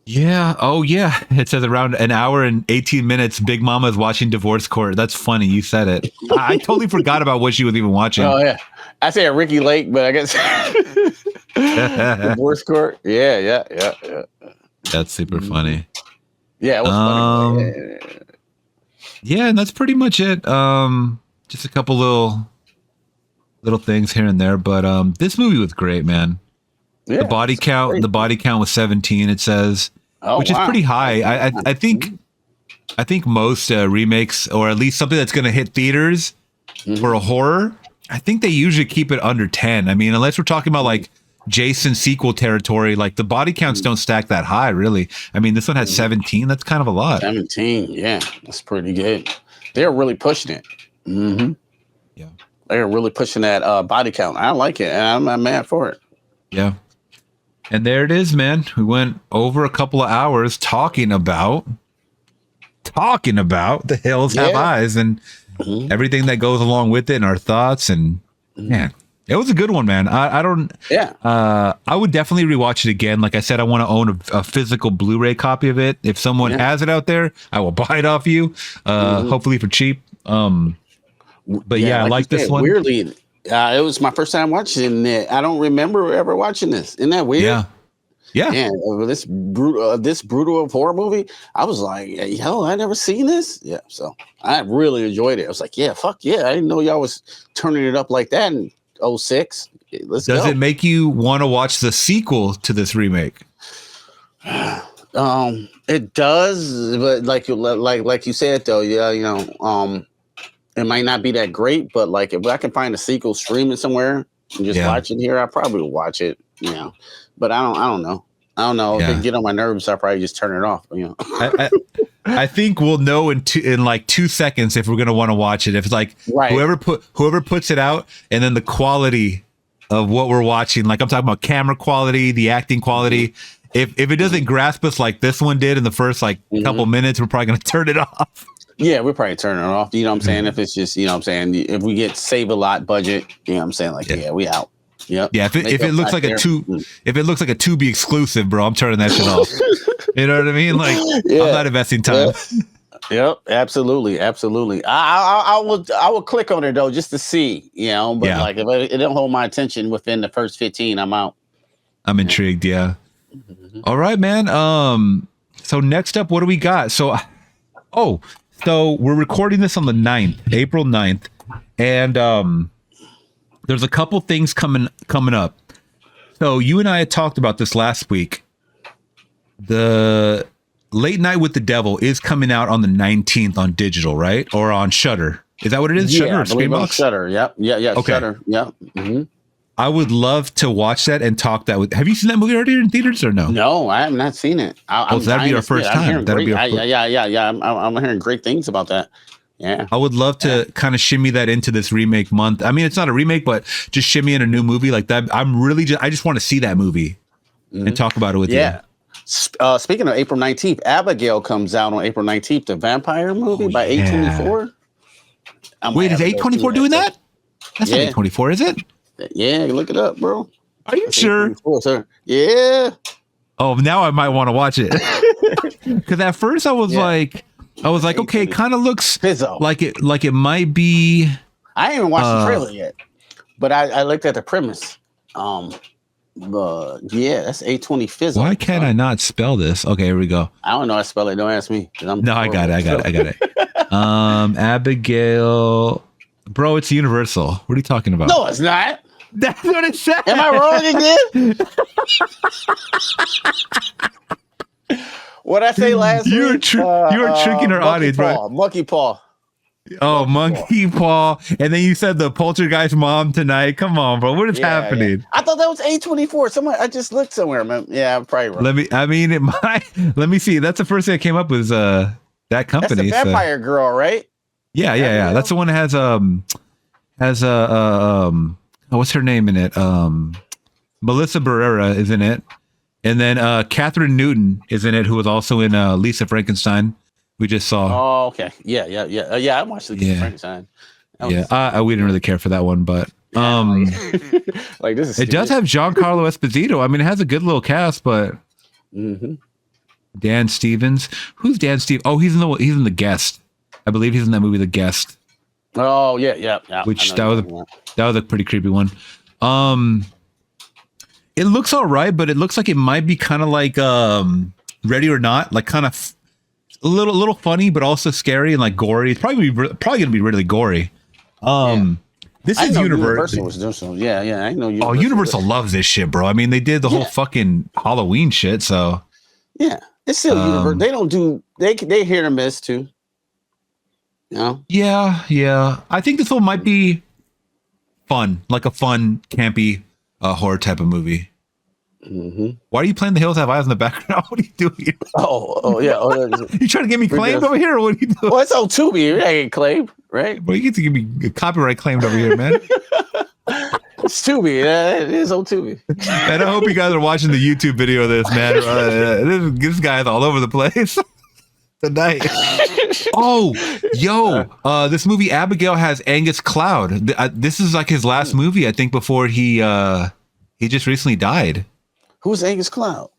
Yeah. Oh yeah. It says around an hour and 18 minutes. Big Mama is watching Divorce Court. That's funny. You said it. I totally forgot about what she was even watching. Oh yeah. I said Ricky Lake, but I guess Divorce Court. Yeah. That's super funny. Yeah, it was funny. Yeah, and that's pretty much it. Just a couple little things here and there, but this movie was great, man. Yeah, the body count was 17. It says, which is pretty high. I think most remakes, or at least something that's going to hit theaters for a horror, I think they usually keep it under 10. I mean, unless we're talking about like Jason sequel territory, like the body counts don't stack that high, really. I mean, this one has 17. That's kind of a lot. 17, yeah, that's pretty good. They're really pushing it. Yeah, they're really pushing that body count. I like it, and I'm not mad for it. Yeah. And there it is, man. We went over a couple of hours talking about The Hills Have Eyes and everything that goes along with it and our thoughts. And man, it was a good one, man. I would definitely rewatch it again. Like I said, I want to own a physical Blu-ray copy of it. If someone has it out there, I will buy it off you, hopefully for cheap. But yeah, I like this one. Weirdly, it was my first time watching it. I don't remember ever watching this. Isn't that weird? Yeah. Man, this brutal of horror movie, I was like, yo, I never seen this. Yeah, so I really enjoyed it. I was like, yeah, fuck yeah. I didn't know y'all was turning it up like that in 06. Let's go. Does it make you want to watch the sequel to this remake? It does, but like you said though, it might not be that great, but like if I can find a sequel streaming somewhere and just watch it here, I probably will watch it, But I don't know. If it get on my nerves, I'll probably just turn it off. I think we'll know in like 2 seconds if we're gonna want to watch it. If it's like whoever puts it out, and then the quality of what we're watching, like I'm talking about camera quality, the acting quality. If it doesn't grasp us like this one did in the first couple minutes, we're probably gonna turn it off. Yeah, we're probably turning it off. You know what I'm saying? If it's just, if we get save a lot budget, you know what I'm saying? Like, we out. Yep. Yeah. If it looks like a Tubi exclusive, bro, I'm turning that shit off. You know what I mean? Like, I'm not investing time. Yep. Absolutely. I will click on it though, just to see, but like if it don't hold my attention within the first 15, I'm out. I'm intrigued. Yeah. All right, man. So next up, what do we got? So we're recording this on the 9th, April 9th, and there's a couple things coming up. So you and I had talked about this last week. The Late Night with the Devil is coming out on the 19th on digital, right? Or on Shudder. Is that what it is? Yeah, Shudder or I believe on Screenbox? Shudder. Yep. Yeah. Okay. Shudder. Yep. Mm-hmm. I would love to watch that and talk that with. Have you seen that movie already in theaters or no? No, I have not seen it. So that'd be our first time. That'd be I'm hearing great things about that. Yeah. I would love to kind of shimmy that into this remake month. I mean, it's not a remake, but just shimmy in a new movie like that. I just want to see that movie and talk about it with you. Yeah. Speaking of April 19th, Abigail comes out on April 19th, the vampire movie by A24. Wait, is A24 doing that? That's not A24, is it? Yeah, look it up, bro. Are you sure? Sir. Yeah. Oh, now I might want to watch it. Because at first I was like, okay, it kind of looks like it might be. I ain't even watched the trailer yet, but I looked at the premise. But yeah, that's A20 Fizzle. Why can't I not spell this? Okay, here we go. I don't know how to spell it. Don't ask me. I got it. Abigail, bro, it's Universal. What are you talking about? No, it's not. That's what it said. Am I wrong again? What I say last week? You're tricking our audience, bro. Monkey Paw. Oh, Monkey Paw. And then you said the Poltergeist mom tonight. Come on, bro. What is happening? Yeah. I thought that was A24. I just looked somewhere, man. Yeah, I'm probably wrong. Let me see. That's the first thing that came up was that company. That's the vampire girl, right? Yeah. That's the one that has what's her name in it? Melissa Barrera is in it. And then Catherine Newton is in it, who was also in Lisa Frankenstein. We just saw. Oh, okay. Yeah. I watched Lisa Frankenstein. We didn't really care for that one, but like this is. It does have Giancarlo Esposito. I mean, it has a good little cast, but Dan Stevens. Who's Dan Stevens? Oh, he's in The Guest. I believe he's in that movie, The Guest. Oh yeah. Which that was a pretty creepy one. It looks all right, but it looks like it might be kind of like Ready or Not, like kind of a little funny, but also scary and like gory. It's probably gonna be really gory. This is Universal was doing so. Yeah. I know. Universal loves this shit, bro. I mean, they did the whole fucking Halloween shit. So yeah, it's still Universal. They don't do. They hit or miss too. You know? Yeah. I think this one might be fun, like a fun, campy horror type of movie. Why are you playing The Hills Have Eyes in the background? What are you doing? Oh yeah. You trying to get me claimed over here, or what are you doing? Well, it's on Tubi. It ain't claimed, right? Well, you get to give me copyright claimed over here, man. It's Tubi. It is on Tubi. And I hope you guys are watching the YouTube video of this, man. This guy's all over the place tonight. This movie Abigail has Angus Cloud. This is like his last movie, I think, before he just recently died. Who's Angus Cloud?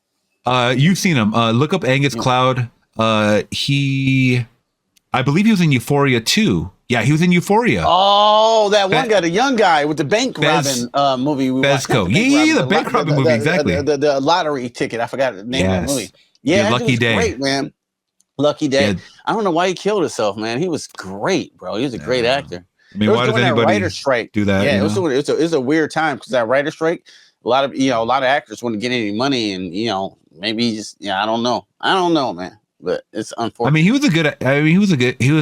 You've seen him. Look up Angus Cloud. I believe he was in Euphoria too. Yeah, he was in Euphoria. Oh, that one guy, the young guy with the bank robbing movie. Bezco. The bank robbing movie, exactly. The lottery ticket. I forgot the name of the movie. Yeah, Lucky Day. Great, man. Lucky Day. Yeah. I don't know why he killed himself, man. He was great, bro. He was a great actor. I mean, why does anybody writer strike do that? Yeah, it was a weird time because that writer strike. A lot of actors wouldn't get any money, and maybe just I don't know, man. But it's unfortunate. I mean, he was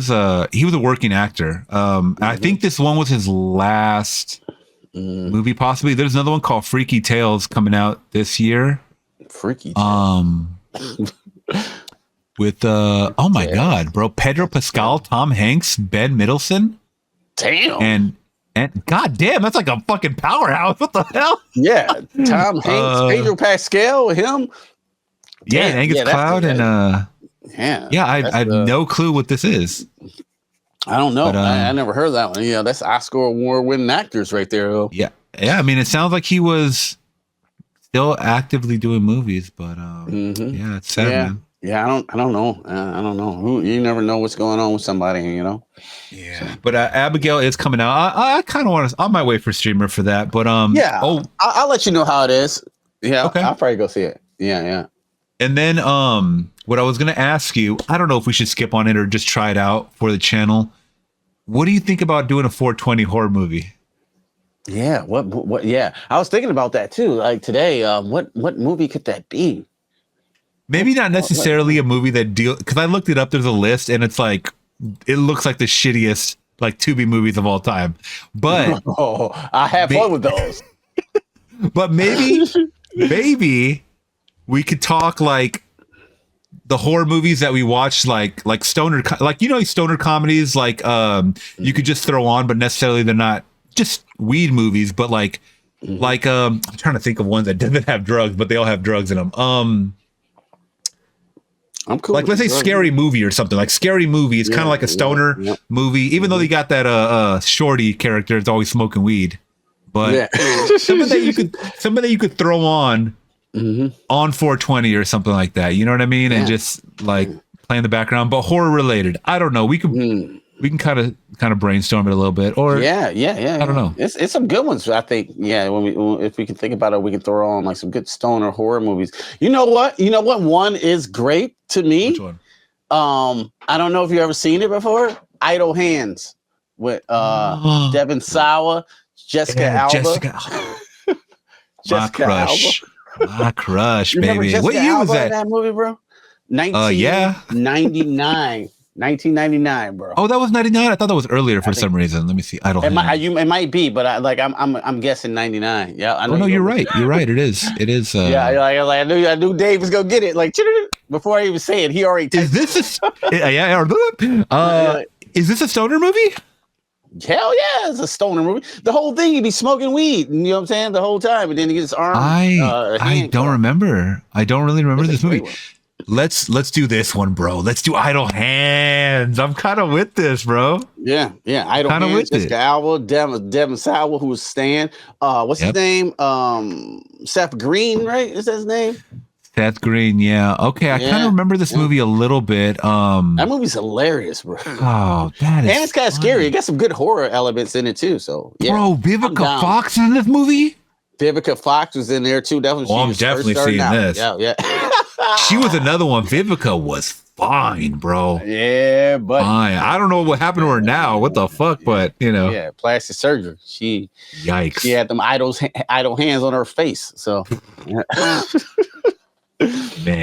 a working actor. I think this one was his last movie, possibly. There's another one called Freaky Tales coming out this year. Freaky Tales. With oh my god, bro, Pedro Pascal, Tom Hanks, Ben Mendelsohn. Damn. And god damn, that's like a fucking powerhouse. What the hell? Yeah, Tom Hanks, Pedro Pascal, him. Yeah, Angus Cloud, and I have no clue what this is. I don't know. But, I never heard that one. Yeah, that's Oscar award-winning actors right there. Though. Yeah. I mean, it sounds like he was still actively doing movies, but yeah, it's sad, man. Yeah, I don't know. I don't know. You never know what's going on with somebody, Yeah. So. But Abigail is coming out. I kind of want to. On my way for streamer for that, but yeah. I'll let you know how it is. Yeah, Okay. I'll probably go see it. Yeah. And then what I was gonna ask you, I don't know if we should skip on it or just try it out for the channel. What do you think about doing a 420 horror movie? Yeah. What? Yeah, I was thinking about that too. Like today, what movie could that be? Maybe not necessarily a movie that because I looked it up. There's a list, and it's like it looks like the shittiest like Tubi movies of all time. But I have fun with those. But maybe we could talk like the horror movies that we watch, like stoner, like stoner comedies, like you could just throw on, but necessarily they're not just weed movies, but like I'm trying to think of ones that doesn't have drugs, but they all have drugs in them. I'm cool. Like let's say Scary Movie or something. Like Scary Movie is kind of like a stoner movie, even though they got that shorty character that's always smoking weed. But something that you could throw on 420 or something like that. You know what I mean? And just like play in the background, but horror related. I don't know. We can kind of brainstorm it a little bit. Or yeah. I don't know. It's some good ones. I think. Yeah. If we can think about it, we can throw on like some good stoner horror movies. You know what? One is great to me. Which one? I don't know if you ever seen it before. Idle Hands with Devin Sawa, Jessica Alba. My crush, Remember baby. Jessica What year was Alba that? in that movie, bro? 1999. 1999, bro. Oh, that was 99. I thought that was earlier for some reason. Let me see. Idle Hands. It might be, but I'm guessing 99. Yeah, I know. Oh no, you're right. You're right. It is. It is. I knew Dave was gonna get it. Like before I even say it, he already. Is this is this a stoner movie? Hell yeah, it's a stoner movie. The whole thing, he'd be smoking weed, you know what I'm saying, the whole time, and then he gets his arm. I don't remember. I don't really remember this movie. Let's do this one, bro. Let's do Idle Hands. I'm kind of with this, bro. Yeah. Idle Hands. Jessica Alba, Devin Sawa, who was Stan. What's his name? Seth Green, right? Is that his name? Seth Green, yeah. Okay, I kind of remember this movie a little bit. That movie's hilarious, bro. Oh, that is. And it's kind of scary. It got some good horror elements in it too. So, yeah. Bro, Vivica Fox is in this movie? Vivica Fox was in there too. I'm definitely seeing this. Yeah. She was another one. Vivica was fine, bro. Yeah, but I don't know what happened to her now. What the fuck? But yeah, plastic surgery. Yikes. She had them idle hands on her face. So, man.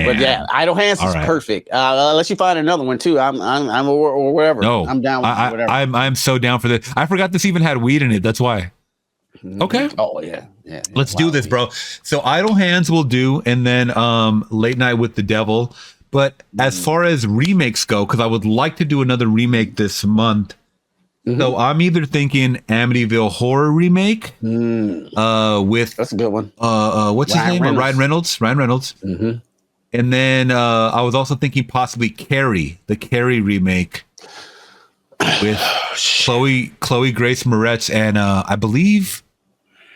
But yeah, Idle Hands is perfect. Unless you find another one too. I'm or whatever. No, I'm down with whatever. I'm so down for this. I forgot this even had weed in it. That's why. Okay. Oh yeah. Let's do this, bro. So Idle Hands will do, and then Late Night with the Devil. But as far as remakes go, because I would like to do another remake this month. So I'm either thinking Amityville Horror remake with that's a good one. What's his name? Ryan Reynolds. And then I was also thinking possibly Carrie, the Carrie remake with Chloe Grace Moretz and I believe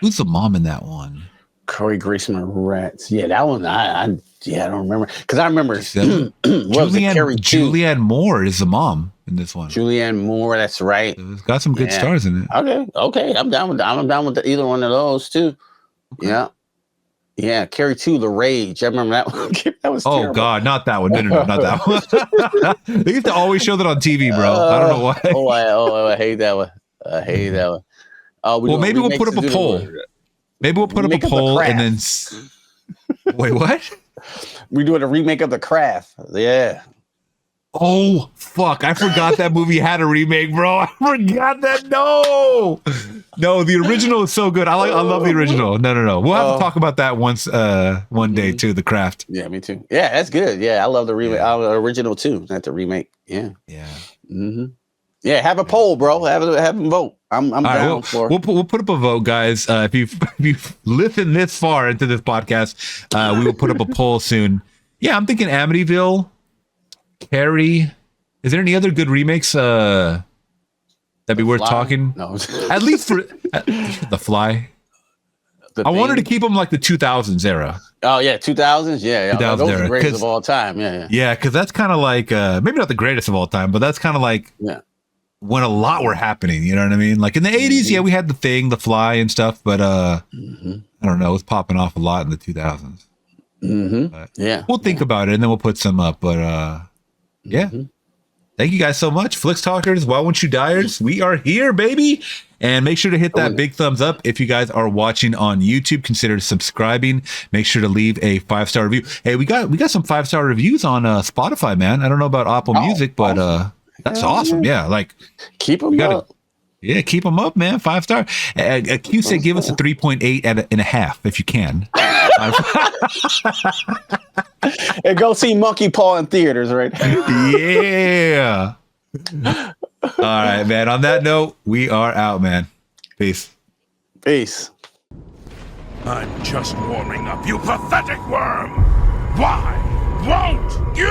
who's the mom in that one? Chloe Grace Moretz. Yeah, that one. I don't remember because I remember Julianne Moore is the mom in this one. Julianne Moore, that's right. It's got some good stars in it. Okay, I'm down with either one of those too. Okay. Yeah. Carrie 2, The Rage. I remember that one. That was terrible. God, not that one. No, not that one. They used to always show that on TV, bro. I don't know why. I hate that one. I hate that one. Well, maybe we'll put up a poll. Maybe we'll put up a poll and then. Wait, what? We're doing a remake of The Craft. Yeah. Oh, fuck. I forgot that movie had a remake, bro. I forgot that. No, the original is so good. I love the original. No. We'll have to talk about that one day too, The Craft. Yeah, me too. Yeah, that's good. Yeah, I love the remake. Original too, not the remake. Yeah. Yeah, have a poll, bro. Have them vote. I'm down for. We'll put up a vote, guys. If you've listened this far into this podcast, we will put up a poll soon. Yeah, I'm thinking Amityville, Carrie. Is there any other good remakes that'd be worth talking? No, at least for The Fly. I wanted to keep them like the 2000s era. Oh yeah, 2000s. Yeah. 2000s those era. are the greatest of all time. Yeah. Yeah, because that's kind of like maybe not the greatest of all time, but that's kind of like when a lot were happening. You know what I mean? Like in the 80s, yeah, we had The Thing, The Fly, and stuff, but I don't know, it was popping off a lot in the 2000s. Yeah, we'll think about it and then we'll put some up. But yeah, thank you guys so much, Flix Talkers. Why Won't You Diers? We are here, baby. And make sure to hit that big thumbs up if you guys are watching on YouTube. Consider subscribing. Make sure to leave a 5-star review. Hey, we got some 5-star reviews on Spotify, man. I don't know about Apple Music, but that's awesome. Yeah, like keep them up. Yeah, keep them up, man. 5-star. Q said give us a 3.8 and a half if you can. And go see Monkey Paw in theaters, right? Yeah. All right, man. On that note, we are out, man. Peace. Peace. I'm just warming up, you pathetic worm! Why won't you